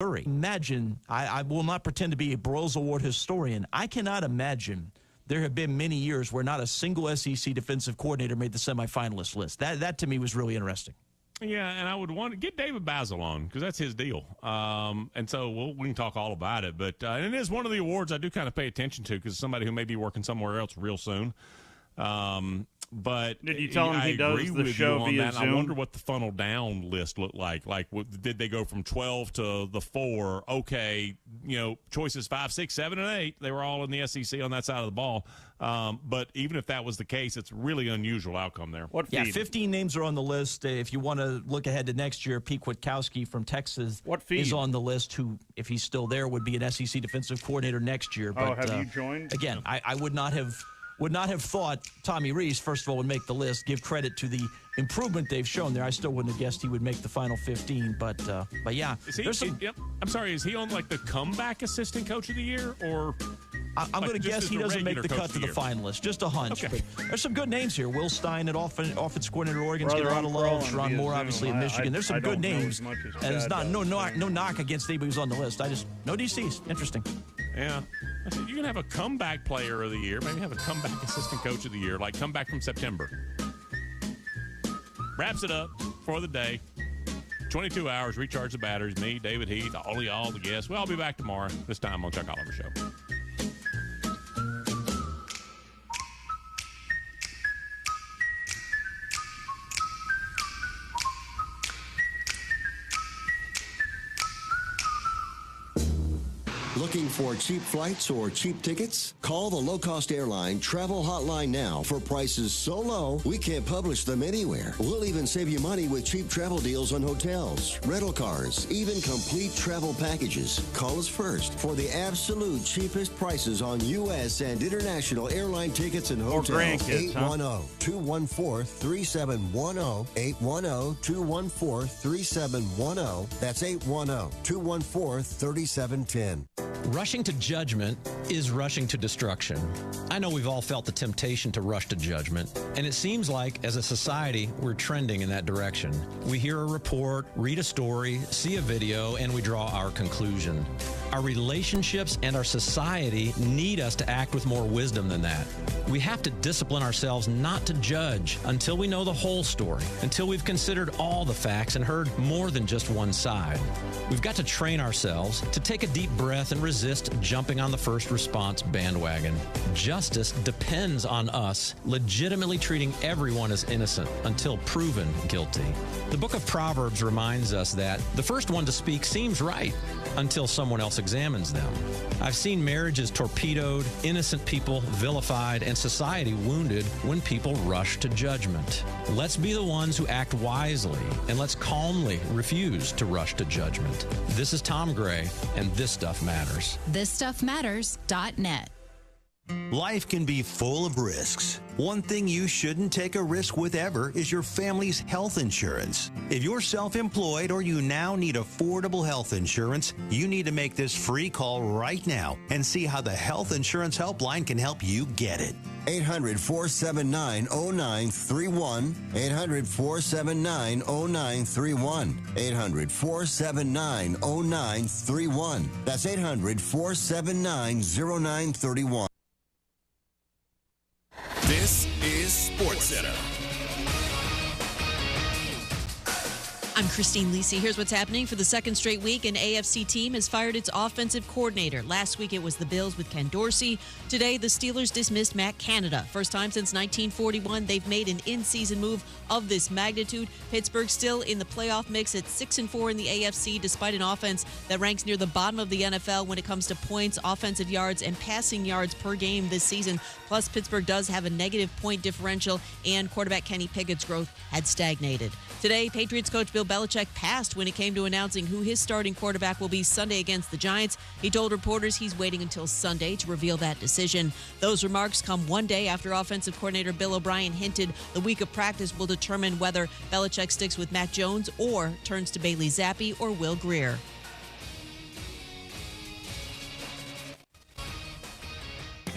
Imagine, I will not pretend to be a Broyles Award historian. I cannot imagine there have been many years where not a single SEC defensive coordinator made the semifinalist list. That to me was really interesting. Yeah, and I would want to get David Basil on because that's his deal. And so we can talk all about it. But and it is one of the awards I do kind of pay attention to because somebody who may be working somewhere else real soon. But did you tell him he does the show via Zoom? I wonder what the funnel down list looked like. Like, did they go from 12 to the 4? Okay, choices 5, 6, 7, and 8. They were all in the SEC on that side of the ball. But even if that was the case, it's really unusual outcome there. What feed? 15 names are on the list. If you want to look ahead to next year, Pete Kwiatkowski from Texas is on the list, who, if he's still there, would be an SEC defensive coordinator next year. But, have you joined? Again, I would not have thought Tommy Rees, first of all, would make the list. Give credit to the improvement they've shown there. I still wouldn't have guessed he would make the final 15, but yeah. I'm sorry, is he on like the comeback assistant coach of the year, or I'm going to guess he doesn't make the cut to the finalists. Just a hunch. Okay. But there's some good names here. Will Stein at offense coordinator at Oregon's getting a lot of love. Sharon Moore, obviously, at Michigan. There's some good names. And it's not no knock against anybody who's on the list. No DCs. Interesting. Yeah. You can have a comeback player of the year, maybe have a comeback assistant coach of the year, like come back from September. Wraps it up for the day. 22 hours, recharge the batteries. Me, David Heath, all of y'all, the guests. Well, I'll be back tomorrow, this time on Chuck Oliver Show. Looking for cheap flights or cheap tickets? Call the low-cost airline travel hotline now for prices so low we can't publish them anywhere. We'll even save you money with cheap travel deals on hotels, rental cars, even complete travel packages. Call us first for the absolute cheapest prices on U.S. and international airline tickets and hotels. 810-214-3710. 810-214-3710. That's 810-214-3710. Rushing to judgment is rushing to destruction. I know we've all felt the temptation to rush to judgment, and it seems like, as a society, we're trending in that direction. We hear a report, read a story, see a video, and we draw our conclusion. Our relationships and our society need us to act with more wisdom than that. We have to discipline ourselves not to judge until we know the whole story, until we've considered all the facts and heard more than just one side. We've got to train ourselves to take a deep breath and resist jumping on the first response bandwagon. Justice depends on us legitimately treating everyone as innocent until proven guilty. The book of Proverbs reminds us that the first one to speak seems right until someone else examines them. I've seen marriages torpedoed, innocent people vilified, and society wounded when people rush to judgment. Let's be the ones who act wisely, and let's calmly refuse to rush to judgment. This is Tom Gray, and This Stuff Matters. ThisStuffMatters.net. Life can be full of risks. One thing you shouldn't take a risk with ever is your family's health insurance. If you're self-employed or you now need affordable health insurance, you need to make this free call right now and see how the Health Insurance Helpline can help you get it. 800-479-0931. 800-479-0931. 800-479-0931. That's 800-479-0931. This is SportsCenter. I'm Christine Lisi. Here's what's happening. For the second straight week, an AFC team has fired its offensive coordinator. Last week, it was the Bills with Ken Dorsey. Today, the Steelers dismissed Matt Canada. First time since 1941, they've made an in-season move of this magnitude. Pittsburgh still in the playoff mix at 6-4 in the AFC, despite an offense that ranks near the bottom of the NFL when it comes to points, offensive yards, and passing yards per game this season. Plus, Pittsburgh does have a negative point differential, and quarterback Kenny Pickett's growth had stagnated. Today, Patriots coach Bill Belichick passed when it came to announcing who his starting quarterback will be Sunday against the Giants. He told reporters he's waiting until Sunday to reveal that decision. Those remarks come one day after offensive coordinator Bill O'Brien hinted the week of practice will determine whether Belichick sticks with Matt Jones or turns to Bailey Zappi or Will Grier.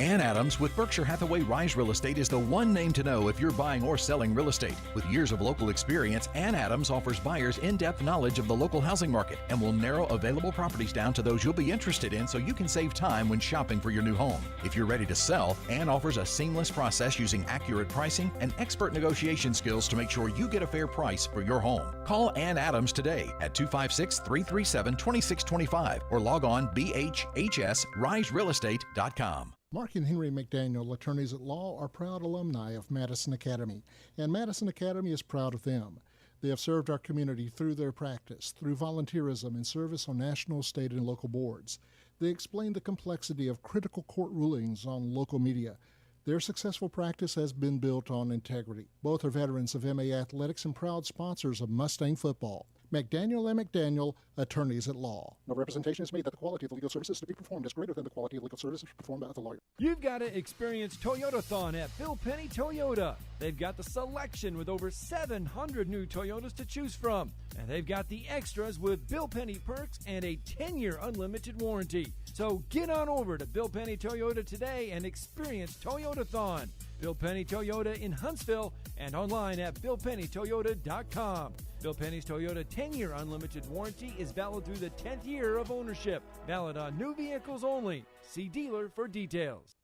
Ann Adams with Berkshire Hathaway Rise Real Estate is the one name to know if you're buying or selling real estate. With years of local experience, Ann Adams offers buyers in-depth knowledge of the local housing market and will narrow available properties down to those you'll be interested in so you can save time when shopping for your new home. If you're ready to sell, Ann offers a seamless process using accurate pricing and expert negotiation skills to make sure you get a fair price for your home. Call Ann Adams today at 256-337-2625 or log on bhhsriserealestate.com. Mark and Henry McDaniel, attorneys at law, are proud alumni of Madison Academy, and Madison Academy is proud of them. They have served our community through their practice, through volunteerism and service on national, state, and local boards. They explain the complexity of critical court rulings on local media. Their successful practice has been built on integrity. Both are veterans of MA Athletics and proud sponsors of Mustang football. McDaniel and McDaniel, attorneys at law. No representation is made that the quality of the legal services to be performed is greater than the quality of legal services performed by the lawyer. You've got to experience Toyotathon at Bill Penny Toyota. They've got the selection with over 700 new Toyotas to choose from. And they've got the extras with Bill Penny perks and a 10-year unlimited warranty. So get on over to Bill Penny Toyota today and experience Toyotathon. Bill Penny Toyota in Huntsville and online at BillPennyToyota.com. Bill Penny's Toyota 10-year unlimited warranty is valid through the 10th year of ownership. Valid on new vehicles only. See dealer for details.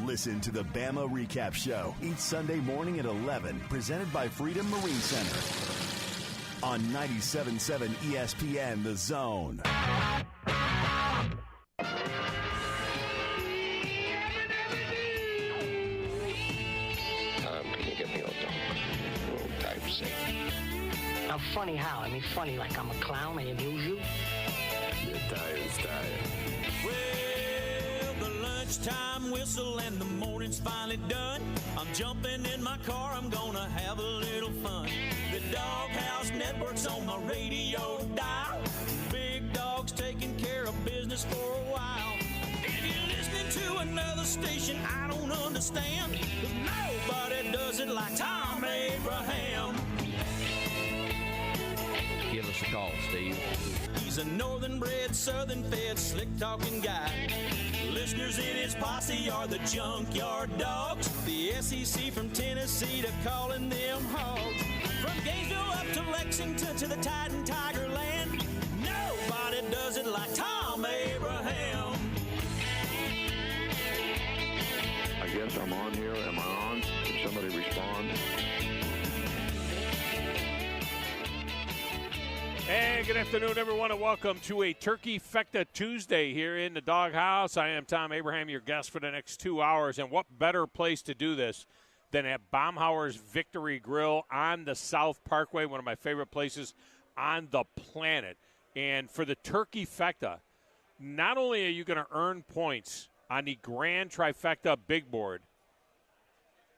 Listen to the Bama Recap Show each Sunday morning at 11, presented by Freedom Marine Center on 97.7 ESPN The Zone. I'm funny how? I mean, funny like I'm a clown, I amuse you? You're tired. Well, the lunchtime whistle and the morning's finally done. I'm jumping in my car, I'm gonna have a little fun. The Doghouse Network's on my radio dial. Big Dog's taking care of business for a while. If you're listening to another station I don't understand, 'cause nobody does it like Thom Abraham. Give us a call, Steve. He's a northern-bred, southern-fed, slick-talking guy. Listeners in his posse are the Junkyard Dogs. The SEC from Tennessee to calling them hogs. From Gainesville up to Lexington to the Titan Tiger Land, nobody does it like Thom Abraham. I guess I'm on here. Am I on? Can somebody respond? Hey, good afternoon, everyone, and welcome to a Turkey Fecta Tuesday here in the Doghouse. I am Thom Abraham, your guest for the next 2 hours, and what better place to do this than at Baumhauer's Victory Grill on the South Parkway, one of my favorite places on the planet. And for the Turkey Fecta, not only are you going to earn points on the Grand Trifecta Big Board,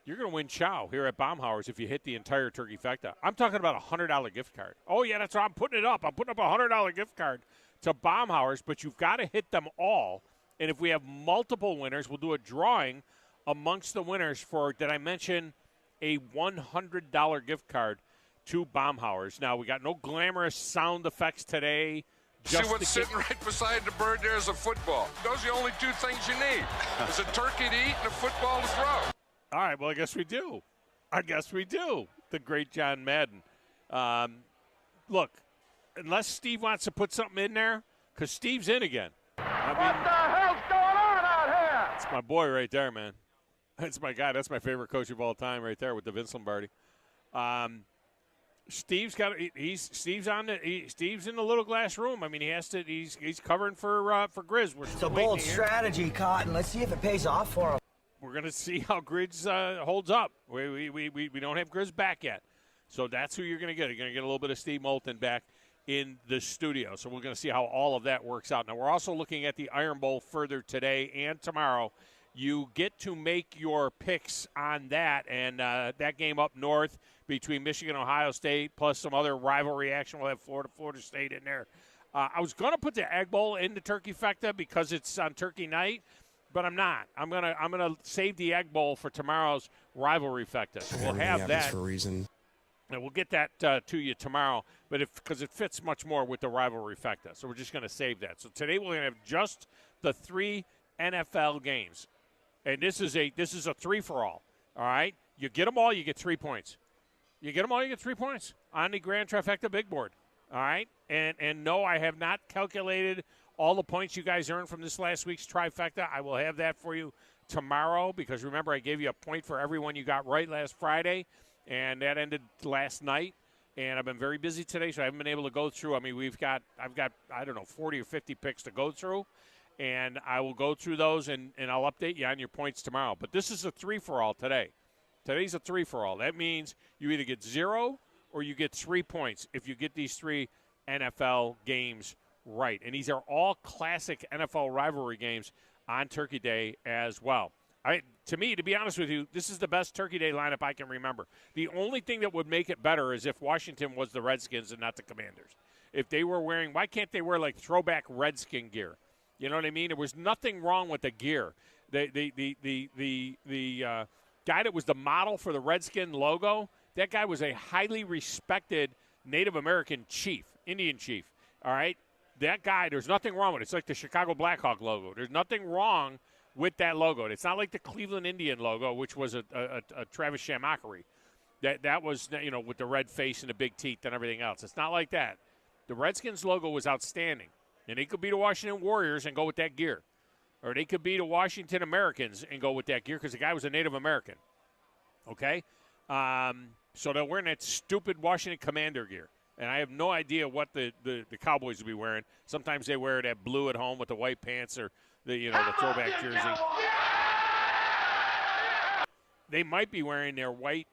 you're going to win chow here at Baumhauer's if you hit the entire Turkey Fecta. I'm talking about a $100 gift card. Oh, yeah, that's right. I'm putting it up. I'm putting up a $100 gift card to Baumhauer's, but you've got to hit them all. And if we have multiple winners, we'll do a drawing amongst the winners for, did I mention, a $100 gift card to Baumhauer's. Now, we got no glamorous sound effects today. See what's sitting right beside the bird there is a football. Those are the only two things you need. There's a turkey to eat and a football to throw. All right, well, I guess we do. The great John Madden. Look, unless Steve wants to put something in there, because Steve's in again. What the hell's going on out here? It's my boy right there, man. That's my guy. That's my favorite coach of all time right there with the Vince Lombardi. Steve's in the little glass room. I mean, he's covering for Grizz. It's a bold strategy, Cotton. Let's see if it pays off for him. We're going to see how Grizz holds up. We don't have Grizz back yet. So that's who you're going to get. You're going to get a little bit of Steve Moulton back in the studio. So we're going to see how all of that works out. Now, we're also looking at the Iron Bowl further today and tomorrow. You get to make your picks on that. And that game up north between Michigan and Ohio State, plus some other rivalry action. We'll have Florida State in there. I was going to put the Egg Bowl in the Turkey Fecta because it's on Turkey night. But I'm not. I'm gonna save the Egg Bowl for tomorrow's rivalry Fecta. So we'll have that. For a reason. And we'll get that to you tomorrow, but because it fits much more with the rivalry factor, so we're just going to save that. So today we're going to have just the 3 NFL games, and this is a 3-for-all. All right, you get them all, you get 3 points. You get them all, you get 3 points on the Grand Trifecta Big Board. All right, and no, I have not calculated all the points you guys earned from this last week's trifecta. I will have that for you tomorrow because remember I gave you a point for everyone you got right last Friday. And that ended last night, and I've been very busy today, so I haven't been able to go through. I mean, I've got I don't know 40 or 50 picks to go through, and I will go through those and I'll update you on your points tomorrow. But this is a 3-for-all today. Today's a 3-for-all. That means you either get 0 or you get 3 points if you get these 3 NFL games right. And these are all classic NFL rivalry games on Turkey Day as well. To me, to be honest with you, this is the best Turkey Day lineup I can remember. The only thing that would make it better is if Washington was the Redskins and not the Commanders. If they were wearing, why can't they wear like throwback Redskin gear? You know what I mean? There was nothing wrong with the gear. The guy that was the model for the Redskin logo, that guy was a highly respected Native American chief, Indian chief. All right, that guy. There's nothing wrong with it. It's like the Chicago Blackhawk logo. There's nothing wrong with that logo. It's not like the Cleveland Indian logo, which was a Travis Shamockery. That was, you know, with the red face and the big teeth and everything else. It's not like that. The Redskins logo was outstanding. And they could beat the Washington Warriors and go with that gear. Or they could beat the Washington Americans and go with that gear because the guy was a Native American. Okay? So they're wearing that stupid Washington Commander gear. And I have no idea what the Cowboys will be wearing. Sometimes they wear that blue at home with the white pants or the throwback jersey. They might be wearing their white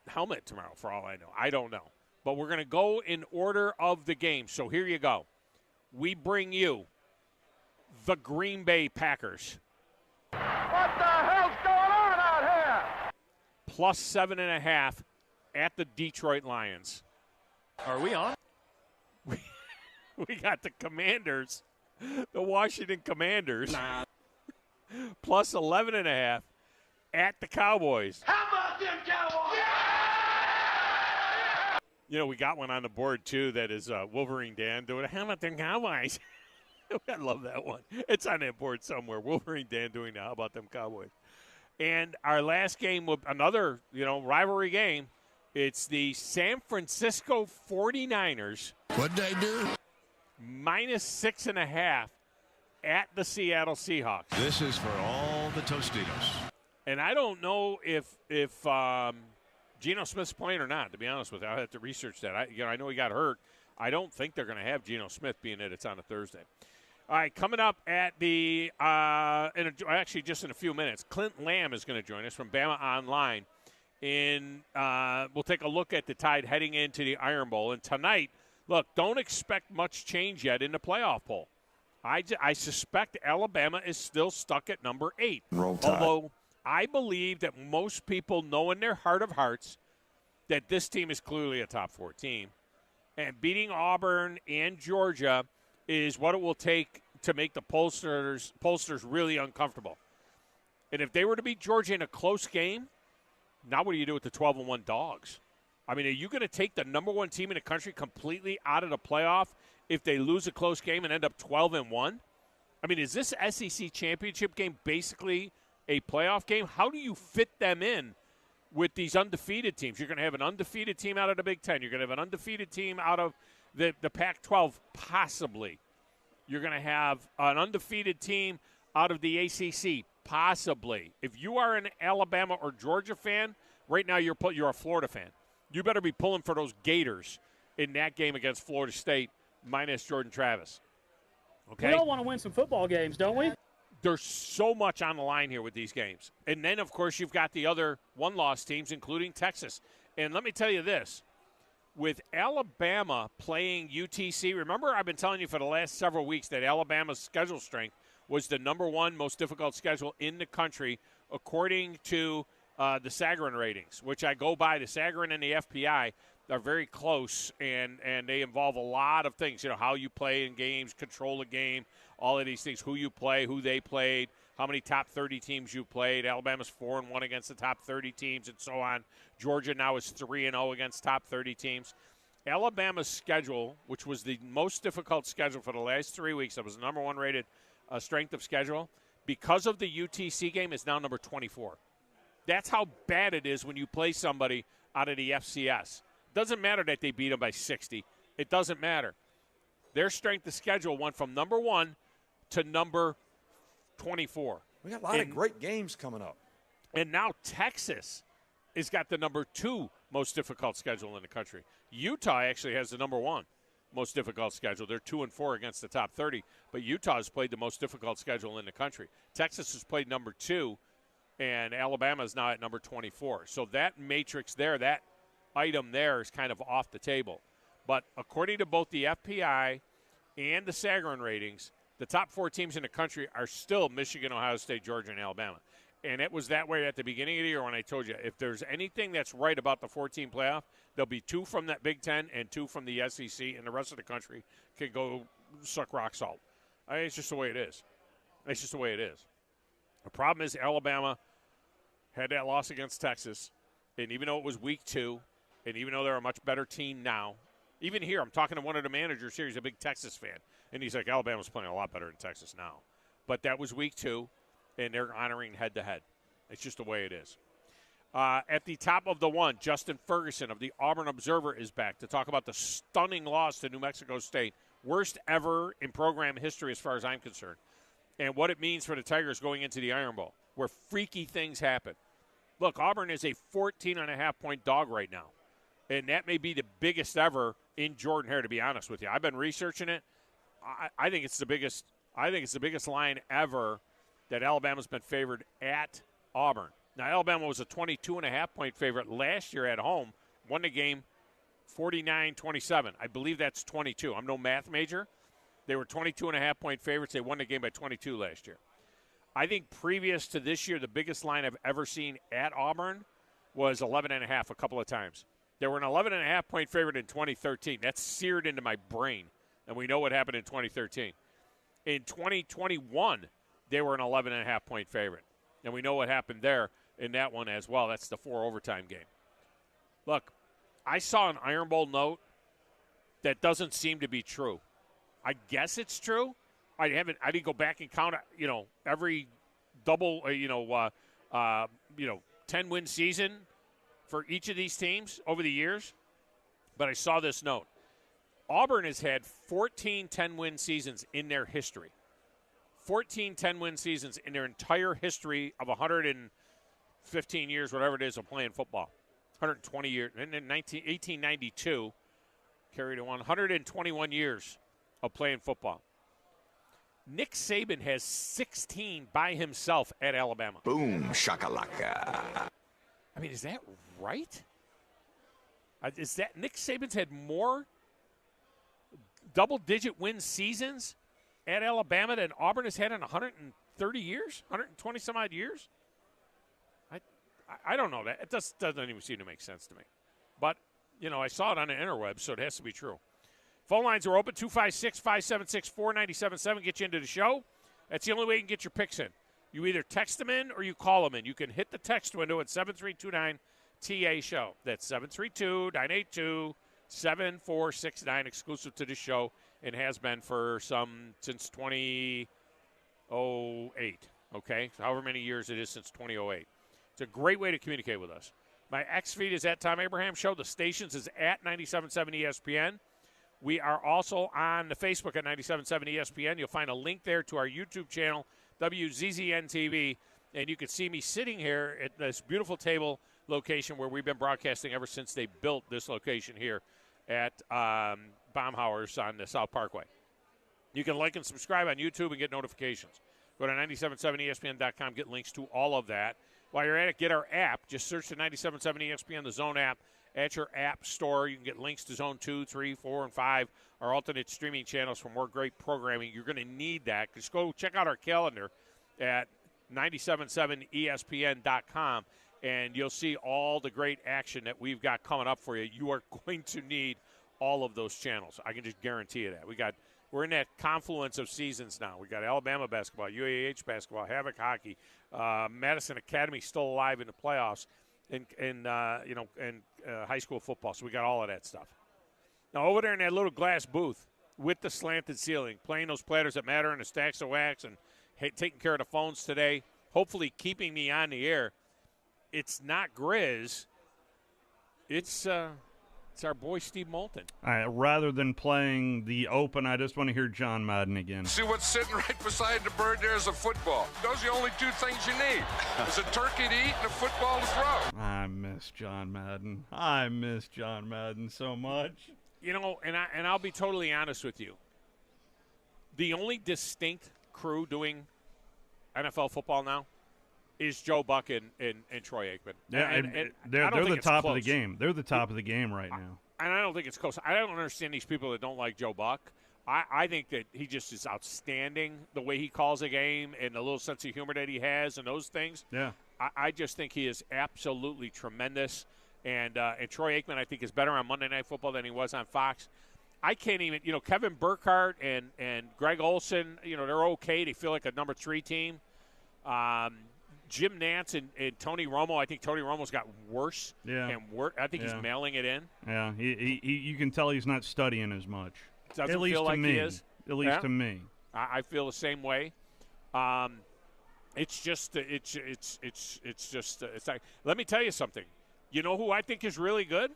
helmet tomorrow, for all I know. I don't know. But we're going to go in order of the game. So here you go. We bring you the Green Bay Packers. What the hell's going on out here? Plus 7.5 at the Detroit Lions. Are we on? We got the Commanders, the Washington Commanders, plus 11.5 at the Cowboys. How about them Cowboys? Yeah! You know, we got one on the board, too, that is Wolverine Dan doing, how about them Cowboys? I love that one. It's on that board somewhere. Wolverine Dan doing how about them Cowboys? And our last game, another, rivalry game, it's the San Francisco 49ers. What'd they do? Minus 6.5 at the Seattle Seahawks. This is for all the Tostitos. And I don't know if Geno Smith's playing or not, to be honest with you. I'll have to research that. I know he got hurt. I don't think they're going to have Geno Smith being it. It's on a Thursday. All right, coming up at actually just in a few minutes, Clint Lamb is going to join us from Bama Online. We'll take a look at the Tide heading into the Iron Bowl. And tonight, look, don't expect much change yet in the playoff poll. I suspect Alabama is still stuck at number 8. Roll Tide. Although I believe that most people know in their heart of hearts that this team is clearly a top 4 team. And beating Auburn and Georgia is what it will take to make the pollsters really uncomfortable. And if they were to beat Georgia in a close game, now what do you do with the 12-1 Dogs? I mean, are you going to take the number 1 team in the country completely out of the playoff if they lose a close game and end up 12-1? I mean, is this SEC championship game basically a playoff game? How do you fit them in with these undefeated teams? You're going to have an undefeated team out of the Big Ten. You're going to have an undefeated team out of the Pac-12, possibly. You're going to have an undefeated team out of the ACC, possibly. If you are an Alabama or Georgia fan, right now you're a Florida fan. You better be pulling for those Gators in that game against Florida State minus Jordan Travis. Okay? We all want to win some football games, don't we? There's so much on the line here with these games. And then, of course, you've got the other one-loss teams, including Texas. And let me tell you this. With Alabama playing UTC, remember I've been telling you for the last several weeks that Alabama's schedule strength was the number 1 most difficult schedule in the country, according to the Sagarin ratings, which I go by. The Sagarin and the FPI are very close, and they involve a lot of things. How you play in games, control the game, all of these things, who you play, who they played, how many top 30 teams you played. Alabama's 4-1 against the top 30 teams and so on. Georgia now is 3-0 against top 30 teams. Alabama's schedule, which was the most difficult schedule for the last 3 weeks, that was the number one rated strength of schedule, because of the UTC game, is now number 24. That's how bad it is when you play somebody out of the FCS. Doesn't matter that they beat them by 60. It doesn't matter. Their strength of schedule went from number 1 to number 24. We got a lot of great games coming up. And now Texas has got the number 2 most difficult schedule in the country. Utah actually has the number 1 most difficult schedule. They're 2-4 against the top 30, but Utah has played the most difficult schedule in the country. Texas has played number 2, and Alabama is now at number 24. So that matrix there, that item there is kind of off the table. But according to both the FPI and the Sagarin ratings, the top 4 teams in the country are still Michigan, Ohio State, Georgia, and Alabama. And it was that way at the beginning of the year when I told you, if there's anything that's right about the 14 playoff, there'll be 2 from that Big Ten and 2 from the SEC, and the rest of the country can go suck rock salt. It's just the way it is. It's just the way it is. The problem is Alabama had that loss against Texas, and even though it was week 2, and even though they're a much better team now, even here, I'm talking to one of the managers here. He's a big Texas fan, and he's like, Alabama's playing a lot better than Texas now. But that was week 2. And they're honoring head-to-head. It's just the way it is. At the top of the one, Justin Ferguson of the Auburn Observer is back to talk about the stunning loss to New Mexico State, worst ever in program history as far as I'm concerned, and what it means for the Tigers going into the Iron Bowl, where freaky things happen. Look, Auburn is a 14.5-point dog right now, and that may be the biggest ever in Jordan-Hare, to be honest with you. I've been researching it. I think it's the biggest. I think it's the biggest line ever that Alabama's been favored at Auburn. Now, Alabama was a 22.5-point favorite last year at home, won the game 49-27. I believe that's 22. I'm no math major. They were 22.5-point favorites. They won the game by 22 last year. I think previous to this year, the biggest line I've ever seen at Auburn was 11.5 a couple of times. They were an 11.5-point favorite in 2013. That's seared into my brain, and we know what happened in 2013. In 2021, they were an 11.5-point favorite. And we know what happened there in that one as well. That's the 4 overtime game. Look, I saw an Iron Bowl note that doesn't seem to be true. I guess it's true. I didn't go back and count, every double, 10-win season for each of these teams over the years. But I saw this note. Auburn has had 14 10-win seasons in their history. 14 10-win seasons in their entire history of 115 years, whatever it is, of playing football. 120 years. And in 1892, carried on 121 years of playing football. Nick Saban has 16 by himself at Alabama. Boom, shakalaka. I mean, is that right? Is that Nick Saban's had more double-digit win seasons at Alabama than Auburn has had in 130 years, 120-some-odd years? I don't know. It doesn't even seem to make sense to me. But, I saw it on the interwebs, so it has to be true. Phone lines are open, 256-576-4977. Get you into the show. That's the only way you can get your picks in. You either text them in or you call them in. You can hit the text window at 7329-TA-SHOW. That's 732-982-7469, exclusive to the show, and has been since 2008, okay? So however many years it is since 2008. It's a great way to communicate with us. My X feed is at Thom Abraham Show. The stations is at 97.7 ESPN. We are also on the Facebook at 97.7 ESPN. You'll find a link there to our YouTube channel, WZZN TV, and you can see me sitting here at this beautiful table location where we've been broadcasting ever since they built this location here at Baumhauer's on the South Parkway. You can like and subscribe on YouTube and get notifications. Go to 977ESPN.com, get links to all of that. While you're at it, get our app. Just search the 97.7 ESPN, the Zone app, at your app store. You can get links to Zone 2, 3, 4, and 5, our alternate streaming channels for more great programming. You're going to need that. Just go check out our calendar at 977ESPN.com, and you'll see all the great action that we've got coming up for you. You are going to need all of those channels. I can just guarantee you that. We got we're in that confluence of seasons now. We got Alabama basketball, UAH basketball, Havoc hockey, Madison Academy still alive in the playoffs, and high school football. So we got all of that stuff. Now over there in that little glass booth with the slanted ceiling, playing those platters that matter and the stacks of wax, and taking care of the phones today, hopefully keeping me on the air. It's not Grizz. It's our boy Steve Moulton. Rather than playing the Open, I just want to hear John Madden again. See what's sitting right beside the bird there is a football. Those are the only two things you need. There's a turkey to eat and a football to throw. I miss John Madden. I miss John Madden so much. You know, and I'll be totally honest with you. The only distinct crew doing NFL football now is Joe Buck and Troy Aikman. Yeah, and they're the top of the game. They're the top of the game right now. And I don't think it's close. I don't understand these people that don't like Joe Buck. I think that he just is outstanding, the way he calls a game and the little sense of humor that he has and those things. Yeah. I just think he is absolutely tremendous. And Troy Aikman, I think, is better on Monday Night Football than he was on Fox. I can't even, Kevin Burkhardt and Greg Olson, they're okay. They feel like a number 3 team. Jim Nantz and Tony Romo, I think Tony Romo's got worse. Yeah. And I think he's mailing it in. Yeah, you can tell he's not studying as much. Doesn't at least feel to like me. he is. At least to me. I feel the same way. It's just like, let me tell you something. You know who I think is really good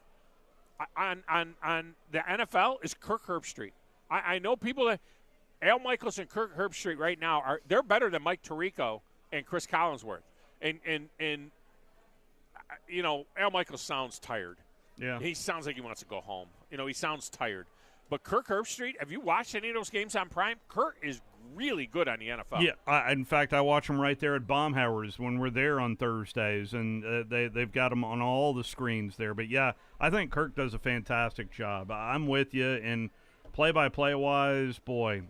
on the NFL is Kirk Herbstreit. I know people that Al Michaels and Kirk Herbstreit right now they're better than Mike Tirico and Chris Collinsworth. And Al Michaels sounds tired. Yeah. He sounds like he wants to go home. He sounds tired. But Kirk Herbstreit, have you watched any of those games on Prime? Kirk is really good on the NFL. Yeah, in fact, I watch them right there at Baumhauer's when we're there on Thursdays, and they've got them on all the screens there. But, yeah, I think Kirk does a fantastic job. I'm with you, and play-by-play-wise, boy,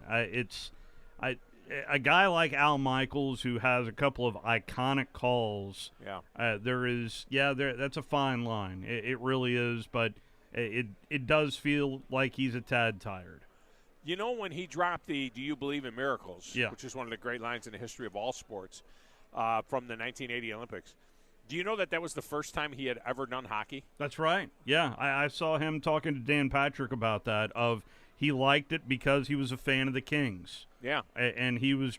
a guy like Al Michaels who has a couple of iconic calls, that's a fine line. It really is, but it does feel like he's a tad tired. When he dropped the "Do you believe in miracles?" which is one of the great lines in the history of all sports from the 1980 Olympics, do you know that was the first time he had ever done hockey? That's right. Yeah, I saw him talking to Dan Patrick about that, he liked it because he was a fan of the Kings. Yeah. And he was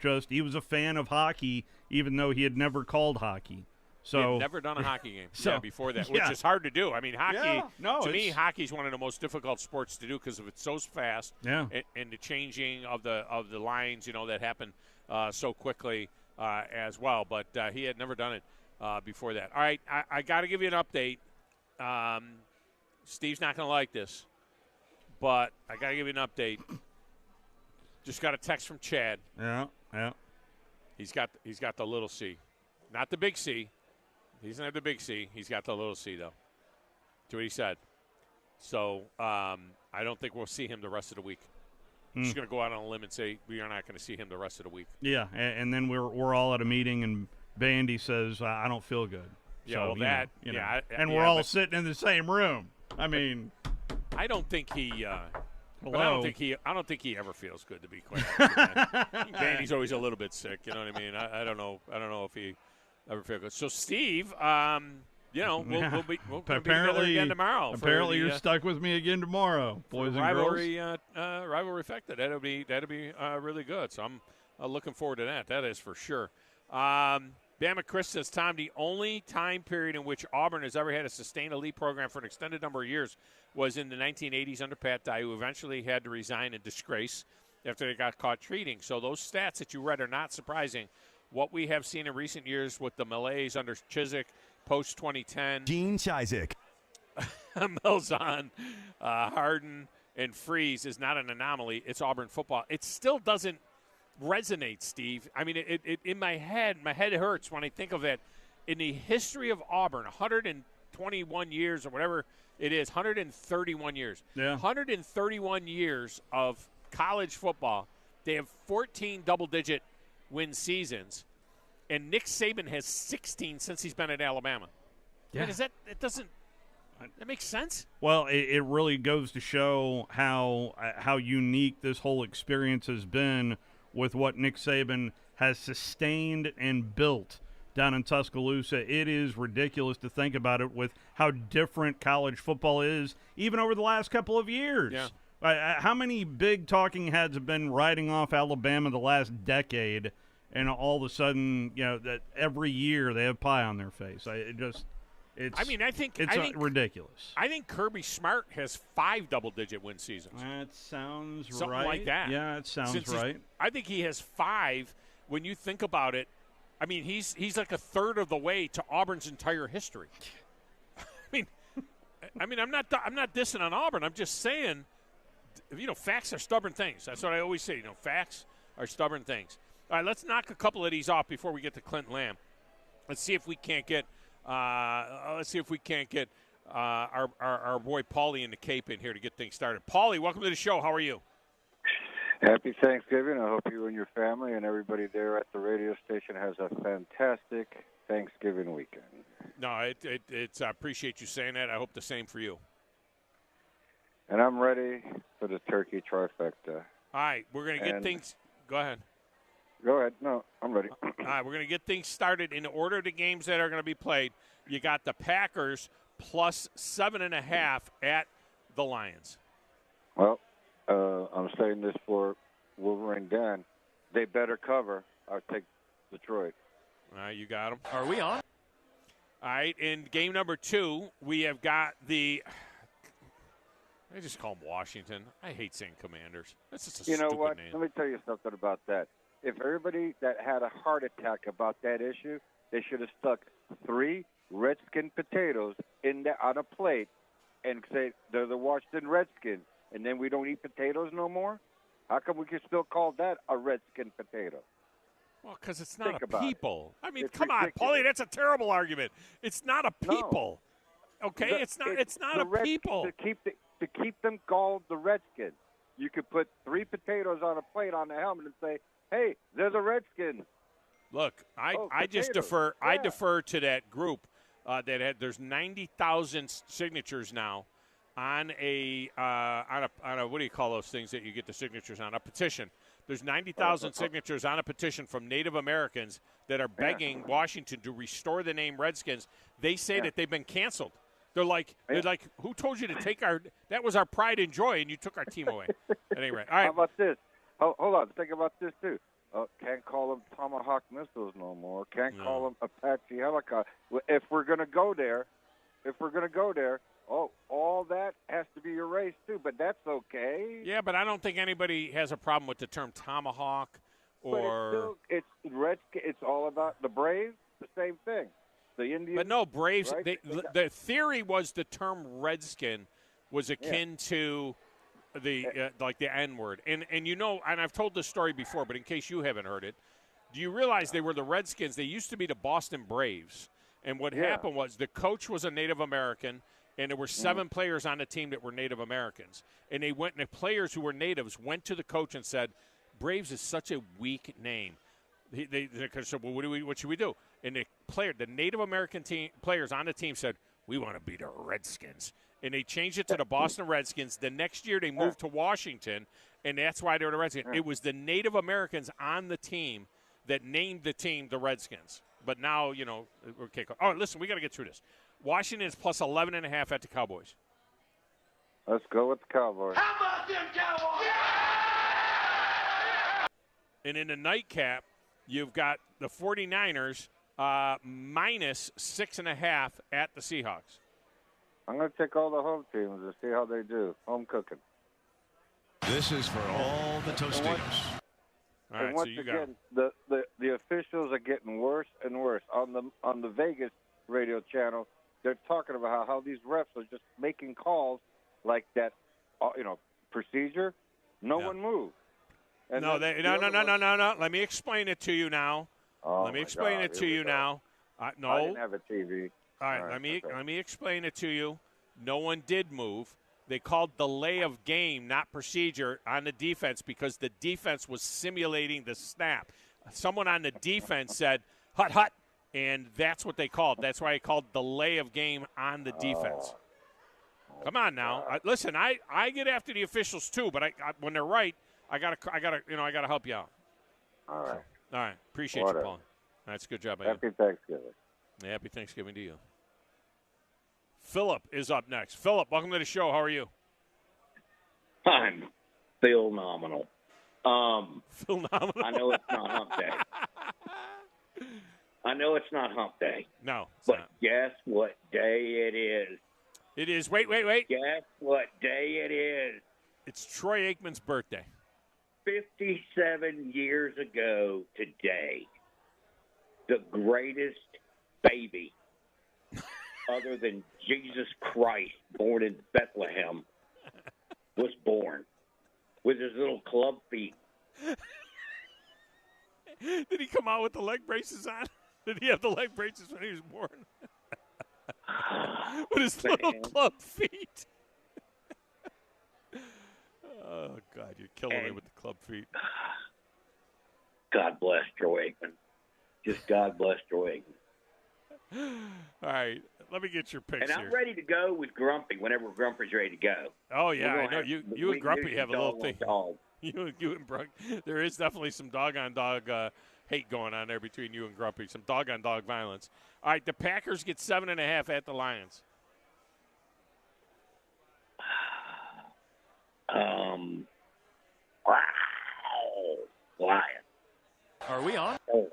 a fan of hockey even though he had never called hockey. So he had never done a hockey game before that, which is hard to do. I mean, hockey, to me, hockey's one of the most difficult sports to do because it's so fast and the changing of the lines, that happen so quickly as well. But he had never done it before that. All right, I got to give you an update. Steve's not going to like this, but I got to give you an update. Just got a text from Chad. Yeah. He's got the little C, not the big C. He doesn't have the big C. He's got the little C, though. That's what he said. So I don't think we'll see him the rest of the week. I'm just going to go out on a limb and say we are not going to see him the rest of the week. Yeah, and then we're all at a meeting, and Bandy says, I don't feel good. Yeah, so, and we're all sitting in the same room. I mean. I don't think he Hello. I don't think he ever feels good, to be quite honest. Bandy's always a little bit sick, you know what I mean? I don't know if he ever feels good. So, Steve, we'll be together again tomorrow. Apparently, you're stuck with me again tomorrow, boys and girls. Rivalry Fecta. That'll be really good. So I'm looking forward to that. That is for sure. Bama Chris says, Tom, the only time period in which Auburn has ever had a sustained elite program for an extended number of years was in the 1980s under Pat Dye, who eventually had to resign in disgrace after they got caught cheating. So those stats that you read are not surprising. What we have seen in recent years with the malaise under Chizik, post-2010. Gene Chizik. Malzahn, Harden, and Freeze is not an anomaly. It's Auburn football. It still doesn't resonate, Steve. I mean, it in my head hurts when I think of it. In the history of Auburn, 121 years or whatever it is, 131 years. Yeah. 131 years of college football. They have 14 double-digit win seasons, and Nick Saban has 16 since he's been at Alabama. Yeah. It doesn't That makes sense. Well, it really goes to show how unique this whole experience has been with what Nick Saban has sustained and built down in Tuscaloosa. It is ridiculous to think about it with how different college football is, even over the last couple of years. Yeah. How many big talking heads have been riding off Alabama the last decade, and all of a sudden, that every year they have pie on their face? I think it's ridiculous. I think Kirby Smart has 5 double-digit win seasons. That sounds Something right. like that. Yeah, it sounds right. I think he has 5. When you think about it, I mean, he's like a third of the way to Auburn's entire history. I mean, I'm not dissing on Auburn. I'm just saying, facts are stubborn things. That's what I always say. Facts are stubborn things. All right, let's knock a couple of these off before we get to Clinton Lamb. Let's see if we can't get. Our boy Paulie in the Cape in here to get things started. Paulie, welcome to the show. How are you? Happy Thanksgiving. I hope you and your family and everybody there at the radio station has a fantastic Thanksgiving weekend. No, it's I appreciate you saying that. I hope the same for you. And I'm ready for the turkey trifecta. All right, we're going to get things – go ahead. Go ahead. No, I'm ready. All right, we're going to get things started in order of the games that are going to be played. You got the Packers plus 7.5 at the Lions. Well, I'm saying this for Wolverine Dan. They better cover. I'll take Detroit. All right, you got them. Are we on? All right, in game number 2, we have got the – I just call them Washington. I hate saying Commanders. That's just a stupid name. Let me tell you something about that. If everybody that had a heart attack about that issue, they should have stuck 3 Redskin potatoes on a plate and say they're the Washington Redskins, and then we don't eat potatoes no more? How come we can still call that a Redskin potato? Well, because it's not a people. I mean, It's come on, ridiculous. Paulie, that's a terrible argument. It's not a people. Okay, it's not a people. To keep them called the Redskins, you could put 3 potatoes on a plate on the helmet and say, hey, they're the Redskins. Look, I just defer. Yeah. I defer to that group there's 90,000 signatures now on a what do you call those things that you get the signatures on? A petition. There's 90,000 signatures on a petition from Native Americans that are begging Washington to restore the name Redskins. They say that they've been canceled. They're like, who told you to take that was our pride and joy, and you took our team away. At any rate, all right. How about this? Hold on. Think about this, too. Can't call them Tomahawk missiles no more. Can't call them Apache helicopter. If we're going to go there, all that has to be erased, too. But that's okay. Yeah, but I don't think anybody has a problem with the term Tomahawk or – But it's all about the Braves, the same thing. The Indians. But no, Braves, right? the theory was the term Redskin was akin to the like the N-word. And I've told this story before, but in case you haven't heard it, do you realize they were the Redskins? They used to be the Boston Braves. And what happened was the coach was a Native American, and there were 7 players on the team that were Native Americans. And the players who were natives went to the coach and said, Braves is such a weak name. They said, well, what should we do? And the Native American players on the team said, we want to be the Redskins. And they changed it to the Boston Redskins. The next year they moved to Washington, and that's why they're the Redskins. It was the Native Americans on the team that named the team the Redskins. But now, okay. Oh, listen, we got to get through this. Washington is plus 11.5 at the Cowboys. Let's go with the Cowboys. How about them Cowboys? And in the nightcap, you've got the 49ers minus 6.5 at the Seahawks. I'm going to take all the home teams and see how they do. Home cooking. This is for all the Tostitos. All right, and once so you again, got the officials are getting worse and worse. On the Vegas radio channel, they're talking about how these refs are just making calls like that, procedure. No one moved. And no. Let me explain it to you now. Let me explain it to you now. No. I didn't have a TV. All right, let me explain it to you. No one did move. They called delay of game, not procedure, on the defense because the defense was simulating the snap. Someone on the defense said, hut, and that's what they called. That's why I called delay of game on the defense. Come on now. Listen, I get after the officials too, but I when they're right, I gotta help you out. All right. All right. Appreciate you, Paul. That's a good job, man. Happy Thanksgiving. Happy Thanksgiving to you. Philip is up next. Philip, welcome to the show. How are you? I'm phenomenal. Phenomenal. I know it's not hump day. No. But guess what day it is? It is. Wait. Guess what day it is? It's Troy Aikman's birthday. 57 years ago today, the greatest baby other than Jesus Christ born in Bethlehem was born with his little club feet. Did he come out with the leg braces on? Did he have the leg braces when he was born? With his little club feet. Oh, God, you're killing me with the club feet. God bless Troy Aikman. Just God bless Troy Aikman. All right, let me get your picks And I'm here. ready to go with Grumpy whenever Grumpy's ready to go. Oh, yeah, I know. You and Grumpy have a little thing. Dog. You and Brunk. There is definitely some dog-on-dog hate going on there between you and Grumpy, some dog-on-dog violence. All right, the Packers get 7.5 at the Lions. Wow. Lions. Are we on? Oh,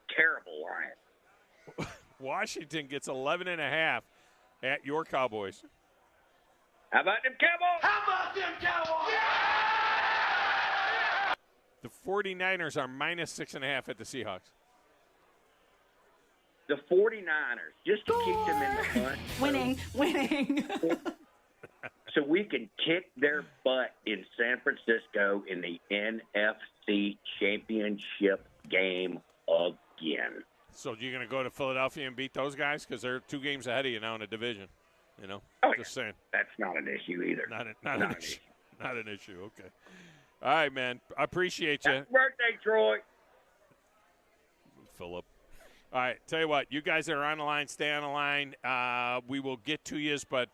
terrible Lions. Washington gets 11.5 at your Cowboys. How about them Cowboys? How about them Cowboys? The 49ers are minus 6.5 at the Seahawks. The 49ers, just to keep them in the hunt. Winning. So we can kick their butt in San Francisco in the NFC Championship game again. So you're going to go to Philadelphia and beat those guys? Because they're 2 games ahead of you now in the division. You know? Just saying. That's not an issue either. Not an issue. Not an issue. Okay. All right, man. I appreciate you. Happy birthday, Troy. Philip. All right, tell you what, you guys that are on the line, stay on the line. We will get to you, but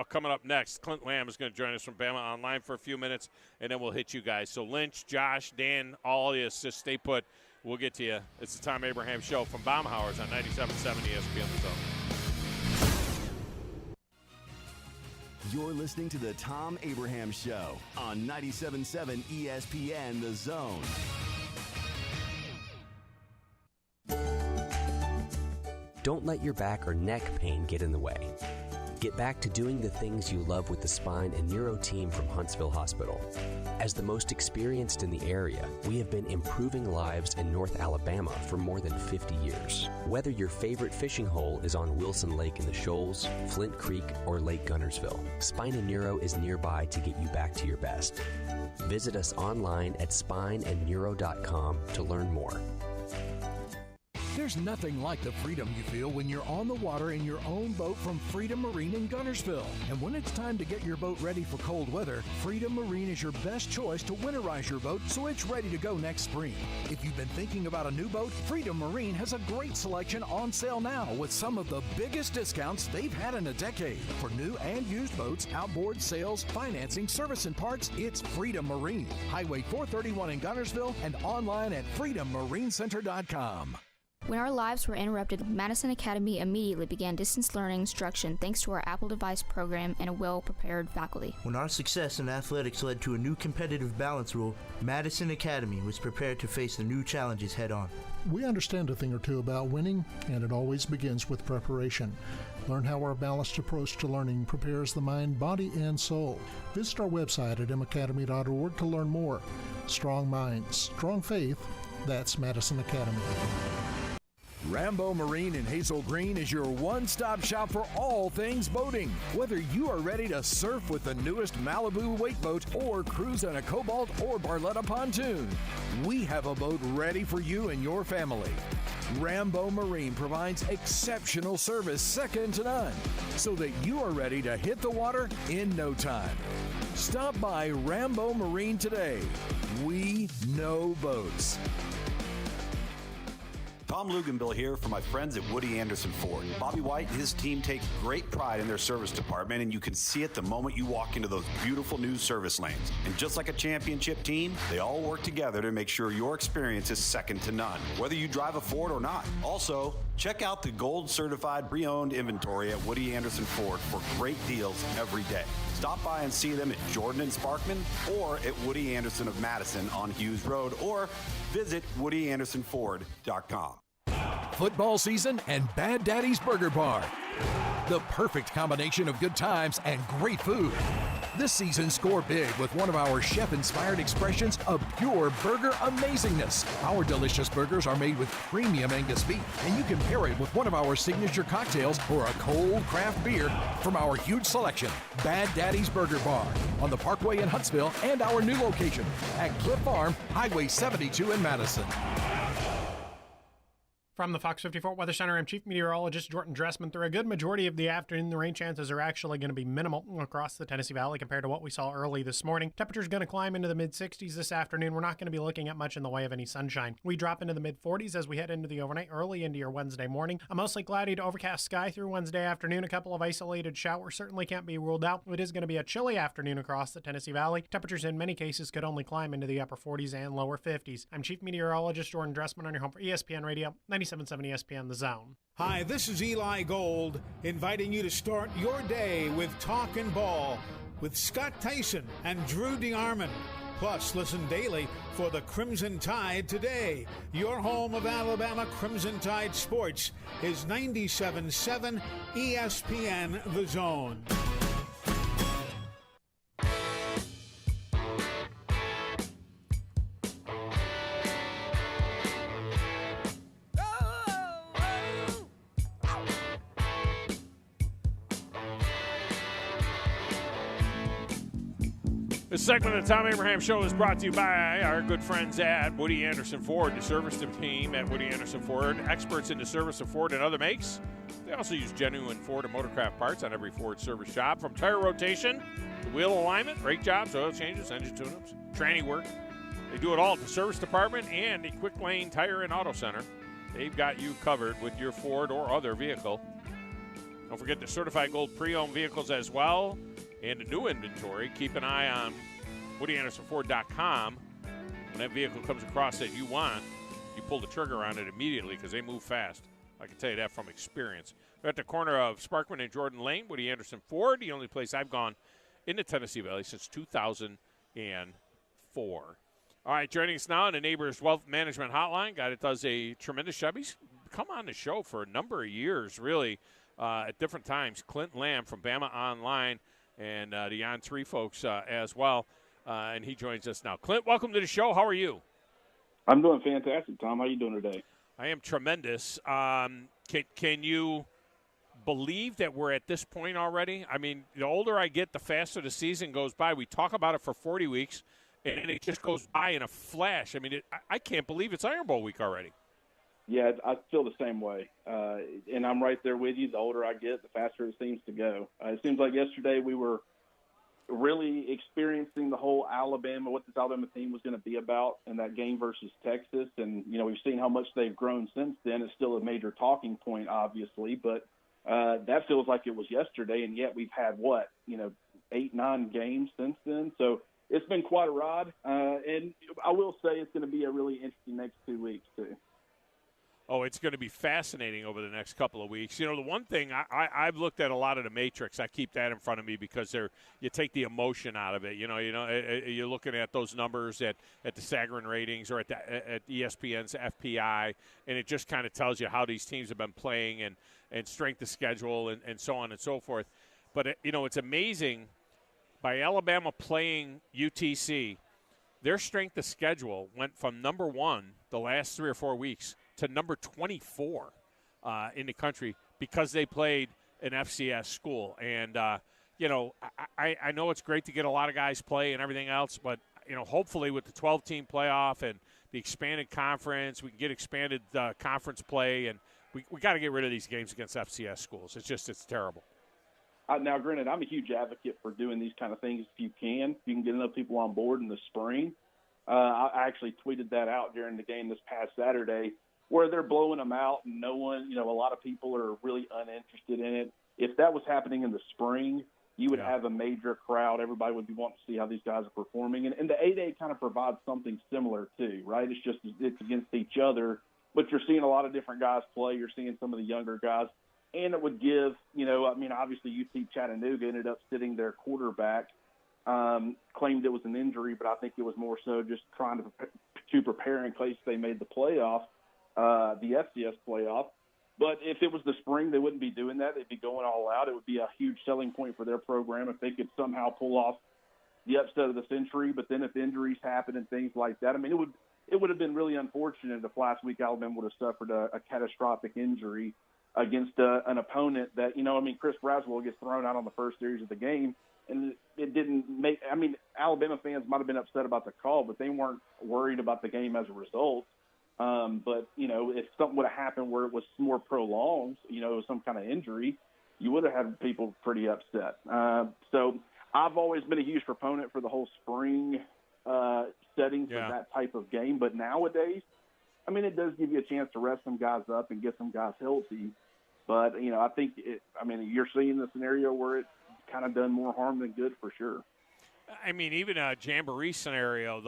coming up next, Clint Lamb is going to join us from Bama Online for a few minutes, and then we'll hit you guys. So Lynch, Josh, Dan, all of you, just stay put. We'll get to you. It's the Tom Abraham Show from Baumhauer's on 97.7 ESPN The Zone. You're listening to the Tom Abraham Show on 97.7 ESPN The Zone. Don't let your back or neck pain get in the way. Get back to doing the things you love with the spine and neuro team from Huntsville Hospital. As the most experienced in the area, we have been improving lives in North Alabama for more than 50 years. Whether your favorite fishing hole is on Wilson Lake in the Shoals, Flint Creek, or Lake Gunnersville, Spine and Neuro is nearby to get you back to your best. Visit us online at spineandneuro.com to learn more. There's nothing like the freedom you feel when you're on the water in your own boat from Freedom Marine in Gunnersville. And when it's time to get your boat ready for cold weather, Freedom Marine is your best choice to winterize your boat so it's ready to go next spring. If you've been thinking about a new boat, Freedom Marine has a great selection on sale now with some of the biggest discounts they've had in a decade. For new and used boats, outboard, sales, financing, service, and parts, it's Freedom Marine. Highway 431 in Gunnersville and online at freedommarincenter.com. When our lives were interrupted, Madison Academy immediately began distance learning instruction thanks to our Apple device program and a well-prepared faculty. When our success in athletics led to a new competitive balance rule, Madison Academy was prepared to face the new challenges head-on. We understand a thing or two about winning, and it always begins with preparation. Learn how our balanced approach to learning prepares the mind, body, and soul. Visit our website at macademy.org to learn more. Strong minds, strong faith, that's Madison Academy. Rambo Marine in Hazel Green is your one-stop shop for all things boating. Whether you are ready to surf with the newest Malibu weight boat or cruise on a Cobalt or Barletta pontoon, we have a boat ready for you and your family. Rambo Marine provides exceptional service second to none so that you are ready to hit the water in no time. Stop by Rambo Marine today. We know boats. Tom Luganbill here for my friends at Woody Anderson Ford. Bobby White and his team take great pride in their service department, and you can see it the moment you walk into those beautiful new service lanes. And just like a championship team, they all work together to make sure your experience is second to none, whether you drive a Ford or not. Also, check out the gold certified pre-owned inventory at Woody Anderson Ford for great deals every day. Stop by and see them at Jordan and Sparkman or at Woody Anderson of Madison on Hughes Road, or visit WoodyAndersonFord.com. Football season and Bad Daddy's Burger Bar. The perfect combination of good times and great food. This season, score big with one of our chef-inspired expressions of pure burger amazingness. Our delicious burgers are made with premium Angus beef, and you can pair it with one of our signature cocktails or a cold craft beer from our huge selection. Bad Daddy's Burger Bar on the Parkway in Huntsville and our new location at Cliff Farm, Highway 72 in Madison. From the Fox 54 Weather Center, I'm Chief Meteorologist Jordan Dressman. Through a good majority of the afternoon, the rain chances are actually going to be minimal across the Tennessee Valley compared to what we saw early this morning. Temperature's going to climb into the mid-60s this afternoon. We're not going to be looking at much in the way of any sunshine. We drop into the mid-40s as we head into the overnight, early into your Wednesday morning. A mostly cloudy to overcast sky through Wednesday afternoon. A couple of isolated showers certainly can't be ruled out. It is going to be a chilly afternoon across the Tennessee Valley. Temperatures in many cases could only climb into the upper 40s and lower 50s. I'm Chief Meteorologist Jordan Dressman on your home for ESPN Radio, 97.7 ESPN The Zone. Hi, this is Eli Gold, inviting you to start your day with Talkin' Ball with Scott Tyson and Drew DeArmond. Plus, listen daily for the Crimson Tide Today. Your home of Alabama Crimson Tide sports is 97.7 ESPN The Zone. This segment of the Tom Abraham Show is brought to you by our good friends at Woody Anderson Ford, the service team at Woody Anderson Ford, experts in the service of Ford and other makes. They also use genuine Ford and Motorcraft parts on every Ford service job, from tire rotation to wheel alignment, brake jobs, oil changes, engine tune-ups, tranny work. They do it all at the service department and the Quick Lane Tire and Auto Center. They've got you covered with your Ford or other vehicle. Don't forget the certified gold pre-owned vehicles as well. And a new inventory. Keep an eye on WoodyAndersonFord.com. When that vehicle comes across that you want, you pull the trigger on it immediately because they move fast. I can tell you that from experience. We're at the corner of Sparkman and Jordan Lane, Woody Anderson Ford, the only place I've gone in the Tennessee Valley since 2004. All right, joining us now on the Neighbors Wealth Management Hotline, guy that does a tremendous job. He's come on the show for a number of years, really, at different times. Clint Lamb from Bama Online, and the On 3 folks as well. And he joins us now. Clint, welcome to the show. How are you? I'm doing fantastic, Tom. How are you doing today? I am tremendous. Can you believe that we're at this point already? I mean, the older I get, the faster the season goes by. We talk about it for 40 weeks, and it just goes by in a flash. I mean, I can't believe it's Iron Bowl week already. Yeah, I feel the same way. And I'm right there with you. The older I get, the faster it seems to go. It seems like yesterday we were really experiencing the whole Alabama, what this Alabama team was going to be about in that game versus Texas. And, you know, we've seen how much they've grown since then. It's still a major talking point, obviously, but that feels like it was yesterday. And yet we've had, 8-9 games since then. So it's been quite a ride. And I will say it's going to be a really interesting next 2 weeks, too. Oh, it's going to be fascinating over the next couple of weeks. You know, the one thing I've looked at a lot of the Matrix. I keep that in front of me because you take the emotion out of it. You're looking at those numbers at the Sagarin ratings or at ESPN's FPI, and it just kind of tells you how these teams have been playing and strength of schedule and so on and so forth. But it's amazing. By Alabama playing UTC, their strength of schedule went from number 1 the last 3 or 4 weeks to number 24 in the country because they played an FCS school. And, I know it's great to get a lot of guys play and everything else, but, hopefully with the 12-team playoff and the expanded conference, we can get expanded conference play, and we got to get rid of these games against FCS schools. It's terrible. Now, granted, I'm a huge advocate for doing these kind of things if you can. If you can get enough people on board in the spring. I actually tweeted that out during the game this past Saturday. where they're blowing them out and no one, a lot of people are really uninterested in it. If that was happening in the spring, you would have a major crowd. Everybody would be wanting to see how these guys are performing. And the 8A kind of provides something similar too, right? It's against each other, but you're seeing a lot of different guys play. You're seeing some of the younger guys. And it would give, obviously UT Chattanooga ended up sitting their quarterback, claimed it was an injury, but I think it was more so just trying to prepare in case they made the playoff, the FCS playoff. But if it was the spring, they wouldn't be doing that. They'd be going all out. It would be a huge selling point for their program if they could somehow pull off the upset of the century. But then if injuries happen and things like that, it would have been really unfortunate if last week Alabama would have suffered a catastrophic injury against an opponent that, Chris Braswell gets thrown out on the first series of the game. And it didn't make – Alabama fans might have been upset about the call, but they weren't worried about the game as a result. But, if something would have happened where it was more prolonged, some kind of injury, you would have had people pretty upset. So I've always been a huge proponent for the whole spring setting for that type of game. But nowadays, it does give you a chance to rest some guys up and get some guys healthy. But, I think you're seeing the scenario where it's kind of done more harm than good for sure. Even a jamboree scenario,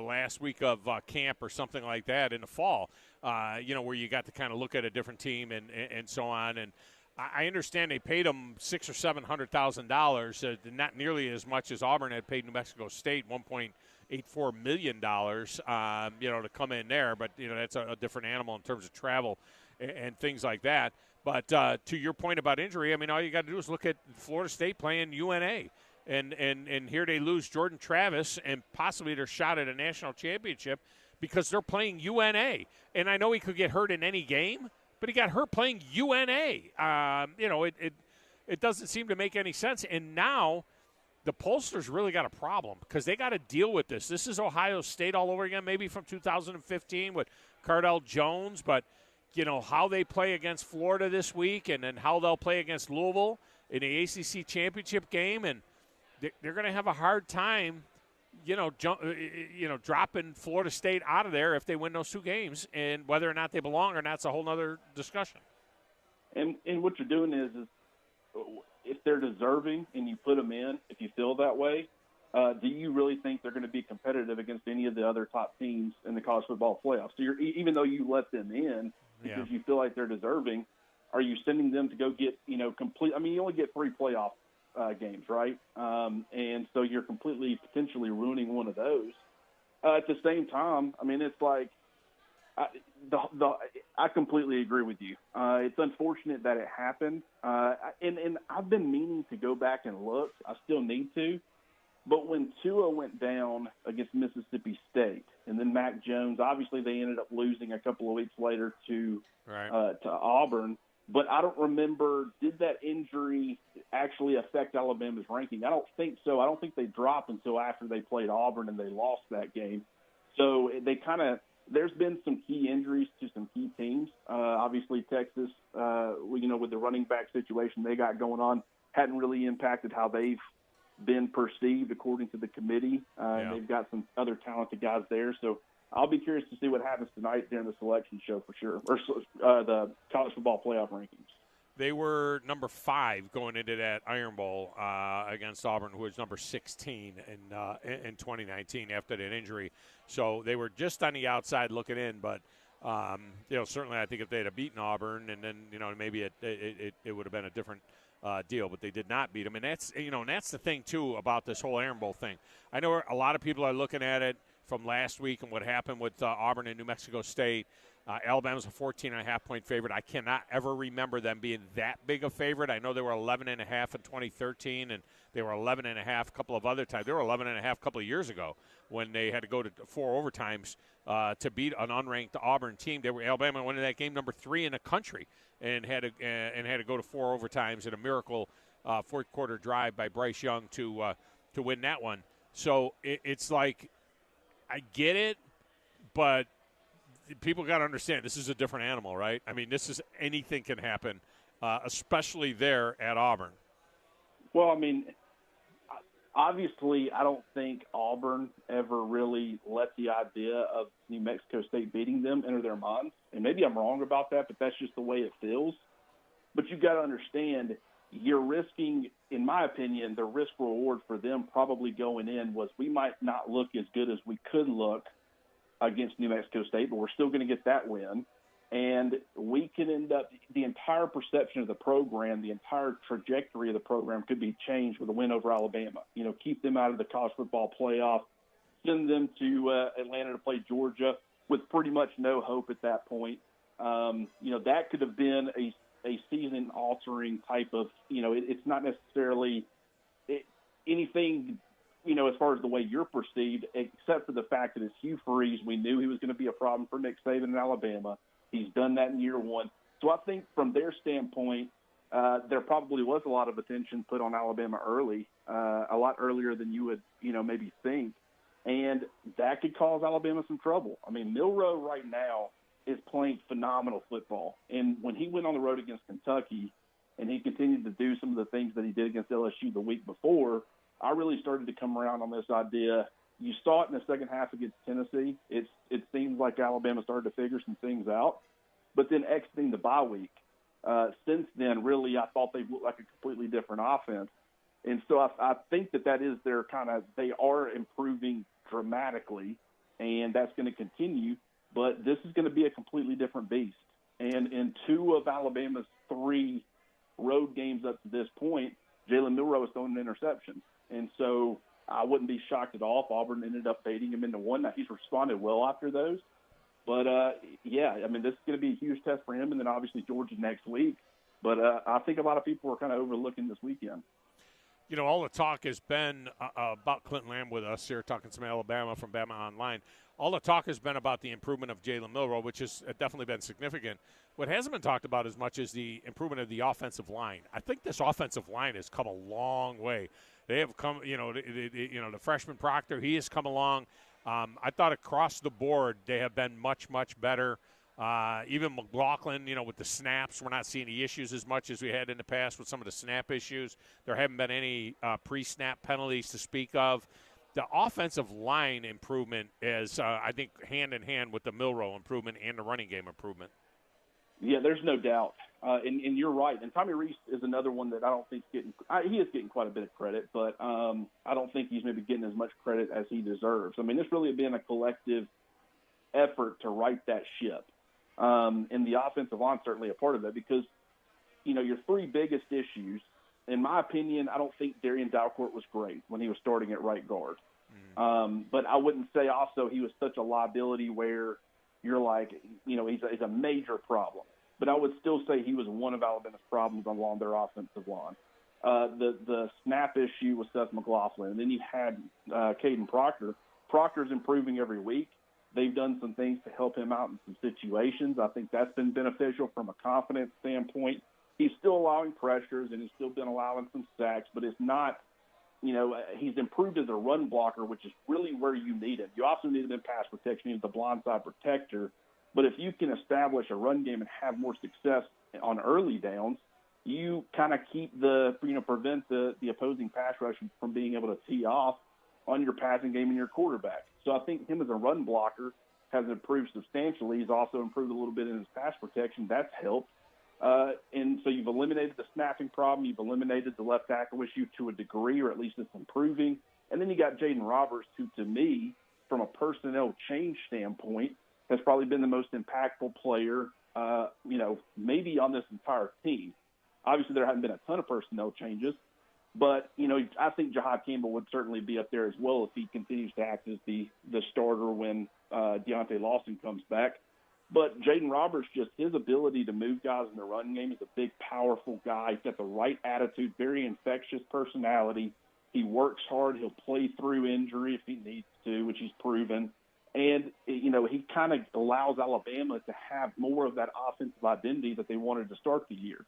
last week of camp or something like that in the fall, where you got to kind of look at a different team and so on. And I understand they paid them $600,000 or $700,000, not nearly as much as Auburn had paid New Mexico State, $1.84 million, to come in there. But that's a different animal in terms of travel and things like that. But to your point about injury, all you got to do is look at Florida State playing UNA. And here they lose Jordan Travis and possibly their shot at a national championship because they're playing UNA. And I know he could get hurt in any game, but he got hurt playing UNA. It doesn't seem to make any sense. And now the pollsters really got a problem because they got to deal with this. This is Ohio State all over again, maybe from 2015 with Cardell Jones. But, how they play against Florida this week and then how they'll play against Louisville in the ACC championship game. And they're going to have a hard time, dropping Florida State out of there if they win those two games. And whether or not they belong or not, it's a whole other discussion. And what you're doing is if they're deserving and you put them in, if you feel that way, do you really think they're going to be competitive against any of the other top teams in the college football playoffs? So even though you let them in because you feel like they're deserving, are you sending them to go get, complete – you only get 3 playoff games, right? And so you're completely potentially ruining one of those. At the same time, it's like I completely agree with you. It's unfortunate that it happened. And I've been meaning to go back and look. I still need to. But when Tua went down against Mississippi State and then Mac Jones, obviously they ended up losing a couple of weeks later to Auburn. But I don't remember, did that injury actually affect Alabama's ranking? I don't think so. I don't think they dropped until after they played Auburn and they lost that game. So they there's been some key injuries to some key teams. Obviously Texas, with the running back situation they got going on, hadn't really impacted how they've been perceived according to the committee. And they've got some other talented guys there. So I'll be curious to see what happens tonight during the selection show for sure, or the college football playoff rankings. They were number 5 going into that Iron Bowl against Auburn, who was number 16 in 2019 after that injury. So they were just on the outside looking in, but certainly I think if they had beaten Auburn, and then maybe it would have been a different deal, but they did not beat them. And that's that's the thing too about this whole Iron Bowl thing. I know a lot of people are looking at it from last week and what happened with Auburn and New Mexico State. Alabama's a 14.5-point favorite. I cannot ever remember them being that big a favorite. I know they were 11.5 in 2013, and they were 11.5 a couple of other times. They were 11.5 a couple of years ago when they had to go to 4 overtimes to beat an unranked Auburn team. Alabama went in that game number 3 in the country and had to go to 4 overtimes in a miracle fourth quarter drive by Bryce Young to win that one. So it's like, I get it, but people got to understand this is a different animal, right? Anything can happen, especially there at Auburn. Well, Obviously, I don't think Auburn ever really let the idea of New Mexico State beating them enter their minds. And maybe I'm wrong about that, but that's just the way it feels. But you've got to understand, you're risking, in my opinion, the risk reward for them probably going in was we might not look as good as we could look against New Mexico State, but we're still going to get that win. And we can end up – the entire perception of the program, the entire trajectory of the program could be changed with a win over Alabama. You know, keep them out of the college football playoff, send them to Atlanta to play Georgia with pretty much no hope at that point. You know, that could have been a season-altering type of – you know, it's not necessarily anything – you know, as far as the way you're perceived, except for the fact that it's Hugh Freeze. We knew he was going to be a problem for Nick Saban in Alabama. He's done that in year one. So I think from their standpoint, there probably was a lot of attention put on Alabama early, a lot earlier than you would, you know, maybe think. And that could cause Alabama some trouble. I mean, Milroe right now is playing phenomenal football. And when he went on the road against Kentucky and he continued to do some of the things that he did against LSU the week before, I really started to come around on this idea. You saw it in the second half against Tennessee. It seems like Alabama started to figure some things out. But then exiting the bye week, since then, really, I thought they looked like a completely different offense. And so I think that is their kind of – they are improving dramatically, and that's going to continue. But this is going to be a completely different beast. And in 2 of Alabama's 3 road games up to this point, Jalen Milroe has thrown an interception. And so I wouldn't be shocked at all if Auburn ended up baiting him into one. Now, he's responded well after those. But, yeah, I mean, this is going to be a huge test for him, and then obviously Georgia next week. But I think a lot of people are kind of overlooking this weekend. You know, all the talk has been about Clinton Lamb with us here, talking some Alabama from Bama Online. All the talk has been about the improvement of Jalen Milroe, which has definitely been significant. What hasn't been talked about as much is the improvement of the offensive line. I think this offensive line has come a long way. They have come, the freshman Proctor, he has come along. I thought across the board they have been much, much better. Even McLaughlin, with the snaps, we're not seeing the issues as much as we had in the past with some of the snap issues. There haven't been any pre-snap penalties to speak of. The offensive line improvement is, I think, hand in hand with the Milroe improvement and the running game improvement. Yeah, there's no doubt. And you're right. And Tommy Rees is another one that I don't think he is getting quite a bit of credit, but I don't think he's maybe getting as much credit as he deserves. I mean, it's really been a collective effort to right that ship. And the offensive line certainly a part of that because, your 3 biggest issues, in my opinion, I don't think Darian Dalcourt was great when he was starting at right guard. But I wouldn't say also he was such a liability where you're like, he's a major problem. But I would still say he was one of Alabama's problems along their offensive line. The snap issue with Seth McLaughlin. And then you had Caden Proctor. Proctor's improving every week. They've done some things to help him out in some situations. I think that's been beneficial from a confidence standpoint. He's still allowing pressures, and he's still been allowing some sacks, but it's not, he's improved as a run blocker, which is really where you need him. You also need him in pass protection. He's the blindside protector. But if you can establish a run game and have more success on early downs, you kind of prevent the opposing pass rush from being able to tee off on your passing game and your quarterback. So I think him as a run blocker has improved substantially. He's also improved a little bit in his pass protection. That's helped. And so you've eliminated the snapping problem. You've eliminated the left tackle issue to a degree, or at least it's improving. And then you got Jaden Roberts, who to me, from a personnel change standpoint, has probably been the most impactful player, maybe on this entire team. Obviously, there haven't been a ton of personnel changes, but, I think Jahad Campbell would certainly be up there as well if he continues to act as the starter when Deontay Lawson comes back. But Jaden Roberts, just his ability to move guys in the run game, is a big, powerful guy. He's got the right attitude, very infectious personality. He works hard. He'll play through injury if he needs to, which he's proven. And, he kind of allows Alabama to have more of that offensive identity that they wanted to start the year.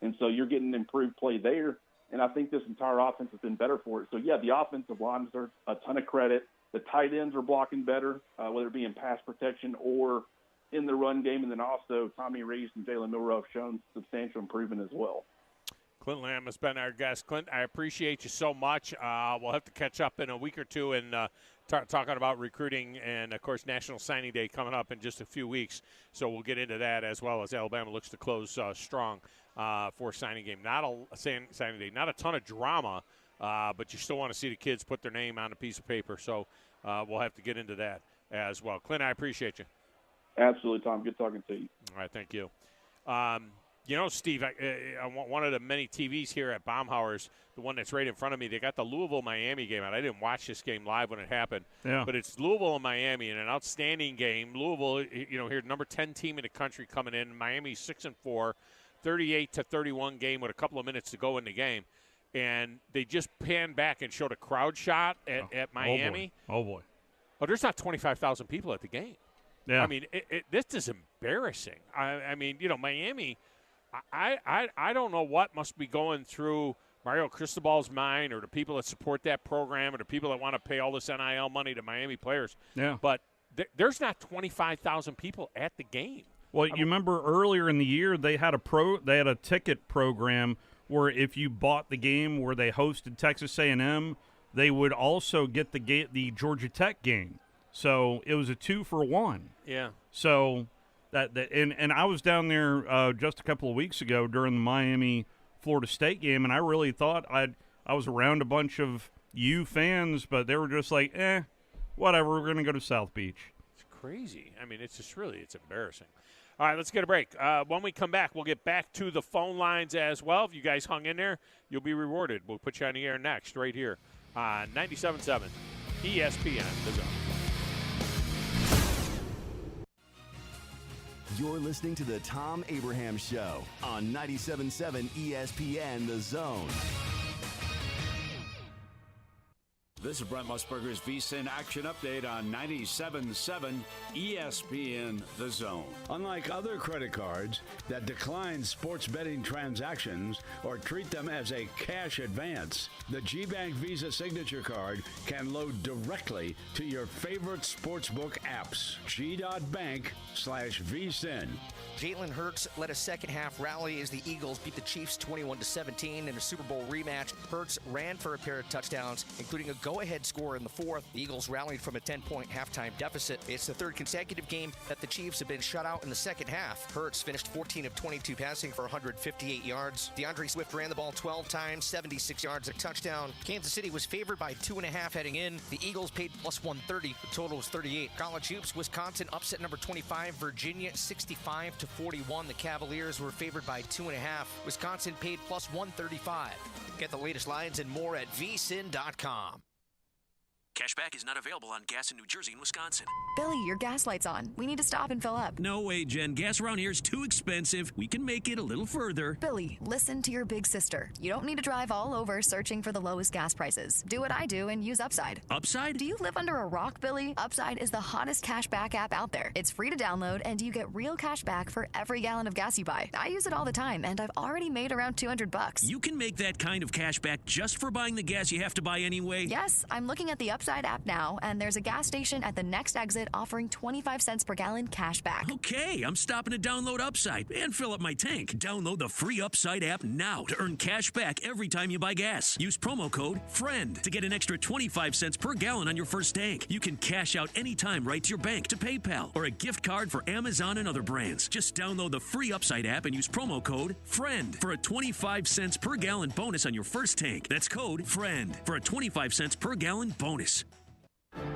And so you're getting improved play there. And I think this entire offense has been better for it. So, yeah, the offensive line deserves a ton of credit. The tight ends are blocking better, whether it be in pass protection or in the run game. And then also Tommy Rees and Jalen Milroe have shown substantial improvement as well. Clint Lamb has been our guest. Clint, I appreciate you so much. We'll have to catch up in a week or two and talking about recruiting and, of course, National Signing Day coming up in just a few weeks. So we'll get into that as well as Alabama looks to close strong for signing game. Signing day. Not a ton of drama, but you still want to see the kids put their name on a piece of paper. So we'll have to get into that as well. Clint, I appreciate you. Absolutely, Tom. Good talking to you. All right, thank you. Steve, I one of the many TVs here at Baumhauer's, the one that's right in front of me, they got the Louisville-Miami game out. I didn't watch this game live when it happened, but it's Louisville and Miami in an outstanding game. Louisville, here, number 10 team in the country coming in. Miami 6-4, 38-31 game with a couple of minutes to go in the game. And they just panned back and showed a crowd shot at Miami. Oh, boy. Oh, there's not 25,000 people at the game. Yeah. I mean, this is embarrassing. I mean, Miami, I don't know what must be going through Mario Cristobal's mind or the people that support that program or the people that want to pay all this NIL money to Miami players. Yeah. But there's not 25,000 people at the game. Well, you remember earlier in the year they had a ticket program where if you bought the game where they hosted Texas A&M, they would also get the Georgia Tech game. So it was a 2-for-1. Yeah. So and I was down there just a couple of weeks ago during the Miami-Florida State game, and I really thought I was around a bunch of U fans, but they were just like, whatever, we're going to go to South Beach. It's crazy. I mean, it's embarrassing. All right, let's get a break. When we come back, we'll get back to the phone lines as well. If you guys hung in there, you'll be rewarded. We'll put you on the air next right here on 97.7 ESPN, The Zone. You're listening to the Thom Abraham Show on 97.7 ESPN The Zone. This is Brent Musburger's VSiN Action Update on 97.7 ESPN The Zone. Unlike other credit cards that decline sports betting transactions or treat them as a cash advance, the G-Bank Visa Signature Card can load directly to your favorite sportsbook apps. G.bank/VSiN. Jalen Hurts led a second-half rally as the Eagles beat the Chiefs 21-17 in a Super Bowl rematch. Hurts ran for a pair of touchdowns, including a go-ahead score in the fourth. The Eagles rallied from a 10-point halftime deficit. It's the third consecutive game that the Chiefs have been shut out in the second half. Hurts finished 14 of 22 passing for 158 yards. DeAndre Swift ran the ball 12 times, 76 yards, a touchdown. Kansas City was favored by 2.5 heading in. The Eagles paid plus 130. The total was 38. College hoops, Wisconsin upset number 25, Virginia 65-41. The Cavaliers were favored by 2.5. Wisconsin paid plus 135. Get the latest lines and more at vsin.com. Cashback is not available on gas in New Jersey and Wisconsin. Billy, your gas light's on. We need to stop and fill up. No way, Jen. Gas around here is too expensive. We can make it a little further. Billy, listen to your big sister. You don't need to drive all over searching for the lowest gas prices. Do what I do and use Upside. Upside? Do you live under a rock, Billy? Upside is the hottest cashback app out there. It's free to download, and you get real cash back for every gallon of gas you buy. I use it all the time, and I've already made around $200. You can make that kind of cash back just for buying the gas you have to buy anyway? Yes, I'm looking at the Upside app now, and there's a gas station at the next exit offering 25 cents per gallon cash back. Okay, I'm stopping to download Upside and fill up my tank. Download the free Upside app now to earn cash back every time you buy gas. Use promo code FRIEND to get an extra 25 cents per gallon on your first tank. You can cash out anytime right to your bank, to PayPal, or a gift card for Amazon and other brands. Just download the free Upside app and use promo code FRIEND for a 25 cents per gallon bonus on your first tank. That's code FRIEND for a 25 cents per gallon bonus.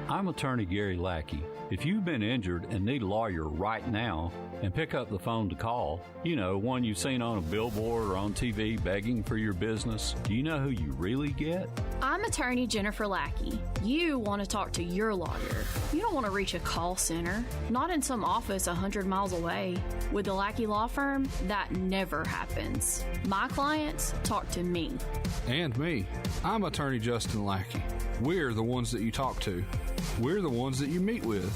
I'm attorney Gary Lackey. If you've been injured and need a lawyer right now, and pick up the phone to call, one you've seen on a billboard or on TV begging for your business, do you know who you really get? I'm attorney Jennifer Lackey. You want to talk to your lawyer. You don't want to reach a call center, not in some office 100 miles away. With the Lackey Law Firm, that never happens. My clients talk to me. And me. I'm attorney Justin Lackey. We're the ones that you talk to. We're the ones that you meet with.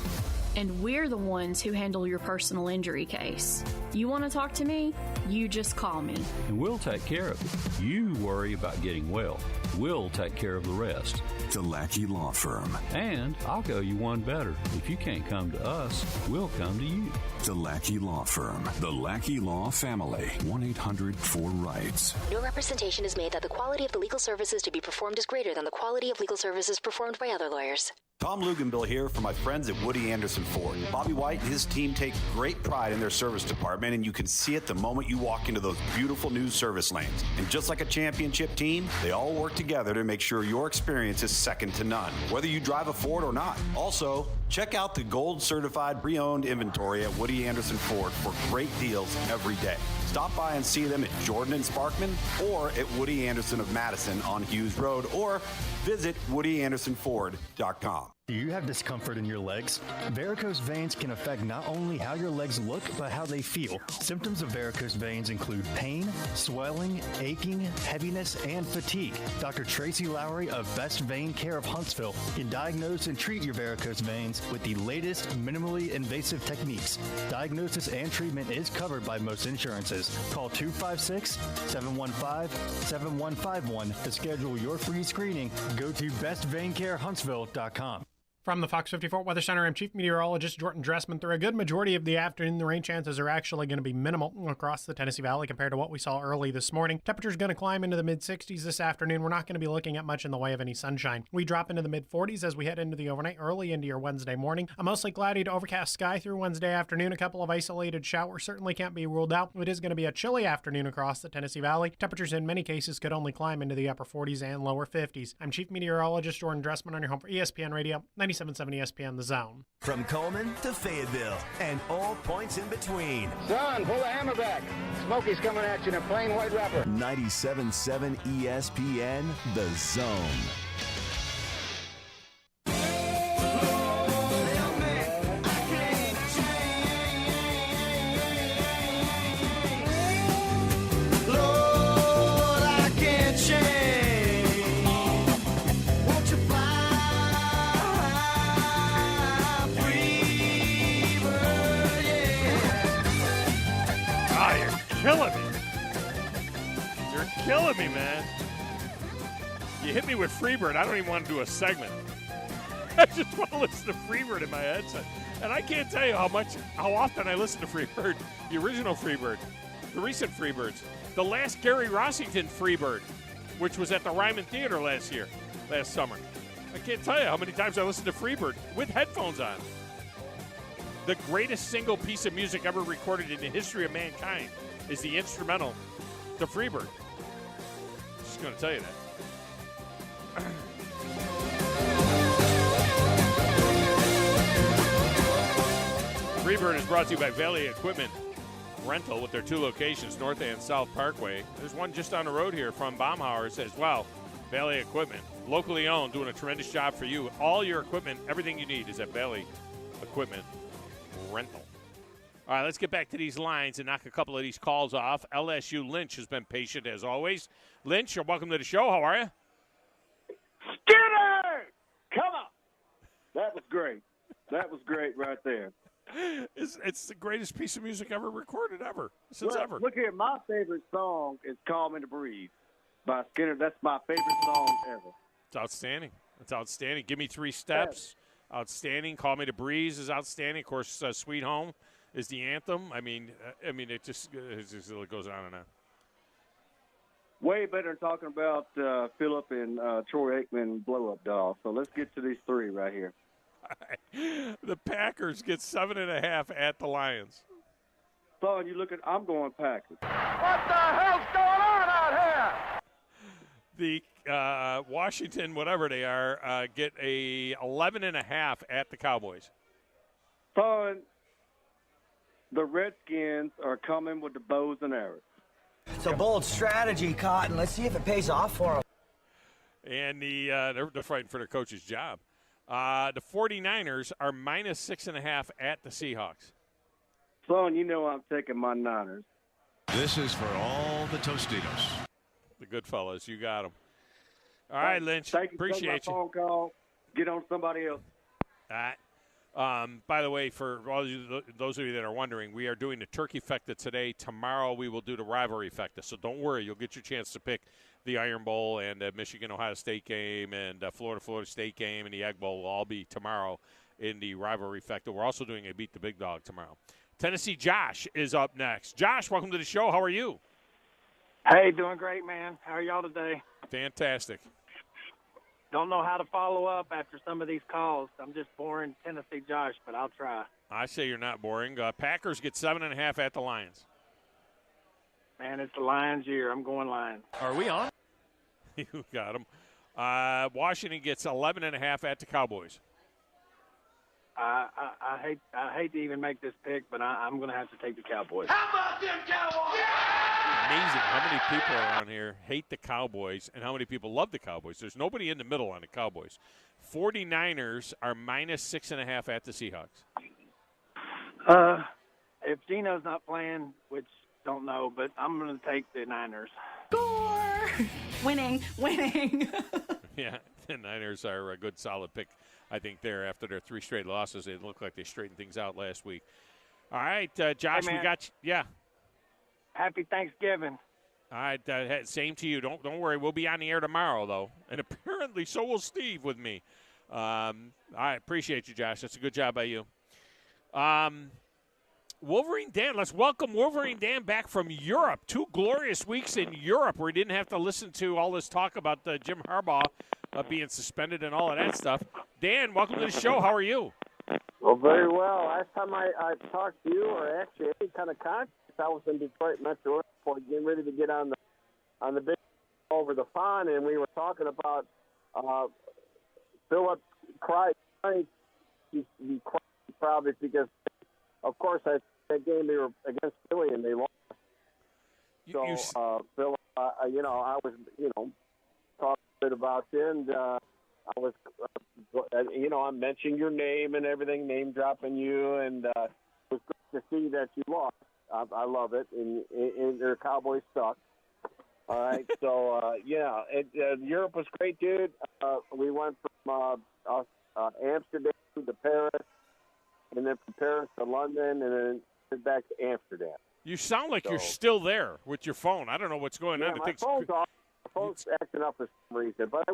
And we're the ones who handle your personal injury case. You want to talk to me? You just call me. And we'll take care of it. You worry about getting well. We'll take care of the rest. The Lackey Law Firm. And I'll go you one better. If you can't come to us, we'll come to you. The Lackey Law Firm. The Lackey Law Family. 1-800-4-RIGHTS. No representation is made that the quality of the legal services to be performed is greater than the quality of legal services performed by other lawyers. Tom Luganbill here for my friends at Woody Anderson Ford. Bobby White and his team take great pride in their service department, and you can see it the moment you walk into those beautiful new service lanes. And just like a championship team, they all work together to make sure your experience is second to none, whether you drive a Ford or not. Also, check out the gold certified pre-owned inventory at Woody Anderson Ford for great deals every day. Stop by and see them at Jordan and Sparkman or at Woody Anderson of Madison on Hughes Road, or visit WoodyAndersonFord.com. Do you have discomfort in your legs? Varicose veins can affect not only how your legs look, but how they feel. Symptoms of varicose veins include pain, swelling, aching, heaviness, and fatigue. Dr. Tracy Lowry of Best Vein Care of Huntsville can diagnose and treat your varicose veins with the latest minimally invasive techniques. Diagnosis and treatment is covered by most insurances. Call 256-715-7151 to schedule your free screening. Go to bestveincarehuntsville.com. From the Fox 54 Weather Center, I'm Chief Meteorologist Jordan Dressman. Through a good majority of the afternoon, the rain chances are actually going to be minimal across the Tennessee Valley compared to what we saw early this morning. Temperature's going to climb into the mid-60s this afternoon. We're not going to be looking at much in the way of any sunshine. We drop into the mid-40s as we head into the overnight, early into your Wednesday morning. A mostly cloudy to overcast sky through Wednesday afternoon. A couple of isolated showers certainly can't be ruled out. It is going to be a chilly afternoon across the Tennessee Valley. Temperatures in many cases could only climb into the upper 40s and lower 50s. I'm Chief Meteorologist Jordan Dressman on your home for ESPN Radio, 97.7 ESPN. The Zone. From Coleman to Fayetteville and all points in between. Son, pull the hammer back. Smokey's coming at you in a plain white wrapper. 97.7 ESPN, The Zone. Killing me. You're killing me, man. You hit me with Freebird. I don't even want to do a segment. I just want to listen to Freebird in my headset. And I can't tell you how often I listen to Freebird. The original Freebird. The recent Freebirds. The last Gary Rossington Freebird, which was at the Ryman Theater last summer. I can't tell you how many times I listened to Freebird with headphones on. The greatest single piece of music ever recorded in the history of mankind is the instrumental, the Freebird. Just going to tell you that. Freebird is brought to you by Valley Equipment Rental with their two locations, North and South Parkway. There's one just down the road here from Baumhauer's as well. Valley Equipment, locally owned, doing a tremendous job for you. All your equipment, everything you need is at Valley Equipment Rental. All right, let's get back to these lines and knock a couple of these calls off. LSU Lynch has been patient as always. Lynch, you're welcome to the show. How are you? Skinner! Come on! That was great. That was great right there. It's the greatest piece of music ever recorded since ever. Look here, my favorite song is Call Me to Breathe by Skinner. That's my favorite song ever. It's outstanding. It's outstanding. Give Me Three Steps. Outstanding. Call Me to Breeze is outstanding. Of course, Sweet Home is the anthem. I mean, it just goes on and on. Way better than talking about Philip and Troy Aikman blow-up doll. So let's get to these three right here. The Packers get 7.5 at the Lions. Son, you look at, I'm going Packers. What the hell's going on out here? The Washington, whatever they are, get a 11.5 at the Cowboys. Son, the Redskins are coming with the bows and arrows. It's a bold strategy, Cotton. Let's see if it pays off for them. And they're fighting for their coach's job. The 49ers are minus 6.5 at the Seahawks. Son, you know I'm taking my Niners. This is for all the Tostitos. The good fellas, you got them. All right, Lynch. Thank you. Appreciate you. Phone call. Get on somebody else. By the way, for all those of you that are wondering, we are doing the Turkey Fecta today. Tomorrow we will do the Rivalry Fecta. So don't worry, you'll get your chance to pick the Iron Bowl and the Michigan-Ohio State game and Florida State game and the Egg Bowl will all be tomorrow in the Rivalry Fecta. We're also doing a Beat the Big Dog tomorrow. Tennessee Josh is up next. Josh, welcome to the show. How are you? Hey, doing great, man. How are y'all today? Fantastic. Don't know how to follow up after some of these calls. I'm just boring Tennessee Josh, but I'll try. I say you're not boring. Packers get 7.5 at the Lions. Man, it's the Lions' year. I'm going Lions. Are we on? You got them. Washington gets 11.5 at the Cowboys. I hate to even make this pick, but I'm going to have to take the Cowboys. How about them Cowboys? Amazing how many people around here hate the Cowboys and how many people love the Cowboys. There's nobody in the middle on the Cowboys. 49ers are minus 6.5 at the Seahawks. If Geno's not playing, which don't know, but I'm going to take the Niners. Score! Winning. Yeah, the Niners are a good, solid pick, I think, there. After their 3 straight losses, they look like they straightened things out last week. All right, Josh, hey, we got you. Yeah. Happy Thanksgiving. All right, same to you. Don't worry. We'll be on the air tomorrow, though. And apparently so will Steve with me. I appreciate you, Josh. That's a good job by you. Wolverine Dan, let's welcome Wolverine Dan back from Europe. 2 glorious weeks in Europe where he didn't have to listen to all this talk about Jim Harbaugh being suspended and all of that stuff. Dan, welcome to the show. How are you? Well, very well. Last time I talked to you, or actually any kind of contact, I was in Detroit Metro Airport getting ready to get on the big over the pond, and we were talking about Philip cried. He cried probably because, of course, that game they were against Philly and they lost. So, Philip, I was, talking a bit about you, and I was, I mentioned your name and everything, name dropping you, and it was good to see that you lost. I love it, and their Cowboys suck. All right, so Europe was great, dude. We went from Amsterdam to Paris, and then from Paris to London, and then back to Amsterdam. You sound like you're still there with your phone. I don't know what's going on. My phone's off. My phone's acting up for some reason, but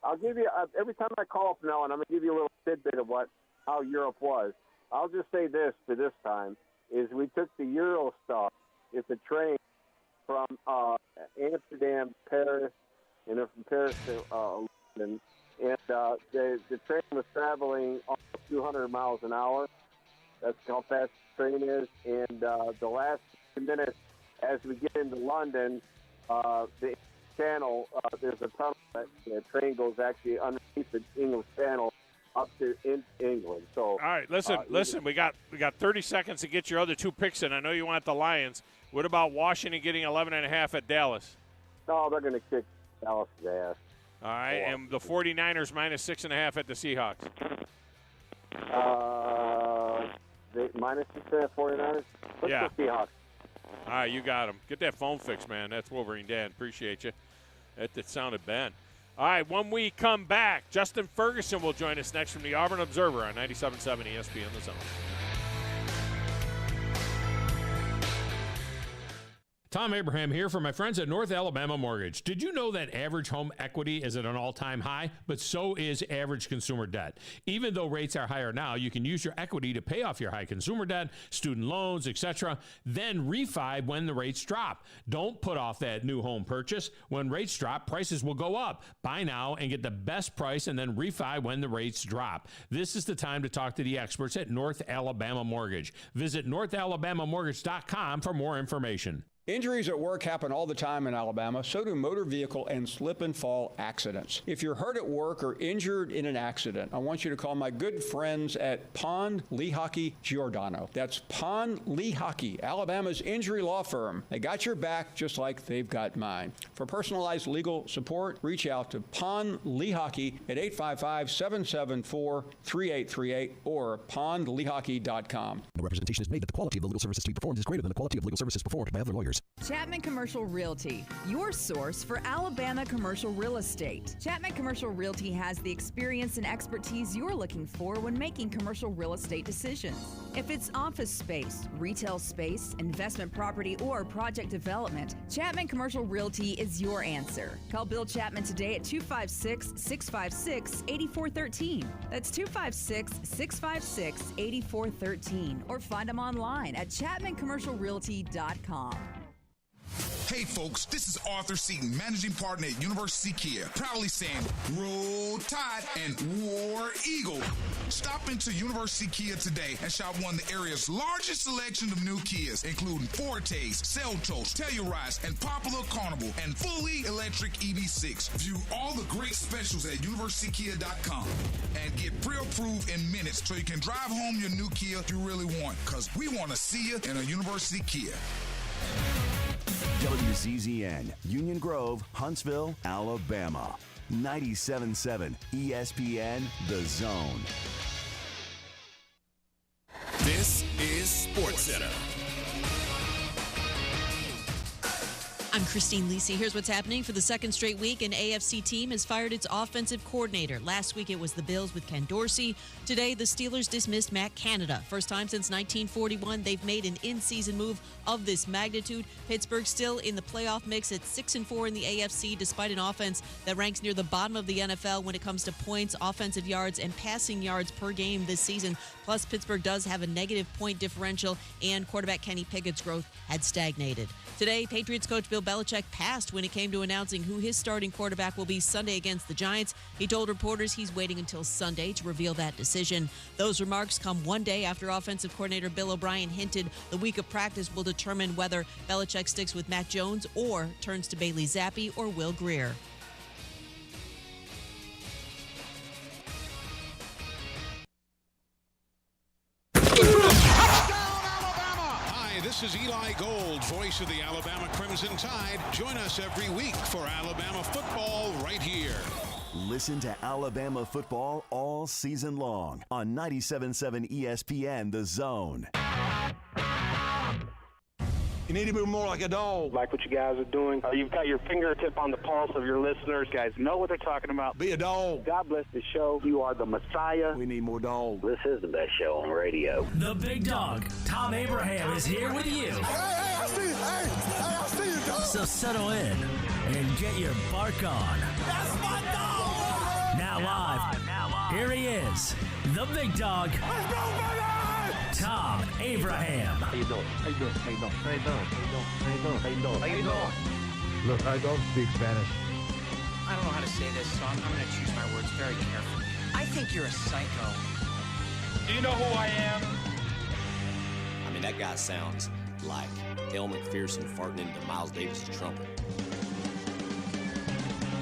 I'll give you every time I call from now on, I'm gonna give you a little tidbit of how Europe was. I'll just say this for this time. Is we took the Eurostar. It's a train from Amsterdam, Paris, and then from Paris to London. And the train was traveling almost 200 miles an hour. That's how fast the train is. And the last 2 minutes, as we get into London, the channel, there's a tunnel that the train goes actually underneath the English Channel up to in England. So all right, listen. We got 30 seconds to get your other 2 picks in. I know you want the Lions. What about Washington getting 11.5 at Dallas? No, they're going to kick Dallas' ass. All right, and the 49ers minus 6.5 at the Seahawks. Minus 6.5 49ers? Let's go Seahawks. All right, you got them. Get that phone fixed, man. That's Wolverine Dan. Appreciate you. That sounded bad. All right, when we come back, Justin Ferguson will join us next from the Auburn Observer on 97.7 ESPN The Zone. Thom Abraham here for my friends at North Alabama Mortgage. Did you know that average home equity is at an all-time high? But so is average consumer debt. Even though rates are higher now, you can use your equity to pay off your high consumer debt, student loans, etc., then refi when the rates drop. Don't put off that new home purchase. When rates drop, prices will go up. Buy now and get the best price and then refi when the rates drop. This is the time to talk to the experts at North Alabama Mortgage. Visit NorthAlabamaMortgage.com for more information. Injuries at work happen all the time in Alabama. So do motor vehicle and slip and fall accidents. If you're hurt at work or injured in an accident, I want you to call my good friends at Pond Lehocky Giordano. That's Pond Lehocky, Alabama's injury law firm. They got your back just like they've got mine. For personalized legal support, reach out to Pond Lehocky at 855-774-3838 or pondlehocky.com. The representation is made that the quality of the legal services to be performed is greater than the quality of legal services performed by other lawyers. Realtors. Chapman Commercial Realty, your source for Alabama commercial real estate. Chapman Commercial Realty has the experience and expertise you're looking for when making commercial real estate decisions. If it's office space, retail space, investment property, or project development, Chapman Commercial Realty is your answer. Call Bill Chapman today at 256-656-8413. That's 256-656-8413. Or find them online at chapmancommercialrealty.com. Hey folks, this is Arthur Seaton, managing partner at University Kia, proudly saying Roll Tide and War Eagle. Stop into University Kia today and shop one of the area's largest selection of new Kias, including Fortes, Seltos, Telluride, and Popular Carnival, and fully electric EV6. View all the great specials at universitykia.com and get pre-approved in minutes so you can drive home your new Kia you really want, because we want to see you in a University Kia. WCZN, Union Grove, Huntsville, Alabama. 97.7 ESPN, The Zone. This is SportsCenter. I'm Christine Lisi. Here's what's happening. For the second straight week, an AFC team has fired its offensive coordinator. Last week, it was the Bills with Ken Dorsey. Today, the Steelers dismissed Matt Canada. First time since 1941, they've made an in-season move of this magnitude. Pittsburgh still in the playoff mix at 6-4 in the AFC, despite an offense that ranks near the bottom of the NFL when it comes to points, offensive yards, and passing yards per game this season. Plus, Pittsburgh does have a negative point differential, and quarterback Kenny Pickett's growth had stagnated. Today, Patriots coach Bill Belichick passed when it came to announcing who his starting quarterback will be Sunday against the Giants. He told reporters he's waiting until Sunday to reveal that decision. Those remarks come one day after offensive coordinator Bill O'Brien hinted the week of practice will determine whether Belichick sticks with Mac Jones or turns to Bailey Zappi or Will Grier. This is Eli Gold, voice of the Alabama Crimson Tide. Join us every week for Alabama football right here. Listen to Alabama football all season long on 97.7 ESPN, The Zone. You need to be more like a dog. Like what you guys are doing. You've got your fingertip on the pulse of your listeners. You guys know what they're talking about. Be a dog. God bless the show. You are the Messiah. We need more dogs. This is the best show on radio. The big dog, Thom Abraham, is here with you. Hey, I see you. I see you, dog. So settle in and get your bark on. That's my dog. Now live. Here he is, the big dog. Let's go, baby! Thom Abraham. How you doing? How you doing? How you doing? How you doing? How you doing? How you doing? How you doing? Look, I don't speak Spanish. I don't know how to say this, so I'm going to choose my words very carefully. I think you're a psycho. Do you know who I am? I mean, that guy sounds like Elle McPherson farting into Miles Davis' trumpet.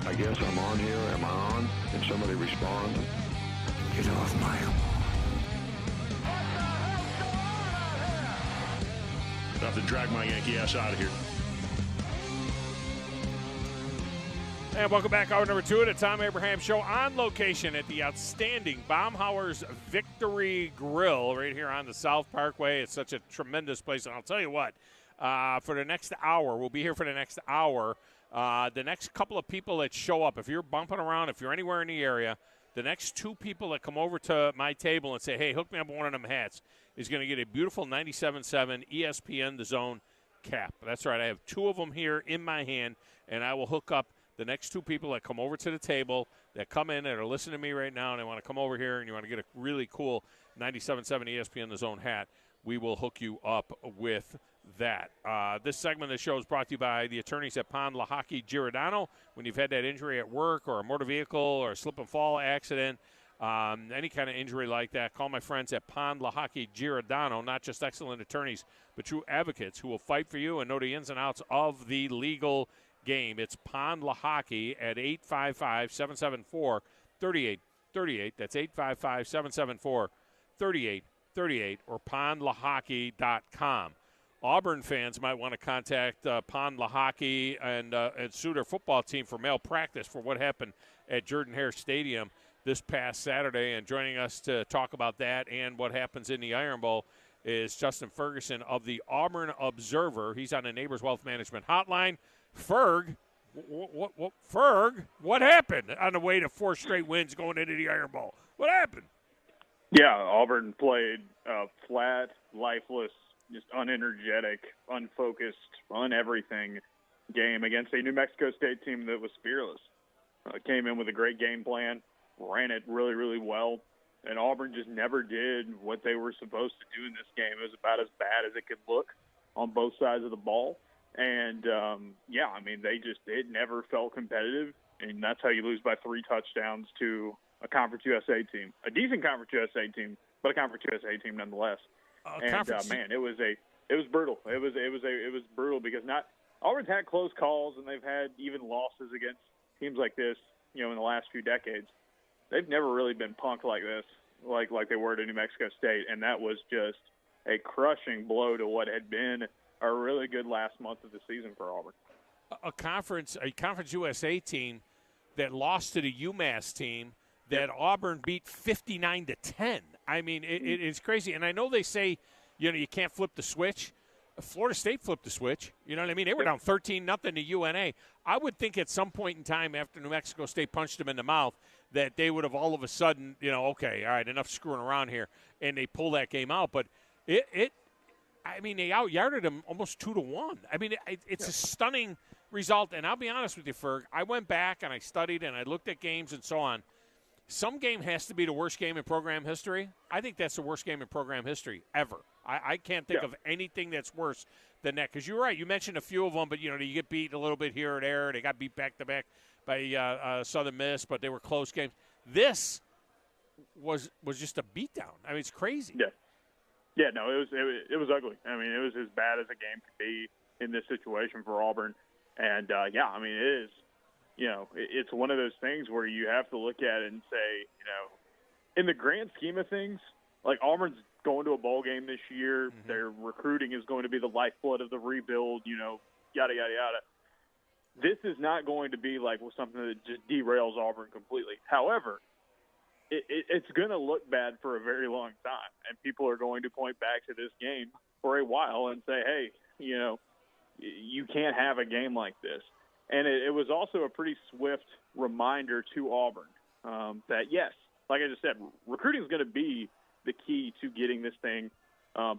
I guess I'm on here. Am I on? Can somebody respond? Get off my lawn. I have to drag my Yankee ass out of here. And welcome back, hour number 2 of the Thom Abraham Show, on location at the outstanding Baumhauer's Victory Grill right here on the South Parkway. It's such a tremendous place. And I'll tell you what, for the next hour, we'll be here for the next hour. The next couple of people that show up, if you're bumping around, if you're anywhere in the area, the next 2 people that come over to my table and say, hey, hook me up with one of them hats, is going to get a beautiful 97.7 ESPN The Zone cap. That's right. I have 2 of them here in my hand, and I will hook up the next 2 people that come over to the table, that come in, that are listening to me right now, and they want to come over here and you want to get a really cool 97.7 ESPN The Zone hat. We will hook you up with that. This segment of the show is brought to you by the attorneys at Pond Lahaki Giordano. When you've had that injury at work or a motor vehicle or a slip and fall accident, any kind of injury like that, call my friends at Pond Lahaki Giordano. Not just excellent attorneys, but true advocates who will fight for you and know the ins and outs of the legal game. It's Pond Lahaki at 855-774-3838. That's 855-774-3838 or pondlahaki.com. Auburn fans might want to contact Pond Lahaki and sue their football team for malpractice for what happened at Jordan-Hare Stadium this past Saturday. And joining us to talk about that and what happens in the Iron Bowl is Justin Ferguson of the Auburn Observer. He's on the Neighbors Wealth Management Hotline. Ferg, what happened on the way to 4 straight wins going into the Iron Bowl? What happened? Yeah, Auburn played flat, lifeless, just unenergetic, unfocused, un-everything game against a New Mexico State team that was fearless. Came in with a great game plan, ran it really, really well, and Auburn just never did what they were supposed to do in this game. It was about as bad as it could look on both sides of the ball. And, it never felt competitive, and that's how you lose by 3 touchdowns to a Conference USA team, a decent Conference USA team, but a Conference USA team nonetheless. It was brutal. It was brutal because Auburn's had close calls and they've had even losses against teams like this, in the last few decades. They've never really been punked like this, like they were to New Mexico State, and that was just a crushing blow to what had been a really good last month of the season for Auburn. A Conference USA team that lost to the UMass team that Auburn beat 59-10. I mean, it's crazy. And I know they say, you can't flip the switch. Florida State flipped the switch. You know what I mean? They were down 13-0 to UNA. I would think at some point in time after New Mexico State punched them in the mouth that they would have all of a sudden, okay, all right, enough screwing around here, and they pull that game out. But they out-yarded them almost 2-1. I mean, it's a stunning result. And I'll be honest with you, Ferg, I went back and I studied and I looked at games and so on. Some game has to be the worst game in program history. I think that's the worst game in program history ever. I can't think of anything that's worse than that. Because you're right. You mentioned a few of them, but, you get beat a little bit here or there. They got beat back-to-back by Southern Miss, but they were close games. This was just a beatdown. I mean, it's crazy. Yeah, no, it was ugly. I mean, it was as bad as a game could be in this situation for Auburn. And, it is. It's one of those things where you have to look at it and say, in the grand scheme of things, like Auburn's going to a bowl game this year. Mm-hmm. Their recruiting is going to be the lifeblood of the rebuild, yada, yada, yada. This is not going to be like something that just derails Auburn completely. However, it's going to look bad for a very long time, and people are going to point back to this game for a while and say, hey, you can't have a game like this. And it was also a pretty swift reminder to Auburn that, yes, like I just said, recruiting is going to be the key to getting this thing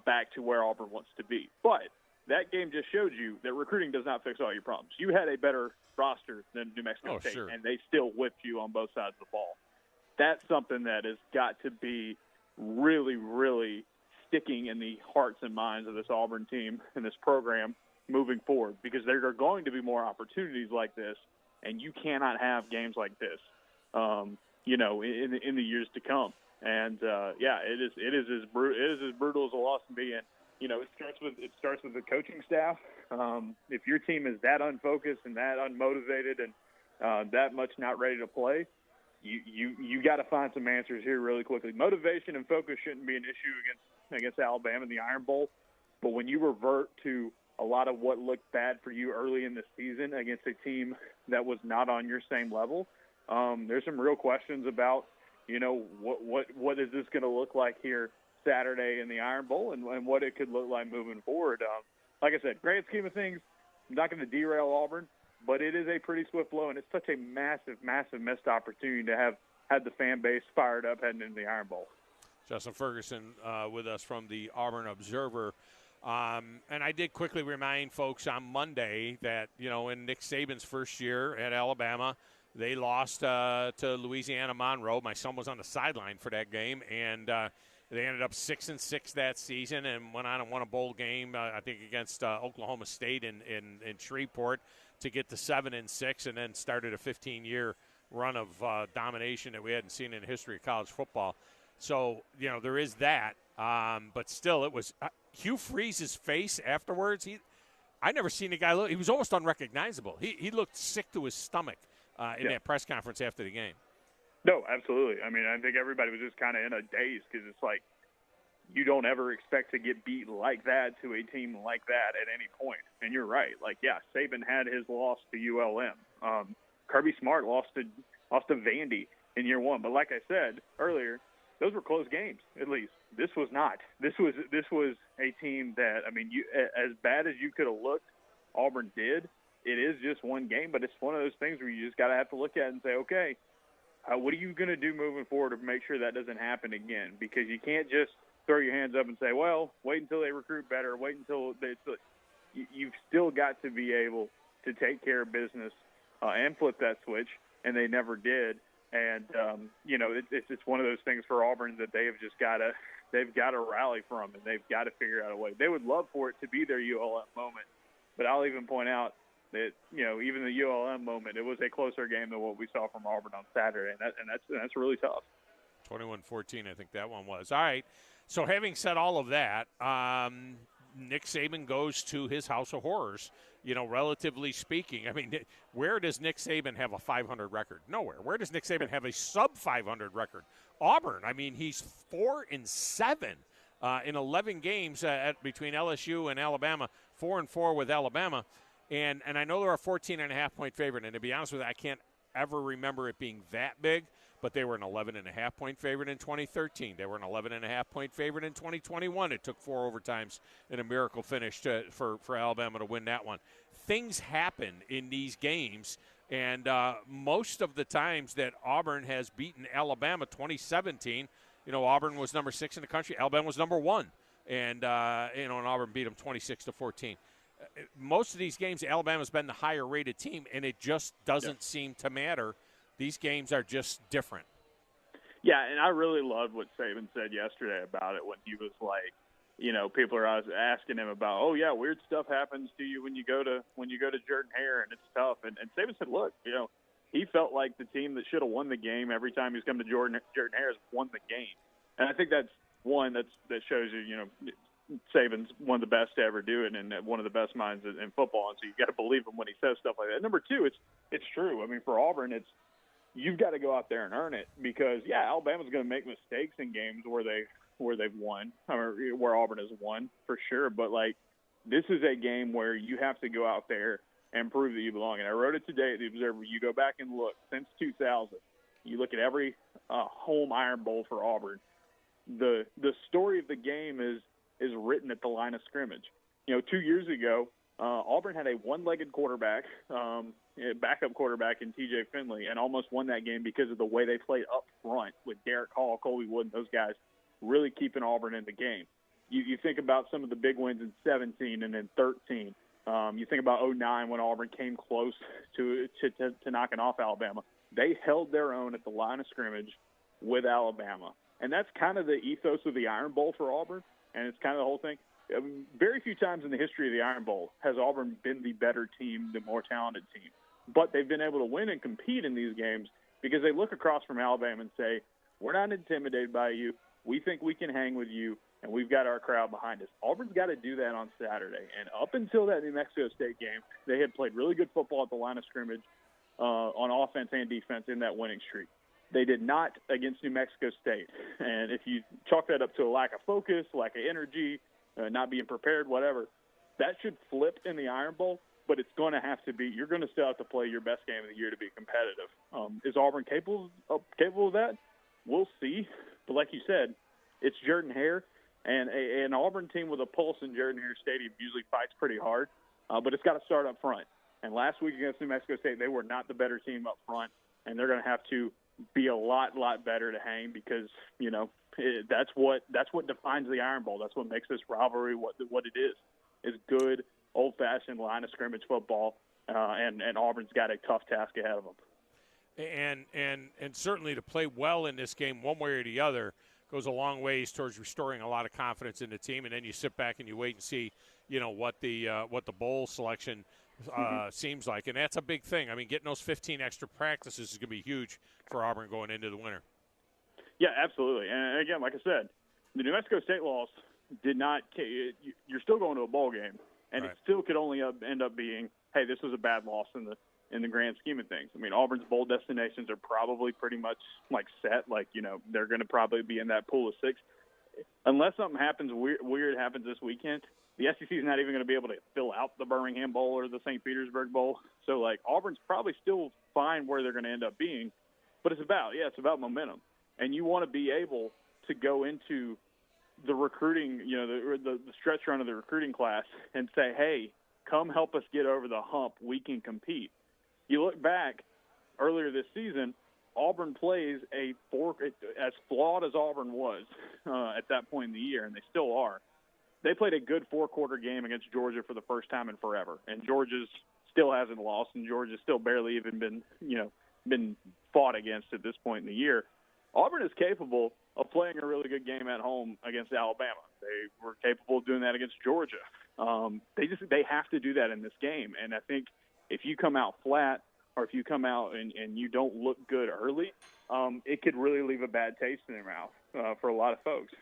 back to where Auburn wants to be. But that game just showed you that recruiting does not fix all your problems. You had a better roster than New Mexico State, and they still whipped you on both sides of the ball. That's something that has got to be really, really sticking in the hearts and minds of this Auburn team and this program moving forward, because there are going to be more opportunities like this, and you cannot have games like this, in the years to come. And it is as brutal as a loss can be. And it starts with the coaching staff. If your team is that unfocused and that unmotivated and that much not ready to play, you got to find some answers here really quickly. Motivation and focus shouldn't be an issue against Alabama in the Iron Bowl, but when you revert to a lot of what looked bad for you early in the season against a team that was not on your same level, there's some real questions about, what is this going to look like here Saturday in the Iron Bowl and what it could look like moving forward. Like I said, grand scheme of things, not going to derail Auburn, but it is a pretty swift blow, and it's such a massive, massive missed opportunity to have had the fan base fired up heading into the Iron Bowl. Justin Ferguson with us from the Auburn Observer. And I did quickly remind folks on Monday that, in Nick Saban's first year at Alabama, they lost to Louisiana Monroe. My son was on the sideline for that game, and they ended up 6-6 that season and went on and won a bowl game, I think, against Oklahoma State in Shreveport to get to 7-6, and then started a 15-year run of domination that we hadn't seen in the history of college football. So, there is that. But still, it was Hugh Freeze's face afterwards. I never seen a guy look. He was almost unrecognizable. He looked sick to his stomach in that press conference after the game. No, absolutely. I mean, I think everybody was just kind of in a daze because it's like you don't ever expect to get beat like that to a team like that at any point. And you're right. Like, yeah, Saban had his loss to ULM. Kirby Smart lost to Vandy in year one. But like I said earlier, those were close games, at least. This was not. This was a team that, I mean, as bad as you could have looked, Auburn did. It is just one game, but it's one of those things where you just got to have to look at it and say, okay, what are you going to do moving forward to make sure that doesn't happen again? Because you can't just throw your hands up and say, well, wait until they recruit better, wait until you've still got to be able to take care of business and flip that switch, and they never did. And, it's one of those things for Auburn that they've got to rally from, and they've got to figure out a way. They would love for it to be their ULM moment, but I'll even point out that, even the ULM moment, it was a closer game than what we saw from Auburn on Saturday, and that's really tough. 21-14, I think that one was. All right, so having said all of that, Nick Saban goes to his house of horrors, relatively speaking. I mean, where does Nick Saban have a 500 record? Nowhere. Where does Nick Saban have a sub-500 record? Auburn, I mean, he's 4-7 in 11 games between LSU and Alabama, 4-4 with Alabama. And I know they're a 14.5-point favorite, and to be honest with you, I can't ever remember it being that big, but they were an 11.5-point favorite in 2013. They were an 11.5-point favorite in 2021. It took 4 overtimes and a miracle finish for Alabama to win that one. Things happen in these games, and most of the times that Auburn has beaten Alabama, 2017, Auburn was number 6 in the country. Alabama was number 1, and Auburn beat them 26-14. Most of these games, Alabama's been the higher-rated team, and it just doesn't seem to matter. These games are just different. Yeah, and I really loved what Saban said yesterday about it when he was like, people are asking him about, oh yeah, weird stuff happens to you when you go to Jordan-Hare and it's tough. And Saban said, look, he felt like the team that should have won the game every time he's come to Jordan-Hare has won the game. And I think that's one that shows you, Saban's one of the best to ever do it and one of the best minds in football. And so you got to believe him when he says stuff like that. Number two, it's true. I mean, for Auburn, you've got to go out there and earn it because, Alabama's going to make mistakes in games where they've won, or where Auburn has won for sure. But, this is a game where you have to go out there and prove that you belong. And I wrote it today at the Observer. You go back and look, since 2000, you look at every home Iron Bowl for Auburn. The story of the game is written at the line of scrimmage. 2 years ago, Auburn had a one-legged quarterback, backup quarterback in TJ Finley, and almost won that game because of the way they played up front with Derek Hall, Colby Wood, and those guys really keeping Auburn in the game. You think about some of the big wins in 17 and in 13. You think about 09 when Auburn came close to knocking off Alabama. They held their own at the line of scrimmage with Alabama. And that's kind of the ethos of the Iron Bowl for Auburn, and it's kind of the whole thing. Very few times in the history of the Iron Bowl has Auburn been the better team, the more talented team. But they've been able to win and compete in these games because they look across from Alabama and say, we're not intimidated by you. We think we can hang with you, and we've got our crowd behind us. Auburn's got to do that on Saturday. And up until that New Mexico State game, they had played really good football at the line of scrimmage on offense and defense in that winning streak. They did not against New Mexico State. And if you chalk that up to a lack of focus, lack of energy, not being prepared, whatever, that should flip in the Iron Bowl, but it's going to have to be – you're going to still have to play your best game of the year to be competitive. Is Auburn capable of that? We'll see. But like you said, it's Jordan-Hare, and an Auburn team with a pulse in Jordan-Hare Stadium usually fights pretty hard, but it's got to start up front. And last week against New Mexico State, they were not the better team up front, and they're going to have to be a lot better to hang because, that's what defines the Iron Bowl. That's what makes this rivalry what it is good, old-fashioned line of scrimmage football, and Auburn's got a tough task ahead of them. And certainly to play well in this game one way or the other goes a long ways towards restoring a lot of confidence in the team, and then you sit back and you wait and see, what the bowl selection seems like, and that's a big thing. I mean, getting those 15 extra practices is going to be huge for Auburn going into the winter. Yeah, absolutely. And again, like I said, the New Mexico State loss did not – you're still going to a bowl game, and right. It still could only end up being, hey, this was a bad loss in the grand scheme of things. I mean, Auburn's bowl destinations are probably pretty much set. They're going to probably be in that pool of 6. Unless something happens weird happens this weekend, the SEC is not even going to be able to fill out the Birmingham Bowl or the St. Petersburg Bowl. So, Auburn's probably still fine where they're going to end up being. But it's about momentum. And you want to be able to go into the recruiting, the stretch run of the recruiting class and say, hey, come help us get over the hump. We can compete. You look back earlier this season, Auburn plays as flawed as Auburn was at that point in the year, and they still are. They played a good 4-quarter game against Georgia for the first time in forever, and Georgia still hasn't lost, and Georgia's still barely even been fought against at this point in the year. Auburn is capable of playing a really good game at home against Alabama. They were capable of doing that against Georgia. They have to do that in this game, and I think if you come out flat or if you come out and you don't look good early, it could really leave a bad taste in their mouth for a lot of folks.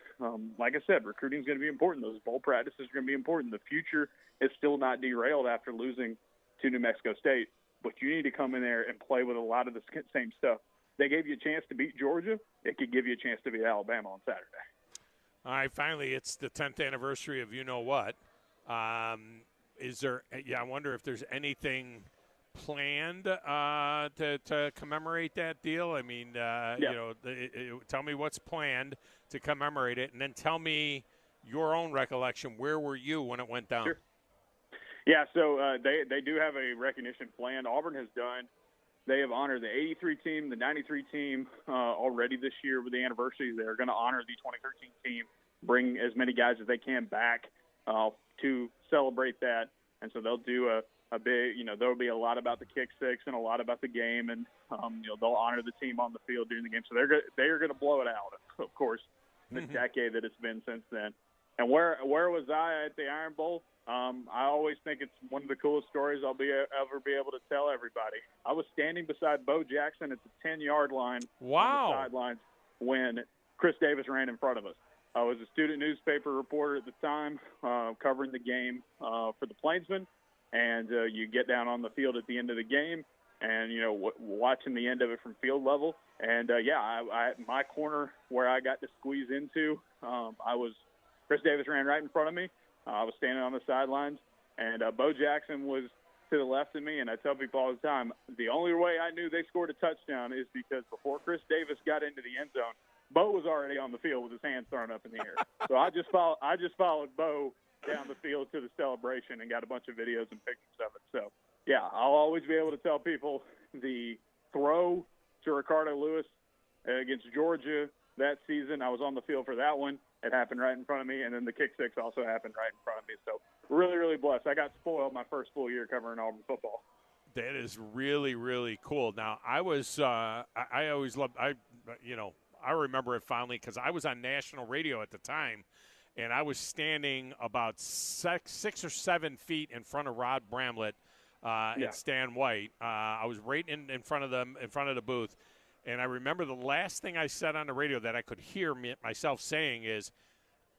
Like I said, recruiting is going to be important. Those bowl practices are going to be important. The future is still not derailed after losing to New Mexico State, but you need to come in there and play with a lot of the same stuff. They gave you a chance to beat Georgia. It could give you a chance to beat Alabama on Saturday. All right, finally, it's the 10th anniversary of you-know-what. Is there? I wonder if there's anything planned to commemorate that deal. I mean, tell me what's planned to commemorate it, and then tell me your own recollection. Where were you when it went down? Sure. Yeah, so they do have a recognition plan. Auburn has done. They have honored the 83 team, the 93 team already this year with the anniversary. They're going to honor the 2013 team, bring as many guys as they can back to celebrate that. And so they'll do a big, there'll be a lot about the kick six and a lot about the game. And, they'll honor the team on the field during the game. So they are going to blow it out, of course, the decade that it's been since then. And where was I at the Iron Bowl? I always think it's one of the coolest stories I'll ever be able to tell everybody. I was standing beside Bo Jackson at the 10-yard line on the sidelines when Chris Davis ran in front of us. I was a student newspaper reporter at the time covering the game for the Plainsman, and you get down on the field at the end of the game and, watching the end of it from field level. And, my corner where I got to squeeze into, Chris Davis ran right in front of me. I was standing on the sidelines, and Bo Jackson was to the left of me, and I tell people all the time, the only way I knew they scored a touchdown is because before Chris Davis got into the end zone, Bo was already on the field with his hands thrown up in the air. So I just followed Bo down the field to the celebration and got a bunch of videos and pictures of it. So, yeah, I'll always be able to tell people the throw to Ricardo Lewis against Georgia that season. I was on the field for that one. It happened right in front of me, and then the kick six also happened right in front of me. So really, really blessed. I got spoiled my first full year covering Auburn football. That is really, really cool. Now, I was I always loved I remember it fondly because I was on national radio at the time, and I was standing about 6 or 7 feet in front of Rod Bramlett and Stan White. I was right in front of them, in front of the booth. And I remember the last thing I said on the radio that I could hear myself saying is,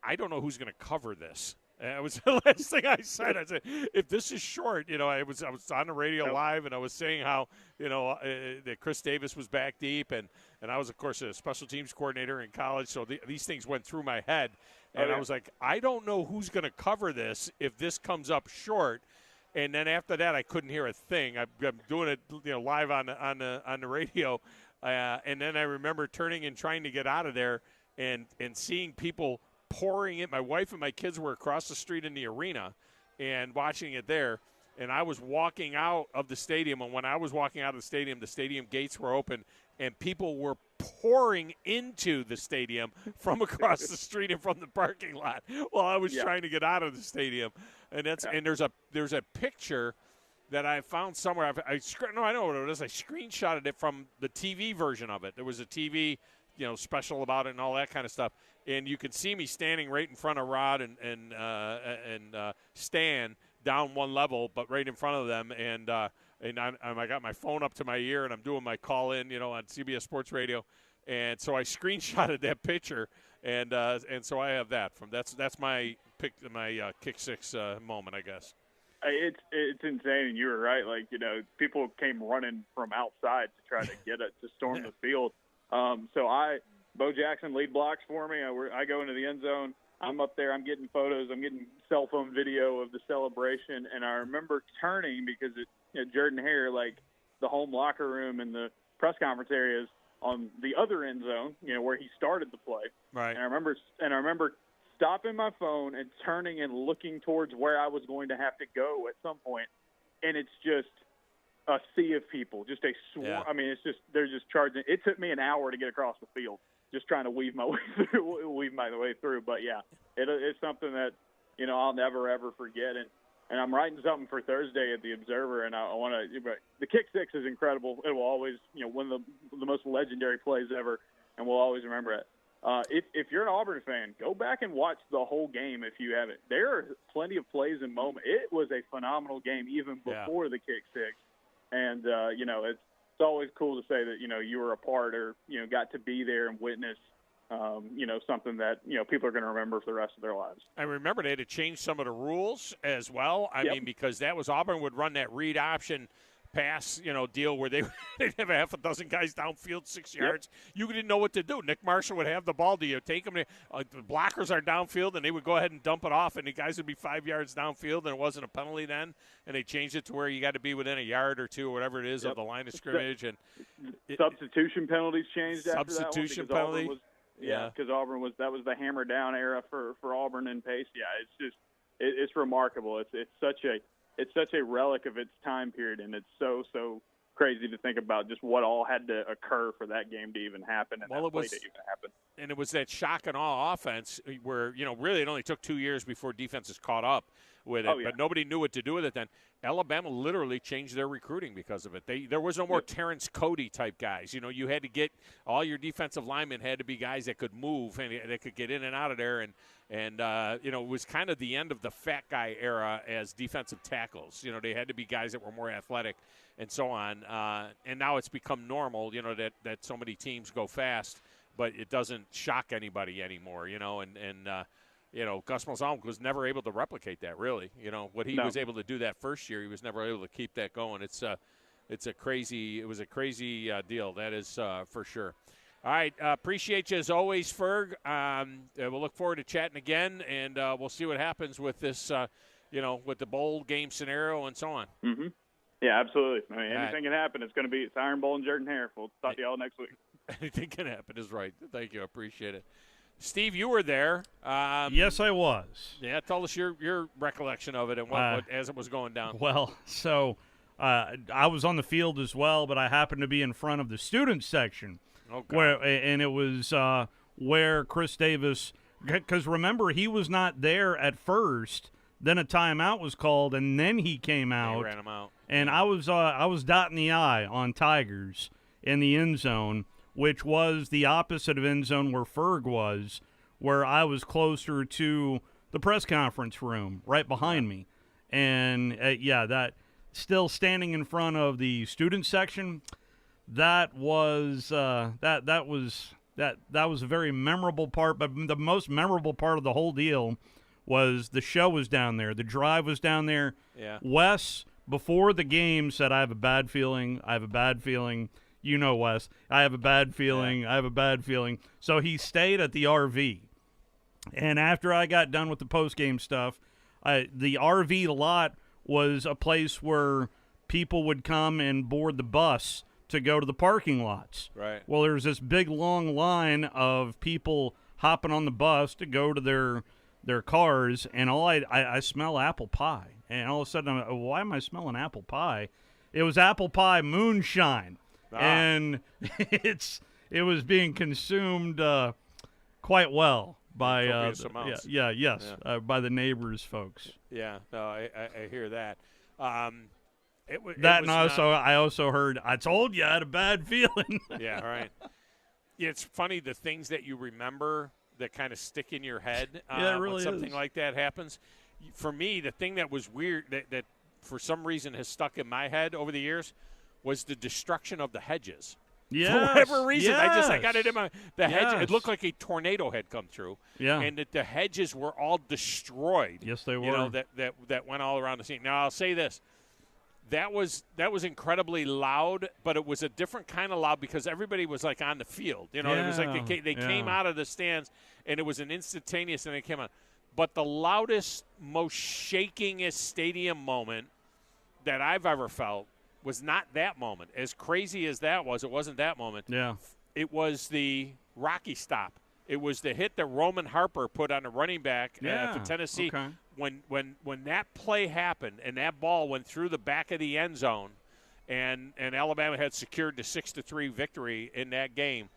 I don't know who's going to cover this. And it was the last thing I said. I said, if this is short, I was on the radio live, and I was saying how, that Chris Davis was back deep, and I was, of course, a special teams coordinator in college, so these things went through my head. And I was like, I don't know who's going to cover this if this comes up short. And then after that, I couldn't hear a thing. I'm doing it, live on the radio. And then I remember turning and trying to get out of there and seeing people pouring in. My wife and my kids were across the street in the arena and watching it there. And I was walking out of the stadium. And when I was walking out of the stadium gates were open, and people were pouring into the stadium from across the street and from the parking lot while I was trying to get out of the stadium. And and there's a picture that I found somewhere. I know what it is. I screenshotted it from the TV version of it. There was a TV, special about it and all that kind of stuff. And you can see me standing right in front of Rod and Stan down one level, but right in front of them. And I got my phone up to my ear, and I'm doing my call in, on CBS Sports Radio. And so I screenshotted that picture, and so I have that that's my kick six moment, I guess. It's insane, and you were right. Like, people came running from outside to try to get it to storm the field. Bo Jackson lead blocks for me. I go into the end zone. I'm up there. I'm getting photos. I'm getting cell phone video of the celebration, and I remember turning because Jordan Hare, like the home locker room and the press conference areas on the other end zone, where he started the play. Right. And I remember stopping my phone and turning and looking towards where I was going to have to go at some point, and it's just a sea of people, just a swarm. Yeah. I mean, it's just they're just charging. It took me an hour to get across the field, just trying to weave my way through. But yeah, it's something that I'll never ever forget. And I'm writing something for Thursday at the Observer, and I want to. The kick six is incredible. It will always, one of the most legendary plays ever, and we'll always remember it. If you're an Auburn fan, go back and watch the whole game if you haven't. There are plenty of plays and moments. It was a phenomenal game even before the kick six. And, it's always cool to say that, you were a part or, got to be there and witness, something that, people are going to remember for the rest of their lives. I remember they had to change some of the rules as well. I mean, because that was Auburn would run that read option pass, deal where they'd have a half a dozen guys downfield 6 yards. You didn't know what to do. Nick Marshall would have the ball. Do you take them? The blockers are downfield, and they would go ahead and dump it off, and the guys would be 5 yards downfield, and it wasn't a penalty then. And they changed it to where you got to be within a yard or two or whatever it is of the line of scrimmage. And substitution penalties changed after substitution that one penalty. Because Auburn was that was the hammer down era for Auburn and Pace. Yeah, it's just it's remarkable. It's such a relic of its time period, and it's so crazy to think about just what all had to occur for that game to even happen and that play to even happen. And it was that shock and awe offense where, really it only took 2 years before defenses caught up with it, but nobody knew what to do with it then. Alabama literally changed their recruiting because of it. There was no more Terrence Cody type guys. You had to get all your defensive linemen had to be guys that could move and that could get in and out of there. And it was kind of the end of the fat guy era as defensive tackles. They had to be guys that were more athletic and so on. And now it's become normal, that so many teams go fast, but it doesn't shock anybody anymore, Gus Malzahn was never able to replicate that, really. What he was able to do that first year, he was never able to keep that going. It was a crazy deal. That is for sure. All right, appreciate you as always, Ferg. We'll look forward to chatting again, and we'll see what happens with this, with the bowl game scenario and so on. Mm-hmm. Yeah, absolutely. I mean, anything can happen. It's Iron Bowl and Jordan Hare. We'll talk to you all next week. Anything can happen is right. Thank you. I appreciate it. Steve, you were there. Yes, I was. Yeah, tell us your recollection of it and what as it was going down. Well, so I was on the field as well, but I happened to be in front of the student section. And it was where Chris Davis, because remember, he was not there at first. Then a timeout was called, and then he came out. They ran him out. And I was dotting the I on Tigers in the end zone, which was the opposite of end zone where Ferg was, where I was closer to the press conference room right behind me. And, that still standing in front of the student section, that was that was a very memorable part. But the most memorable part of the whole deal was the show was down there. The drive was down there. Yeah. Wes, before the game, said, I have a bad feeling. You know, Wes, I have a bad feeling. Yeah. I have a bad feeling. So he stayed at the RV. And after I got done with the post-game stuff, the RV lot was a place where people would come and board the bus to go to the parking lots. Right. Well, there's this big, long line of people hopping on the bus to go to their cars, and I smell apple pie. And all of a sudden, why am I smelling apple pie? It was apple pie moonshine. And it was being consumed quite well by by the neighbors folks. Yeah, no, I hear that. I also heard, I told you I had a bad feeling. Yeah, right. Yeah, it's funny the things that you remember that kind of stick in your head really when something is. like that happens. For me, the thing that was weird that for some reason has stuck in my head over the years was the destruction of the hedges. Yes. For whatever reason, yes. I got it in my the yes. hedge. It looked like a tornado had come through. Yeah. And that the hedges were all destroyed. Yes, they were. You know, that went all around the scene. Now I'll say this. That was incredibly loud, but it was a different kind of loud because everybody was like on the field. You know, it was like they came out of the stands, and it was an instantaneous, and they came out. But the loudest, most shakingest stadium moment that I've ever felt was not that moment. As crazy as that was, it wasn't that moment. Yeah. It was the Rocky stop It was the hit that Roman Harper put on the running back for Tennessee. Okay. When that play happened and that ball went through the back of the end zone, and Alabama had secured the 6-3 victory in that game.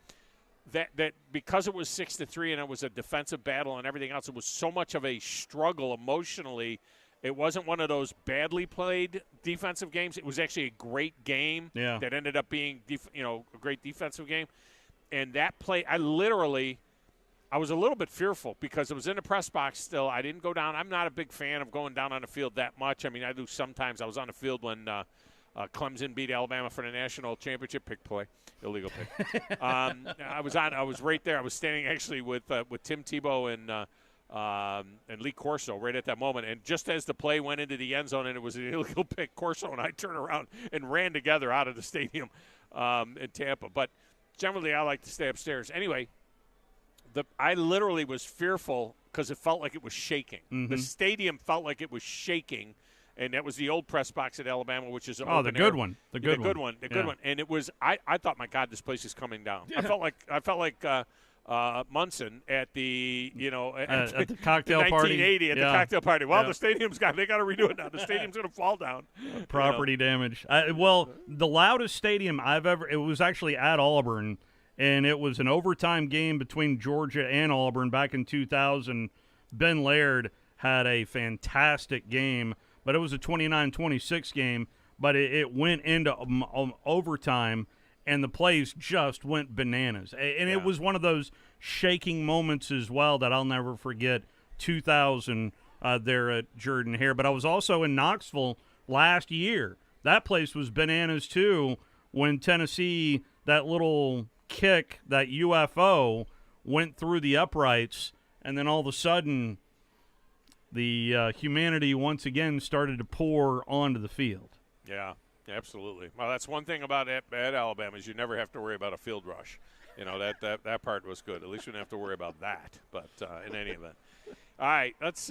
That because it was 6-3 and it was a defensive battle and everything else, it was so much of a struggle emotionally. It wasn't one of those badly played defensive games. It was actually a great game that ended up being a great defensive game. And that play, I was a little bit fearful because it was in the press box still. I didn't go down. I'm not a big fan of going down on the field that much. I mean, I do sometimes. I was on the field when Clemson beat Alabama for the national championship. Pick play, illegal pick. I was right there. I was standing actually with Tim Tebow and Lee Corso right at that moment. And just as the play went into the end zone and it was an illegal pick, Corso and I turned around and ran together out of the stadium in Tampa. But generally, I like to stay upstairs. Anyway, I literally was fearful because it felt like it was shaking. Mm-hmm. The stadium felt like it was shaking. And that was the old press box at Alabama, which is the good good one. The good one. And it was. I thought, my God, this place is coming down. Yeah. I felt like Munson at the at the cocktail party. 1980 at the cocktail party. Well, the stadium's they got to redo it now. The stadium's going to fall down. Property damage. The loudest stadium I've ever. It was actually at Auburn, and it was an overtime game between Georgia and Auburn back in 2000. Ben Laird had a fantastic game. But it was a 29-26 game, but it went into overtime, and the plays just went bananas. And it was one of those shaking moments as well that I'll never forget, 2000 there at Jordan-Hare. But I was also in Knoxville last year. That place was bananas too when Tennessee, that little kick, that UFO, went through the uprights, and then all of a sudden – the humanity once again started to pour onto the field. Yeah, absolutely. Well, that's one thing about at Alabama is you never have to worry about a field rush. That part was good. At least you didn't have to worry about that. But in any event, all right, let's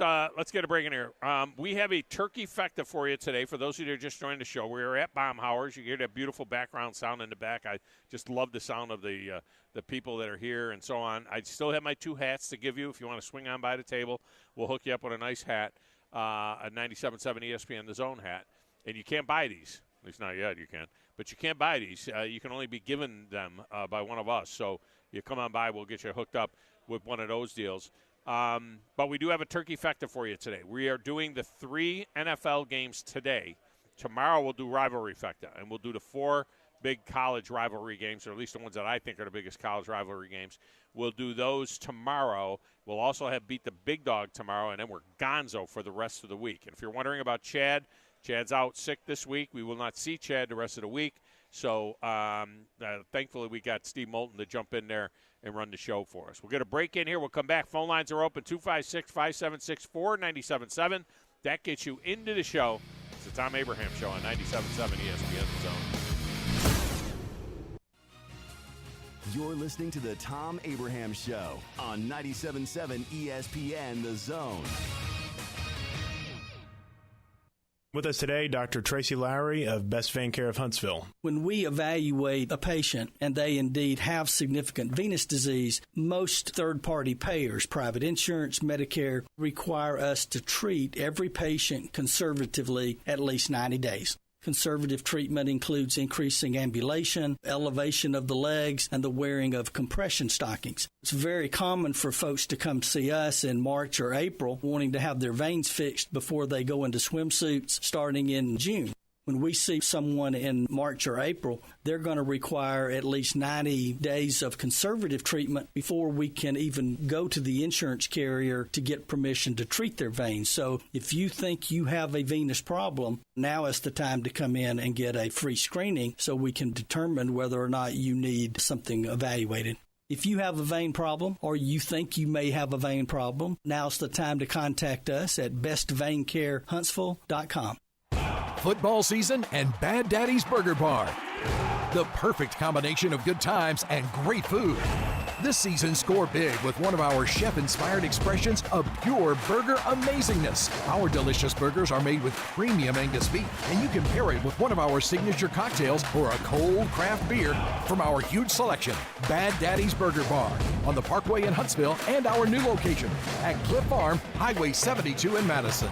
get a break in here. We have a turkey fecta for you today. For those of you that are just joining the show, we are at Baumhauer's. You hear that beautiful background sound in the back. I just love the sound of the people that are here and so on. I still have my 2 hats to give you. If you want to swing on by the table, we'll hook you up with a nice hat, a 97.7 ESPN The Zone hat. And you can't buy these. At least not yet you can. But you can't buy these. You can only be given them by one of us. So you come on by, we'll get you hooked up with one of those deals. But we do have a turkey fecta for you today. We are doing the 3 NFL games today. Tomorrow we'll do rivalry fecta, and we'll do the 4 big college rivalry games, or at least the ones that I think are the biggest college rivalry games. We'll do those tomorrow. We'll also have Beat the Big Dog tomorrow, and then we're gonzo for the rest of the week. And if you're wondering about Chad's out sick this week. We will not see Chad the rest of the week. So thankfully we got Steve Moulton to jump in there and run the show for us. We'll get a break in here. We'll come back. Phone lines are open, 256-576-4977. That gets you into the show. It's the Thom Abraham Show on 97.7 ESPN The Zone. You're listening to the Thom Abraham Show on 97.7 ESPN The Zone. With us today, Dr. Tracy Lowry of Best Vein Care of Huntsville. When we evaluate a patient and they indeed have significant venous disease, most third-party payers, private insurance, Medicare, require us to treat every patient conservatively at least 90 days. Conservative treatment includes increasing ambulation, elevation of the legs, and the wearing of compression stockings. It's very common for folks to come see us in March or April wanting to have their veins fixed before they go into swimsuits starting in June. When we see someone in March or April, they're going to require at least 90 days of conservative treatment before we can even go to the insurance carrier to get permission to treat their veins. So if you think you have a venous problem, now is the time to come in and get a free screening so we can determine whether or not you need something evaluated. If you have a vein problem or you think you may have a vein problem, now's the time to contact us at bestveincarehuntsville.com. Football season and Bad Daddy's Burger Bar. The perfect combination of good times and great food. This season, score big with one of our chef-inspired expressions of pure burger amazingness. Our delicious burgers are made with premium Angus beef, and you can pair it with one of our signature cocktails or a cold craft beer from our huge selection. Bad Daddy's Burger Bar on the Parkway in Huntsville and our new location at Cliff Farm, Highway 72 in Madison.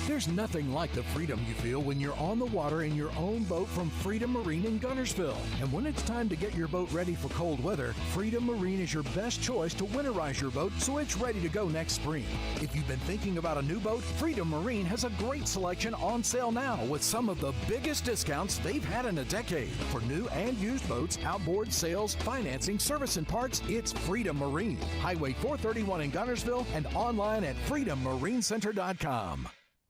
There's nothing like the freedom you feel when you're on the water in your own boat from Freedom Marine in Guntersville. And when it's time to get your boat ready for cold weather, Freedom Marine is your best choice to winterize your boat so it's ready to go next spring. If you've been thinking about a new boat, Freedom Marine has a great selection on sale now with some of the biggest discounts they've had in a decade. For new and used boats, outboard sales, financing, service, and parts, it's Freedom Marine. Highway 431 in Guntersville and online at freedommarincenter.com.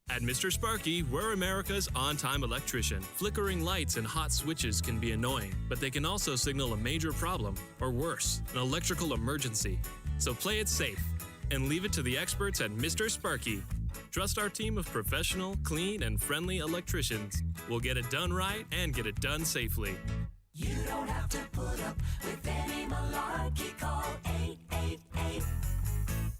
At Mr. Sparky, we're America's on-time electrician. Flickering lights and hot switches can be annoying, but they can also signal a major problem, or worse, an electrical emergency. So play it safe and leave it to the experts at Mr. Sparky. Trust our team of professional, clean, and friendly electricians. We'll get it done right and get it done safely. You don't have to put up with any malarkey. Call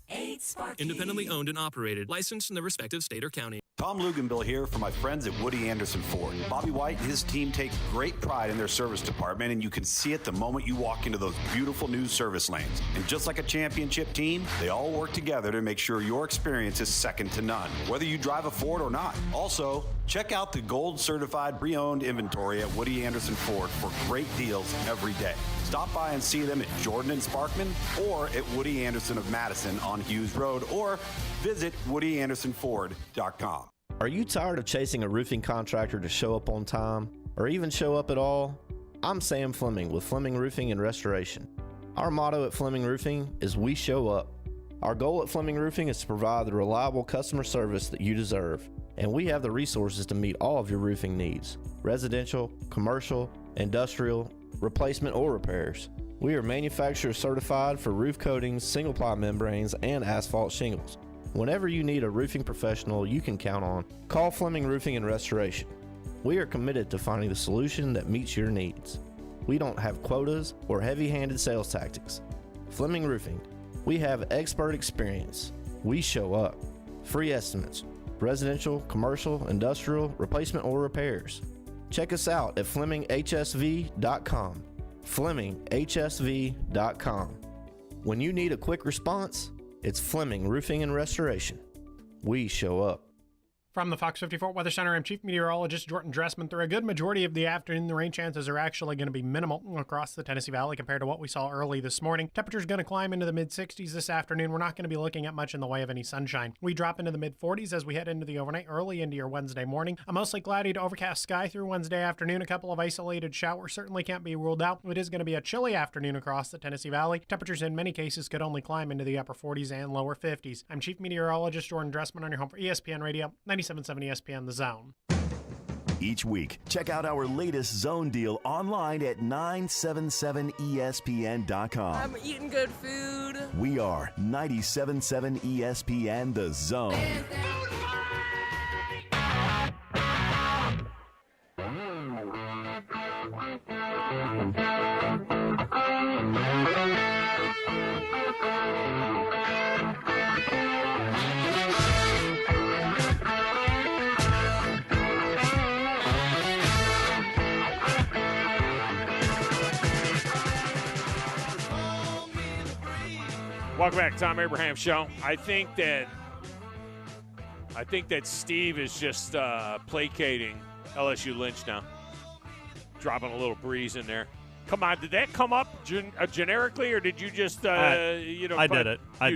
888-8-SPARKY. Independently owned and operated, licensed in the respective state or county. Tom Luganbill here for my friends at Woody Anderson Ford. Bobby White and his team take great pride in their service department, and you can see it the moment you walk into those beautiful new service lanes. And just like a championship team, they all work together to make sure your experience is second to none, whether you drive a Ford or not. Also, check out the gold certified pre-owned inventory at Woody Anderson Ford for great deals every day. Stop by and see them at Jordan and Sparkman or at Woody Anderson of Madison on Hughes Road, or visit WoodyAndersonFord.com. Are you tired of chasing a roofing contractor to show up on time or even show up at all? I'm Sam Fleming with Fleming Roofing and Restoration. Our motto at Fleming Roofing is we show up. Our goal at Fleming Roofing is to provide the reliable customer service that you deserve, and we have the resources to meet all of your roofing needs: residential, commercial, industrial, replacement, or repairs. We are manufacturer certified for roof coatings, single-ply membranes, and asphalt shingles. Whenever you need a roofing professional you can count on, call Fleming Roofing and Restoration. We are committed to finding the solution that meets your needs. We don't have quotas or heavy-handed sales tactics. Fleming Roofing, we have expert experience. We show up. Free estimates, residential, commercial, industrial, replacement, or repairs. Check us out at FlemingHSV.com. FlemingHSV.com. When you need a quick response, it's Fleming Roofing and Restoration. We show up. From the Fox 54 Weather Center, I'm Chief Meteorologist Jordan Dressman. Through a good majority of the afternoon, the rain chances are actually going to be minimal across the Tennessee Valley compared to what we saw early this morning. Temperature's going to climb into the mid-60s this afternoon. We're not going to be looking at much in the way of any sunshine. We drop into the mid-40s as we head into the overnight, early into your Wednesday morning. A mostly cloudy to overcast sky through Wednesday afternoon. A couple of isolated showers certainly can't be ruled out. It is going to be a chilly afternoon across the Tennessee Valley. Temperatures in many cases could only climb into the upper 40s and lower 50s. I'm Chief Meteorologist Jordan Dressman on your home for ESPN Radio, 97.7 ESPN The Zone. Each week, check out our latest Zone deal online at 977ESPN.com. I'm eating good food. We are 97.7 ESPN The Zone. Welcome back to Tom Abraham Show. I think that Steve is just placating LSU Lynch now, dropping a little breeze in there. Come on, did that come up generically, or did you just I did it. I did it. I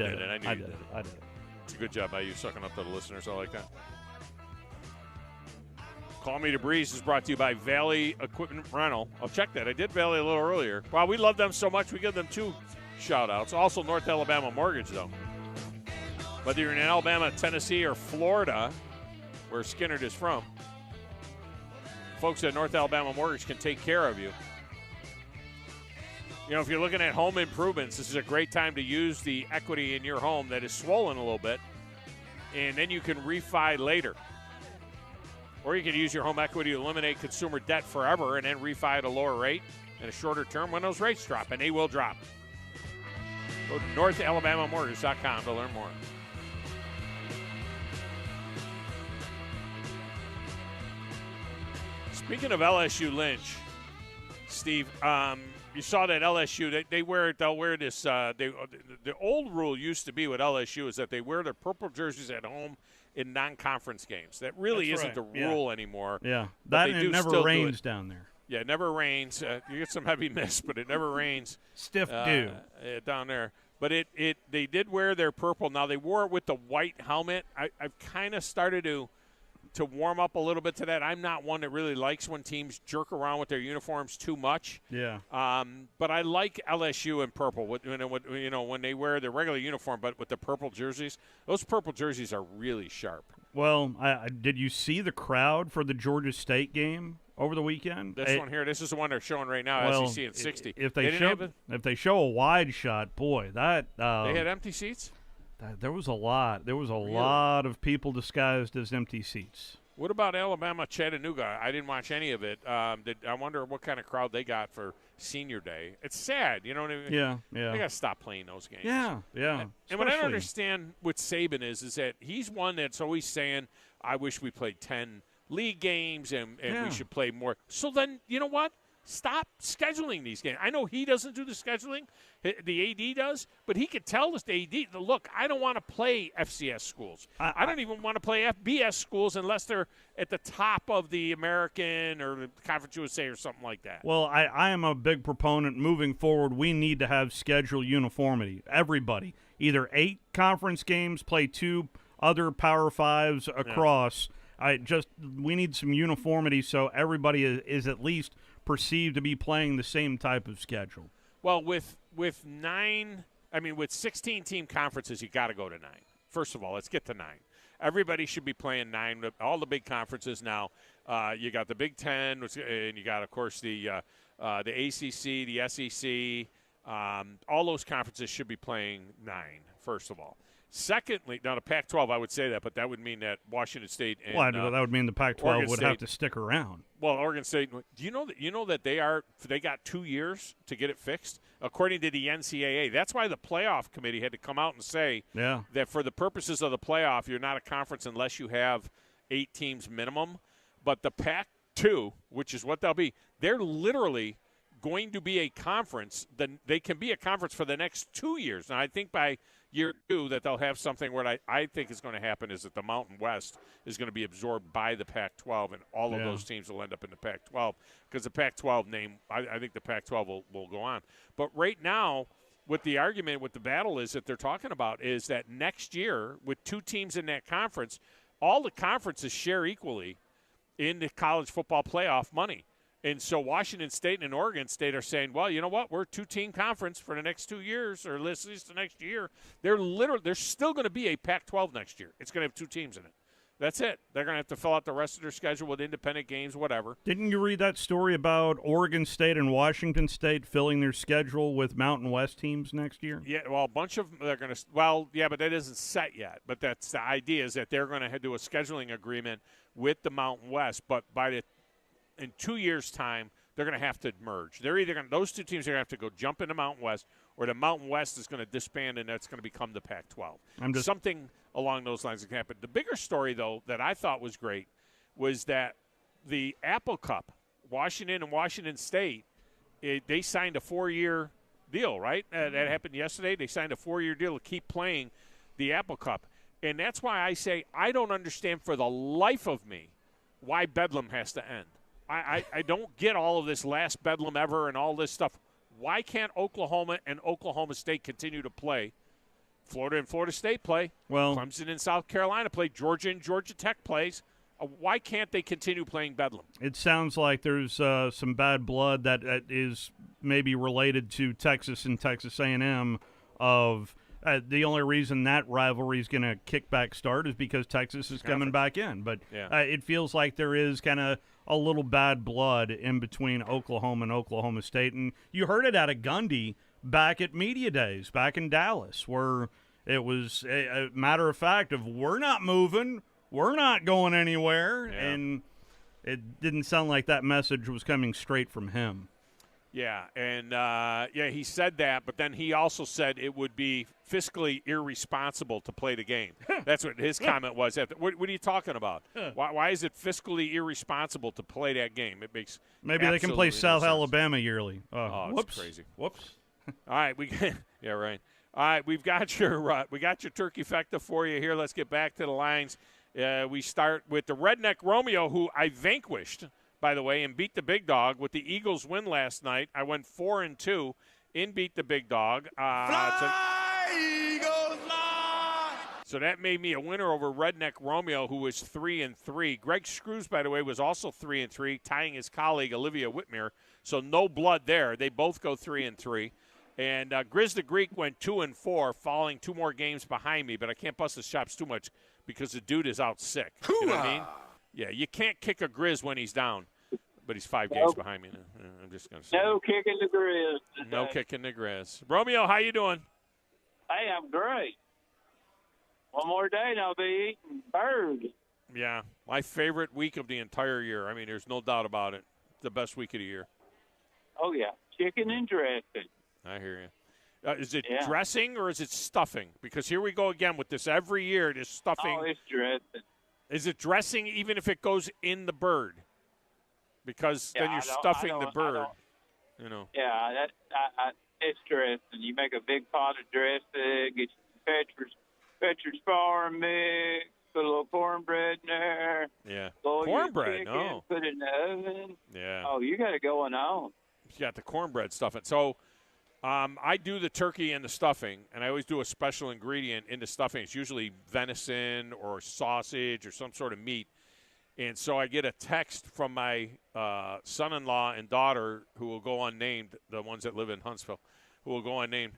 did it. It's a good job by you sucking up to the listeners. I like that. Call Me to Breeze is brought to you by Valley Equipment Rental. I'll check that. I did Valley a little earlier. Wow, we love them so much, we give them 2 shout-outs. Also, North Alabama Mortgage, though. Whether you're in Alabama, Tennessee, or Florida, where Skinnerd is from, folks at North Alabama Mortgage can take care of you. You know, if you're looking at home improvements, this is a great time to use the equity in your home that is swollen a little bit, and then you can refi later. Or you can use your home equity to eliminate consumer debt forever and then refi at a lower rate. in a shorter term when those rates drop, and they will drop. Go to NorthAlabamaMortgage.com to learn more. Speaking of LSU Lynch, Steve, you saw that LSU, they'll wear this, the old rule used to be with LSU is that they wear their purple jerseys at home in non-conference games. That really isn't the rule anymore. Yeah, that and it never rains down there. Yeah, it never rains. You get some heavy mist, but it never rains. Stiff dew. Down there. But they did wear their purple. Now, they wore it with the white helmet. I've kind of started to warm up a little bit to that. I'm not one that really likes when teams jerk around with their uniforms too much. Yeah. But I like LSU in purple. When they wear their regular uniform, but with the purple jerseys, those purple jerseys are really sharp. Well, did you see the crowd for the Georgia State game over the weekend? This one here, this is the one they're showing right now. Well, SEC at 60. If they show a wide shot, boy, that they had empty seats. There was a lot. There was a lot of people disguised as empty seats. What about Alabama Chattanooga? I didn't watch any of it. I wonder what kind of crowd they got for Senior Day. It's sad, you know what I mean? Yeah. They got to stop playing those games. Yeah. And what I don't understand with Saban is that he's one that's always saying, I wish we played 10 league games and we should play more. So then, you know what? Stop scheduling these games. I know he doesn't do the scheduling. The AD does. But he could tell the AD, look, I don't want to play FCS schools. I don't even want to play FBS schools unless they're at the top of the American or the Conference USA or something like that. Well, I am a big proponent. Moving forward, we need to have schedule uniformity. Everybody. Either 8 conference games, play 2 other Power 5s across. We need some uniformity so everybody is at least – perceived to be playing the same type of schedule. Well, with 16-team conferences, you got to go to 9. First of all, let's get to 9. Everybody should be playing 9. All the big conferences now. You got the Big Ten, and you got, of course, the ACC, the SEC. All those conferences should be playing 9. First of all. Secondly, now the Pac-12, I would say that, but that would mean that Washington State and that would mean the Pac-12 would have to stick around. Well, Oregon State, do you know that they got 2 years to get it fixed, according to the NCAA. That's why the playoff committee had to come out and say that for the purposes of the playoff, you're not a conference unless you have 8 teams minimum. But the Pac-2, which is what they'll be, they're literally going to be a conference. They can be a conference for the next 2 years. Now, I think by year 2 that they'll have something where I think is going to happen is that the Mountain West is going to be absorbed by the Pac-12, and all of those teams will end up in the Pac-12 because the Pac-12 name, I think the Pac-12 will go on. But right now, what the argument, what the battle is that they're talking about is that next year, with 2 teams in that conference, all the conferences share equally in the college football playoff money. And so Washington State and Oregon State are saying, well, you know what? We're a 2-team conference for the next 2 years, or at least the next year. There's still going to be a Pac-12 next year. It's going to have 2 teams in it. That's it. They're going to have to fill out the rest of their schedule with independent games, whatever. Didn't you read that story about Oregon State and Washington State filling their schedule with Mountain West teams next year? Yeah, well, a bunch of them they're going to – well, yeah, but that isn't set yet. But that's the idea is that they're going to do a scheduling agreement with the Mountain West, but in 2 years' time, they're going to have to merge. They're either going those 2 teams are going to have to go jump into Mountain West, or the Mountain West is going to disband and that's going to become the Pac-12. Something along those lines can happen. The bigger story, though, that I thought was great was that the Apple Cup, Washington and Washington State, they signed a 4-year deal, right? That happened yesterday. They signed a 4-year deal to keep playing the Apple Cup. And that's why I say I don't understand for the life of me why Bedlam has to end. I don't get all of this last Bedlam ever and all this stuff. Why can't Oklahoma and Oklahoma State continue to play? Florida and Florida State play. Well, Clemson and South Carolina play. Georgia and Georgia Tech plays. Why can't they continue playing Bedlam? It sounds like there's some bad blood that is maybe related to Texas and Texas A&M of the only reason that rivalry is going to kick back start is because Texas is coming back in. But it feels like there is kind of a little bad blood in between Oklahoma and Oklahoma State. And you heard it out of Gundy back at Media Days, back in Dallas, where it was a matter of fact of we're not moving, we're not going anywhere. And it didn't sound like that message was coming straight from him. Yeah, and he said that, but then he also said it would be fiscally irresponsible to play the game. That's what his comment was. What are you talking about? Why is it fiscally irresponsible to play that game? It makes maybe they can play South Alabama yearly. Whoops. It's crazy. Whoops. All right, yeah, right. All right, we got your turkey fecta for you here. Let's get back to the lines. We start with the Redneck Romeo, who I vanquished, by the way, and beat the big dog with the Eagles win last night. I went 4-2 in beat the big dog. Eagles, fly! So that made me a winner over Redneck Romeo, who was 3-3. Greg Screws, by the way, was also 3-3, tying his colleague Olivia Whitmere. So no blood there. They both go 3-3. And Grizz the Greek went 2-4, falling 2 more games behind me. But I can't bust his chops too much because the dude is out sick. You know what I mean? Yeah, you can't kick a Grizz when he's down. But he's 5 games behind me now. I'm just going to say. No kicking the Grizz. No kicking the Grizz. Romeo, how you doing? Hey, I'm great. One more day and I'll be eating bird. Yeah, my favorite week of the entire year. I mean, there's no doubt about it. It's the best week of the year. Oh, yeah. Chicken and dressing. I hear you. Is it dressing or is it stuffing? Because here we go again with this every year, this stuffing. Oh, it's dressing. Is it dressing even if it goes in the bird? Because then you're stuffing the bird. You know. Yeah, it's dressing. You make a big pot of dressing, get your Petrus farm mix, put a little cornbread in there. Yeah. Cornbread, no. Put it in the oven. Yeah. Oh, you got it going on. You got the cornbread stuffing. So I do the turkey and the stuffing, and I always do a special ingredient in the stuffing. It's usually venison or sausage or some sort of meat. And so I get a text from my son-in-law and daughter, who will go unnamed, the ones that live in Huntsville, who will go unnamed.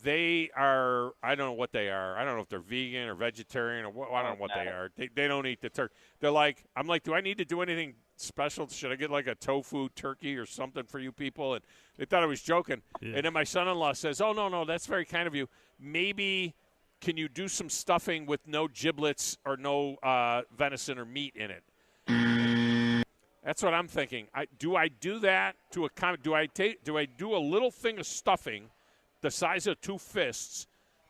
They are, I don't know what they are. I don't know if they're vegan or vegetarian or what. I don't know what they are. They don't eat the turkey. They're like, I'm like, do I need to do anything special? Should I get like a tofu turkey or something for you people? And they thought I was joking. Yeah. And then my son-in-law says, oh, no, that's very kind of you. Maybe can you do some stuffing with no giblets or no venison or meat in it? That's what I'm thinking. Do I do that to a do I do a little thing of stuffing the size of 2 fists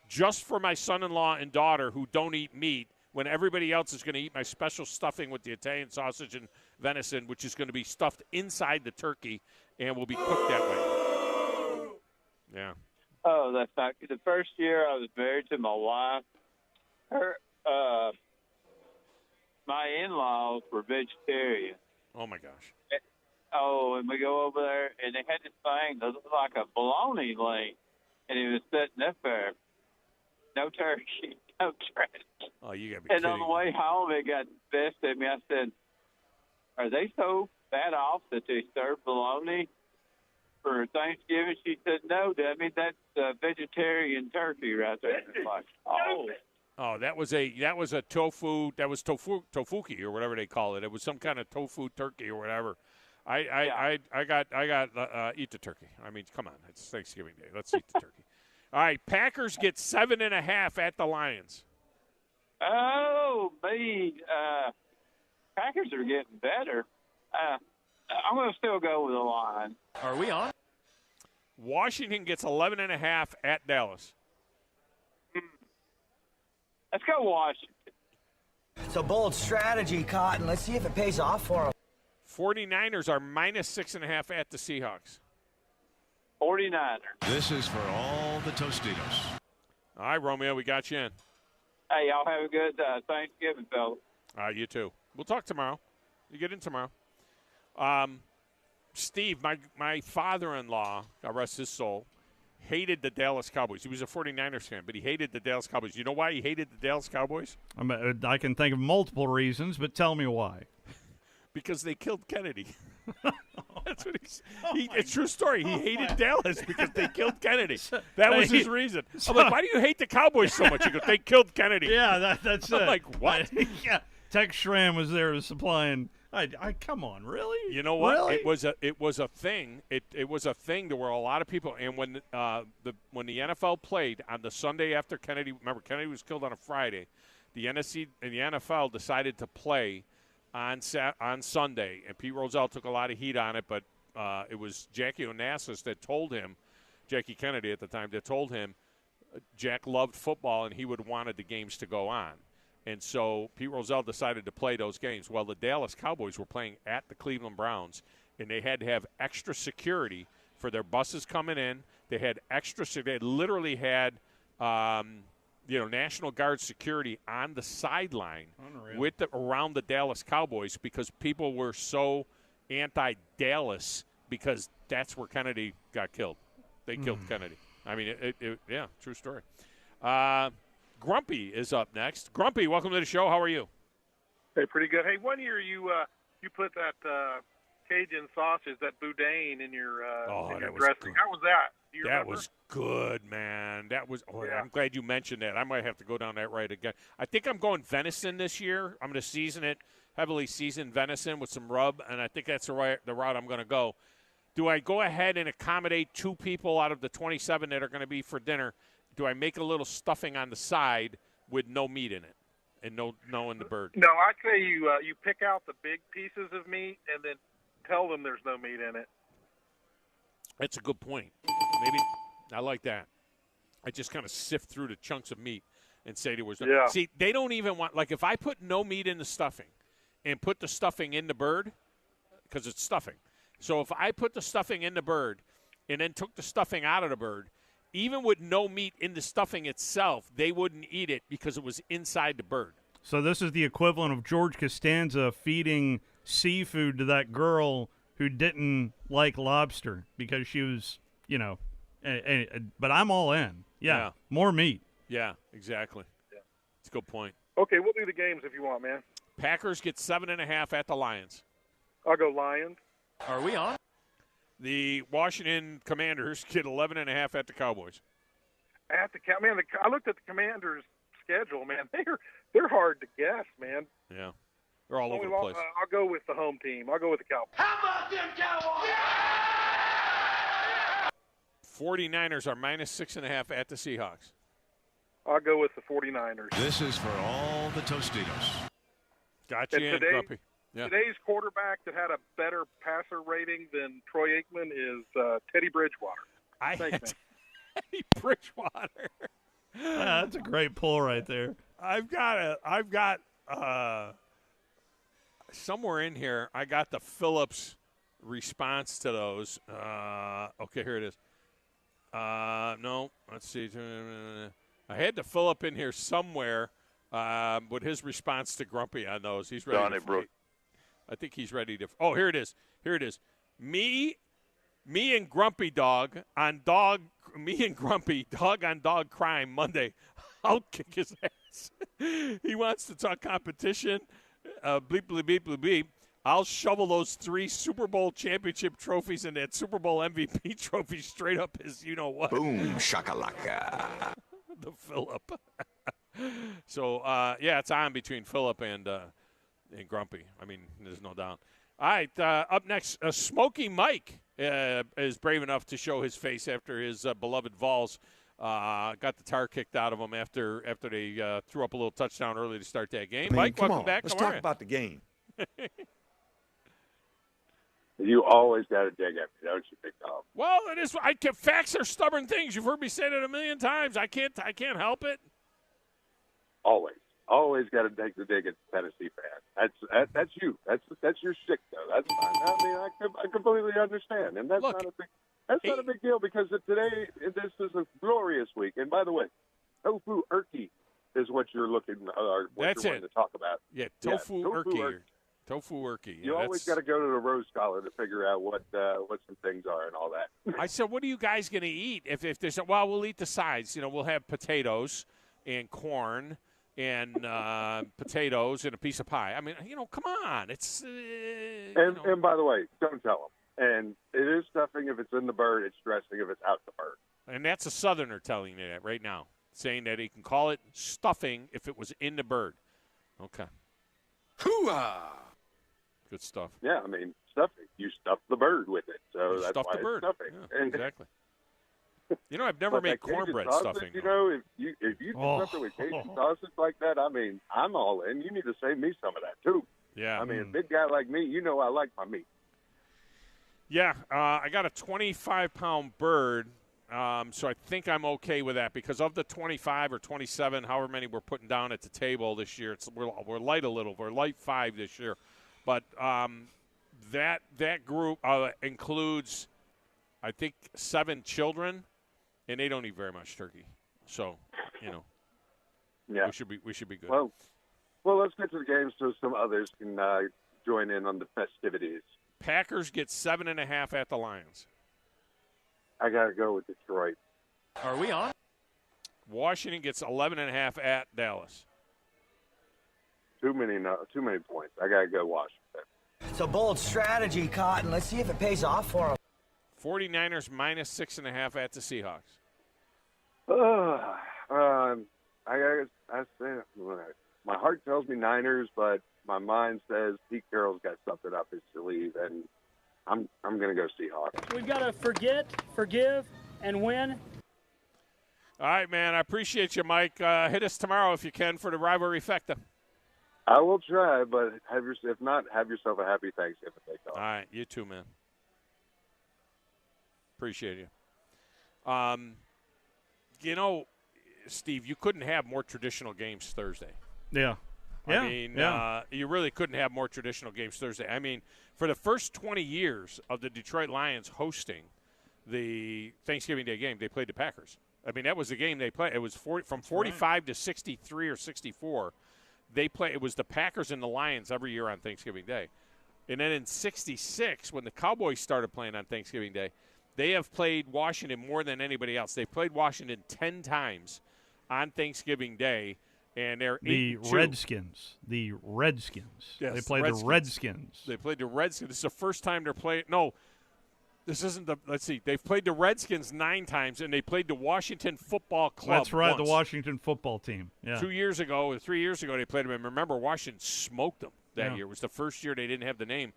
just for my son-in-law and daughter who don't eat meat when everybody else is going to eat my special stuffing with the Italian sausage and venison, which is going to be stuffed inside the turkey and will be cooked that way? Yeah. Oh, that's not the first year I was married to my wife. My in-laws were vegetarian. Oh my gosh. Oh, and we go over there, and they had this thing that looked like a bologna link, and it was sitting up there. No turkey, no trash. Oh, you gotta be And kidding on the way home, it got best at me. I said, "Are they so bad off that they serve bologna for Thanksgiving?" She said, "No, Debbie, that's vegetarian turkey right there." It's like, oh. Oh, that was tofuki or whatever they call it. It was some kind of tofu turkey or whatever. I got eat the turkey. I mean, come on, it's Thanksgiving Day. Let's eat the turkey. All right, Packers get 7.5 at the Lions. Oh, me. Packers are getting better. I'm going to still go with the Lions. Are we on? Washington gets 11.5 at Dallas. Let's go Washington. It's a bold strategy, Cotton. Let's see if it pays off for them. 49ers are -6.5 at the Seahawks. 49ers. This is for all the Tostitos. All right, Romeo, we got you in. Hey, y'all have a good Thanksgiving, fellas. All right, you too. We'll talk tomorrow. You get in tomorrow. Steve, my father-in-law, God rest his soul, hated the Dallas Cowboys. He was a 49ers fan, but he hated the Dallas Cowboys. You know why he hated the Dallas Cowboys? I can think of multiple reasons, but tell me why. Because they killed Kennedy. That's what it's a true story. He hated Dallas because they killed Kennedy. That was his reason. I'm like, why do you hate the Cowboys so much? He goes, they killed Kennedy. Yeah, that's I'm it. like, what? Yeah, Tex Schramm was there supplying. I come on, really? You know what? Really? It was a thing. It was a thing to where a lot of people. And when the NFL played on the Sunday after Kennedy, remember Kennedy was killed on a Friday. The NFC and the NFL decided to play on Sunday, and Pete Rozelle took a lot of heat on it, but it was Jackie Onassis that told him, Jackie Kennedy at the time, that told him Jack loved football and he wanted the games to go on. And so Pete Rozelle decided to play those games. Well, the Dallas Cowboys were playing at the Cleveland Browns, and they had to have extra security for their buses coming in. They had they literally had National Guard security on the sideline around the Dallas Cowboys because people were so anti-Dallas because that's where Kennedy got killed. They killed Kennedy. I mean, yeah, true story. Grumpy is up next. Grumpy, welcome to the show. How are you? Hey, pretty good. Hey, one year you put that Cajun sausage, that boudin, in your dressing. How was that? Do you remember? Was good, man. That was. I'm glad you mentioned that. I might have to go down that right again. I think I'm going venison this year. I'm going to season it, heavily seasoned venison with some rub, and I think that's the route I'm going to go. Do I go ahead and accommodate 2 people out of the 27 that are going to be for dinner? Do I make a little stuffing on the side with no meat in it and no in the bird? No, I say you pick out the big pieces of meat and then tell them there's no meat in it. That's a good point. Maybe I like that. I just kind of sift through the chunks of meat and say there was no. Yeah. See, they don't even want, like, if I put no meat in the stuffing and put the stuffing in the bird, because it's stuffing. So if I put the stuffing in the bird and then took the stuffing out of the bird, even with no meat in the stuffing itself, they wouldn't eat it because it was inside the bird. So this is the equivalent of George Costanza feeding seafood to that girl who didn't like lobster because she was, but I'm all in. Yeah. More meat. Yeah, exactly. Yeah. It's a good point. Okay, we'll do the games if you want, man. Packers get 7.5 at the Lions. I'll go Lions. Are we on? The Washington Commanders get 11.5 at the Cowboys. I looked at the Commanders' schedule, man. They're hard to guess, man. Yeah. They're all over the place. I'll go with the home team. I'll go with the Cowboys. How about them Cowboys? Yeah! 49ers are -6.5 at the Seahawks. I'll go with the 49ers. This is for all the Tostitos. Gotcha, and Grumpy. Yeah. Today's quarterback that had a better passer rating than Troy Aikman is Teddy Bridgewater. Thanks, man. Teddy Bridgewater. That's a great pull right there. I've got somewhere in here, I got the Phillips response to those. Okay, here it is. No, let's see. I had the Phillip in here somewhere with his response to Grumpy on those. He's ready. I think he's ready to. Oh, here it is. Here it is. Me and Grumpy Dog on dog. Me and Grumpy Dog on dog crime Monday. I'll kick his ass. He wants to talk competition. Bleep, bleep, bleep, bleep, bleep. I'll shovel those 3 Super Bowl championship trophies and that Super Bowl MVP trophy straight up his you-know-what. Boom, shakalaka. The Phillip. So, it's on between Phillip and Grumpy. I mean, there's no doubt. All right, up next, Smokey Mike is brave enough to show his face after his beloved Vols got the tar kicked out of them after they threw up a little touchdown early to start that game. Mike, welcome back. Let's talk about the game. You always got to dig at me, don't you, Big Thom? Well, it is. Facts are stubborn things. You've heard me say that a million times. I can't help it. Always got to take the dig at the Tennessee fans. That's you. That's your shtick, though. That's fine. I mean, I completely understand, and that's not a big deal because today this is a glorious week. And by the way, tofu urki is what you're looking to talk about. Yeah, tofu urki. Tofu urki. You always got to go to the Rose Scholar to figure out what some things are and all that. I said, what are you guys going to eat? If there's we'll eat the sides. We'll have potatoes and corn and potatoes and a piece of pie. I mean, come on. It's and by the way, don't tell them. And it is stuffing if it's in the bird. It's dressing if it's out the bird. And that's a Southerner telling you that right now, saying that he can call it stuffing if it was in the bird. Okay. Hoo-ah! Good stuff. Yeah, I mean, stuffing. You stuff the bird with it, so you that's why the bird. It's stuffing. Yeah, exactly. I've never made cornbread sausage, stuffing. If you do something with Cajun sausage like that, I mean, I'm all in. You need to save me some of that, too. Yeah. I mean, a big guy like me, I like my meat. Yeah, I got a 25-pound bird, so I think I'm okay with that because of the 25 or 27, however many we're putting down at the table this year, we're light a little. We're light 5 this year. But that group includes, I think, 7 children, and they don't eat very much turkey. So, yeah, we should be good. Well, let's get to the game so some others can join in on the festivities. Packers get 7.5 at the Lions. I got to go with Detroit. Are we on? Washington gets 11.5 at Dallas. Too many points. I got to go Washington. It's a bold strategy, Cotton. Let's see if it pays off for them. 49ers minus 6.5 at the Seahawks. I say my heart tells me Niners, but my mind says Pete Carroll's got something up his sleeve, and I'm going to go Seahawks. We've got to forget, forgive, and win. All right, man. I appreciate you, Mike. Hit us tomorrow if you can for the rivalry fecta. I will try, but if not, have yourself a happy Thanksgiving. All right, you too, man. Appreciate you. Steve, you couldn't have more traditional games Thursday. Yeah. I mean, you really couldn't have more traditional games Thursday. I mean, for the first 20 years of the Detroit Lions hosting the Thanksgiving Day game, they played the Packers. I mean, that was the game they played. It was from 45 to 63 or 64. It was the Packers and the Lions every year on Thanksgiving Day. And then in 66, when the Cowboys started playing on Thanksgiving Day, they have played Washington more than anybody else. They played Washington 10 times on Thanksgiving Day. And they're 8-2. Redskins. The Redskins. Yes, they played the Redskins. They played the Redskins. This is the first time they're playing. No, this isn't the. Let's see. They've played the Redskins 9 times, and they played the Washington Football Club. That's right, once. the Washington football team. Yeah. 3 years ago, they played them. And remember, Washington smoked them that year. It was the first year they didn't have the name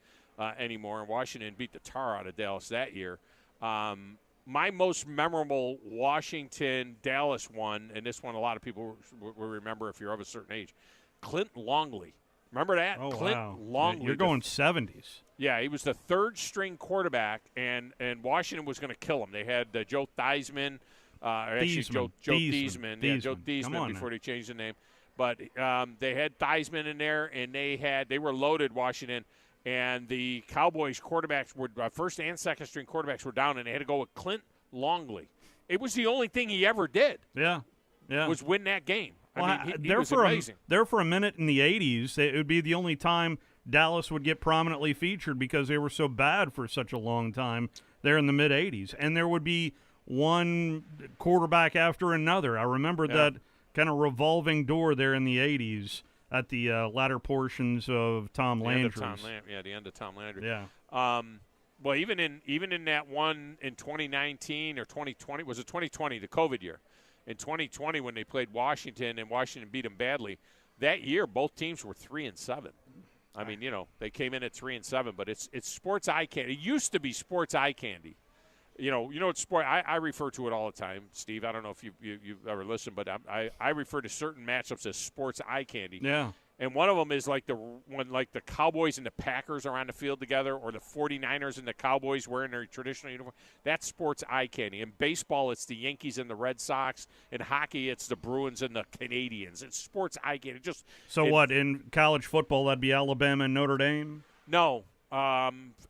anymore, and Washington beat the tar out of Dallas that year. My most memorable Washington-Dallas one, and this one a lot of people will remember if you're of a certain age, Clint Longley. Remember that? Oh, Clint wow. Longley. You're going 70s. Yeah, he was the third-string quarterback, and Washington was going to kill him. They had Joe Theismann, Joe Theismann. Yeah, Joe Theismann before they changed the name. But they had Theismann in there, and they were loaded, Washington. And the Cowboys quarterbacks were first and second string quarterbacks were down, and they had to go with Clint Longley. It was the only thing he ever did. Yeah. Was win that game. Well, I mean, he was amazing. There for a minute in the 80s, it would be the only time Dallas would get prominently featured because they were so bad for such a long time there in the mid-80s. And there would be one quarterback after another. I remember that kind of revolving door there in the 80s. At the latter portions of Tom Landry's. The end of Tom Landry. Yeah. Well, even in that one in 2019 or 2020, was it 2020, the COVID year? In 2020, when they played Washington and Washington beat them badly, that year both teams were 3-7. I mean, they came in at 3-7, but it's sports eye candy. It used to be sports eye candy. It's sport. I refer to it all the time, Steve. I don't know if you've ever listened, but I refer to certain matchups as sports eye candy. Yeah. And one of them is when the Cowboys and the Packers are on the field together, or the 49ers and the Cowboys wearing their traditional uniform. That's sports eye candy. In baseball, it's the Yankees and the Red Sox. In hockey, it's the Bruins and the Canadians. It's sports eye candy. What, in college football, that'd be Alabama and Notre Dame? No.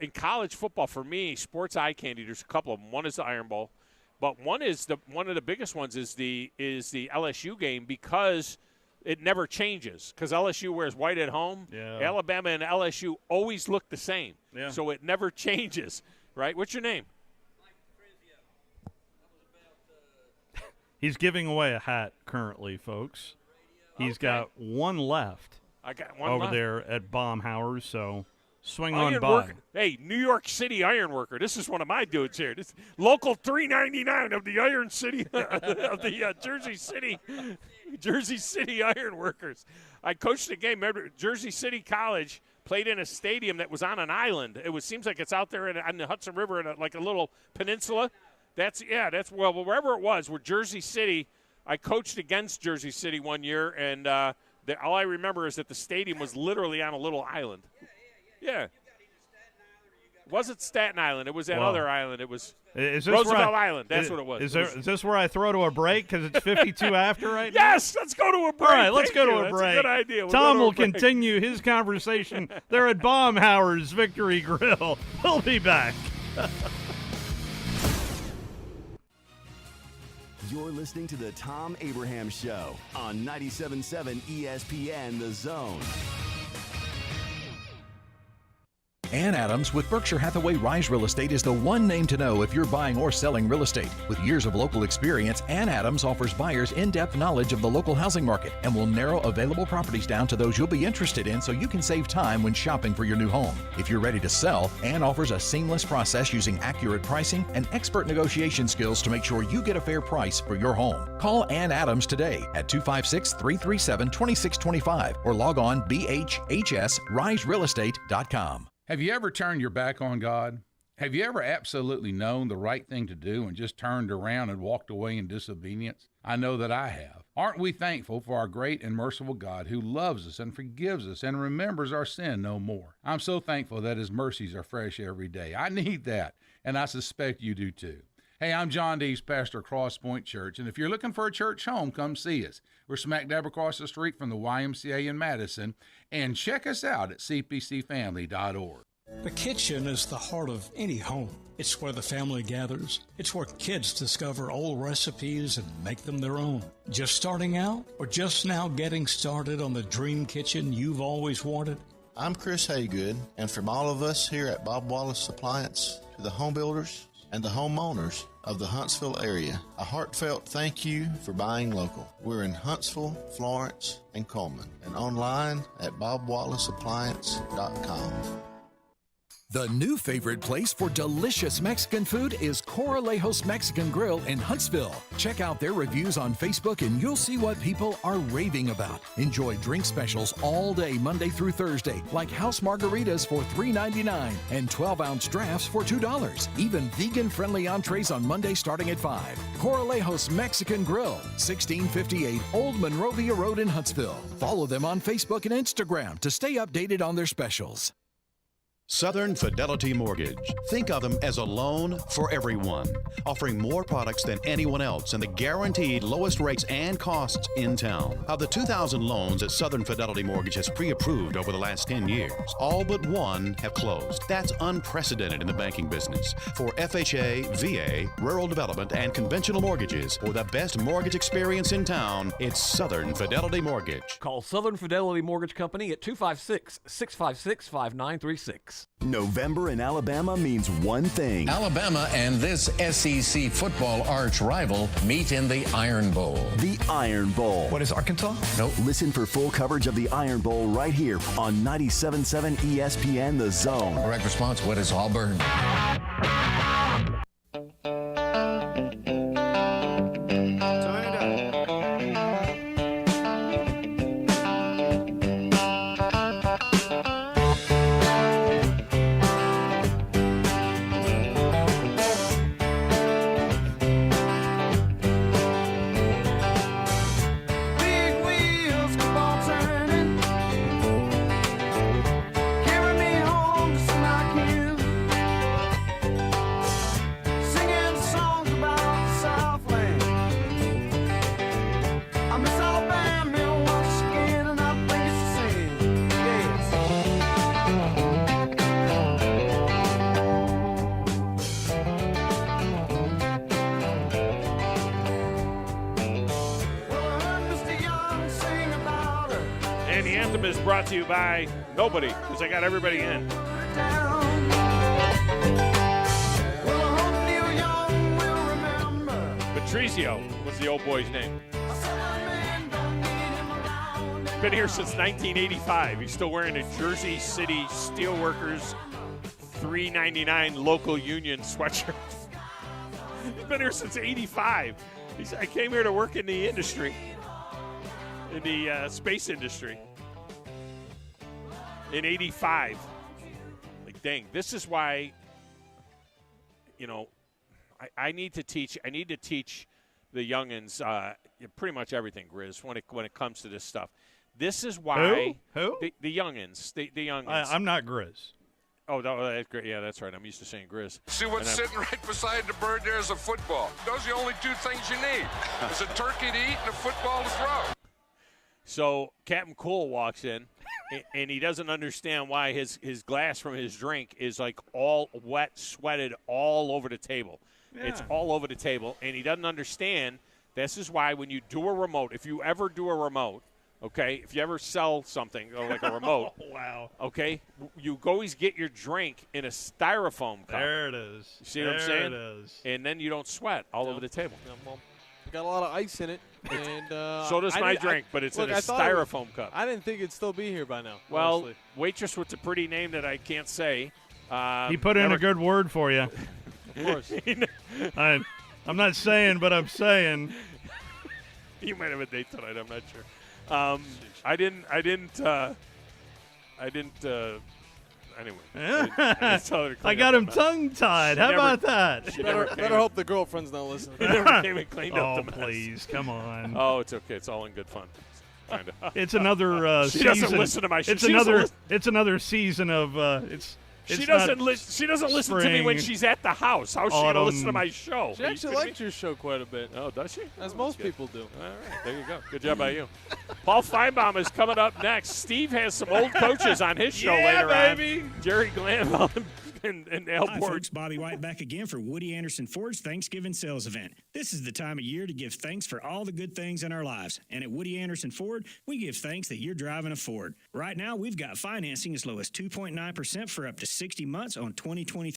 In college football, for me, sports eye candy, there's a couple of them. One is the Iron Bowl, but one of the biggest ones is the LSU game because it never changes. Because LSU wears white at home. Yeah. Alabama and LSU always look the same. Yeah. So it never changes, right? What's your name? He's giving away a hat currently, folks. He's got one left. I got one over left. there at Baumhauer's, so swing Iron on by. worker. Hey, New York City iron worker. This is one of my dudes here. This local 399 of the Iron City of the Jersey City Iron Workers. I coached a game. Remember, Jersey City College played in a stadium that was on an island. Seems like it's out there on the Hudson River in like a little peninsula. That's wherever it was. Where Jersey City. I coached against Jersey City one year, and all I remember is that the stadium was literally on a little island. Yeah. Was it Staten Island? It was that other island. It was Roosevelt Island. That's what it was. Is this where I throw to a break because it's 52 after right now? Yes, let's go to a break. All right, let's go to a That's break. a good idea. Thom will continue his conversation there at Baumhauer's Victory Grill. We'll be back. You're listening to the Thom Abraham Show on 97.7 ESPN The Zone. Ann Adams with Berkshire Hathaway Rise Real Estate is the one name to know if you're buying or selling real estate. With years of local experience, Ann Adams offers buyers in-depth knowledge of the local housing market and will narrow available properties down to those you'll be interested in so you can save time when shopping for your new home. If you're ready to sell, Ann offers a seamless process using accurate pricing and expert negotiation skills to make sure you get a fair price for your home. Call Ann Adams today at 256-337-2625 or log on bhhsriserealestate.com. Have you ever turned your back on God? Have you ever absolutely known the right thing to do and just turned around and walked away in disobedience? I know that I have. Aren't we thankful for our great and merciful God who loves us and forgives us and remembers our sin no more? I'm so thankful that His mercies are fresh every day. I need that, and I suspect you do too. Hey, I'm John Dees, pastor of Cross Point Church, and if you're looking for a church home, come see us. We're smack dab across the street from the YMCA in Madison, and check us out at cpcfamily.org. The kitchen is the heart of any home. It's where the family gathers. It's where kids discover old recipes and make them their own. Just starting out or just now getting started on the dream kitchen you've always wanted? I'm Chris Haygood, and from all of us here at Bob Wallace Appliance to the home builders and the homeowners of the Huntsville area, a heartfelt thank you for buying local. We're in Huntsville, Florence, and Coleman, and online at bobwallaceappliance.com. The new favorite place for delicious Mexican food is Coralejos Mexican Grill in Huntsville. Check out their reviews on Facebook and you'll see what people are raving about. Enjoy drink specials all day Monday through Thursday, like house margaritas for $3.99 and 12-ounce drafts for $2. Even vegan-friendly entrees on Monday starting at $5. Coralejos Mexican Grill, 1658 Old Monrovia Road in Huntsville. Follow them on Facebook and Instagram to stay updated on their specials. Southern Fidelity Mortgage. Think of them as a loan for everyone, offering more products than anyone else and the guaranteed lowest rates and costs in town. Of the 2,000 loans that Southern Fidelity Mortgage has pre-approved over the last 10 years, all but one have closed. That's unprecedented in the banking business. For FHA, VA, rural development, and conventional mortgages, for the best mortgage experience in town, it's Southern Fidelity Mortgage. Call Southern Fidelity Mortgage Company at 256-656-5936. November in Alabama means one thing. Alabama and this SEC football arch rival meet in the Iron Bowl. The Iron Bowl. What is Arkansas? No. Listen for full coverage of the Iron Bowl right here on 97.7 ESPN The Zone. Correct response, what is Auburn? Brought to you by nobody, because I got everybody in. Patricio was the old boy's name. Been here since 1985. He's still wearing a Jersey City Steelworkers $3.99 local union sweatshirt. He's been here since 85. I came here to work in the industry, in the space industry. In 85. Like, dang, this is why, I need to teach the youngins pretty much everything, Grizz, when it comes to this stuff. This is why Who? The youngins, the youngins. I'm not Grizz. Oh, that's great. Yeah, that's right. I'm used to saying Grizz. See what's sitting right beside the bird there is a football. Those are the only two things you need. There's a turkey to eat and a football to throw. So Captain Cool walks in, and he doesn't understand why his glass from his drink is like all wet, sweated all over the table. Yeah. It's all over the table, and he doesn't understand. This is why when you do a remote, if you ever do a remote, okay, if you ever sell something like a remote, wow, okay, you always get your drink in a styrofoam cup. There it is. You see what I'm saying? There it is. And then you don't sweat all over the table. Yeah, well, got a lot of ice in it, and so does my drink, but it's in a styrofoam cup. I didn't think it'd still be here by now. Well, honestly. waitress with a pretty name that I can't say. He put in a good word for you. Of course. I'm not saying, but I'm saying. You might have a date tonight. I'm not sure. I didn't. Anyway, I got him tongue-tied. How about that? Better hope the girlfriend's not listening. She never came and cleaned up the mess. Please, come on. Oh, it's okay. It's all in good fun. Kind of. It's another she season. Doesn't listen to my show. It's another season of She doesn't listen to me when she's at the house. How's she going to listen to my show? She actually likes your show quite a bit. Oh, does she? As most people do. All right, there you go. Good job by you. Paul Feinbaum is coming up next. Steve has some old coaches on his show later on. Jerry Glanville and Al Hi, Borg. folks. Bobby White back again for Woody Anderson Ford's Thanksgiving sales event. This is the time of year to give thanks for all the good things in our lives. And at Woody Anderson Ford, we give thanks that you're driving a Ford. Right now, we've got financing as low as 2.9% for up to 60 months on 2023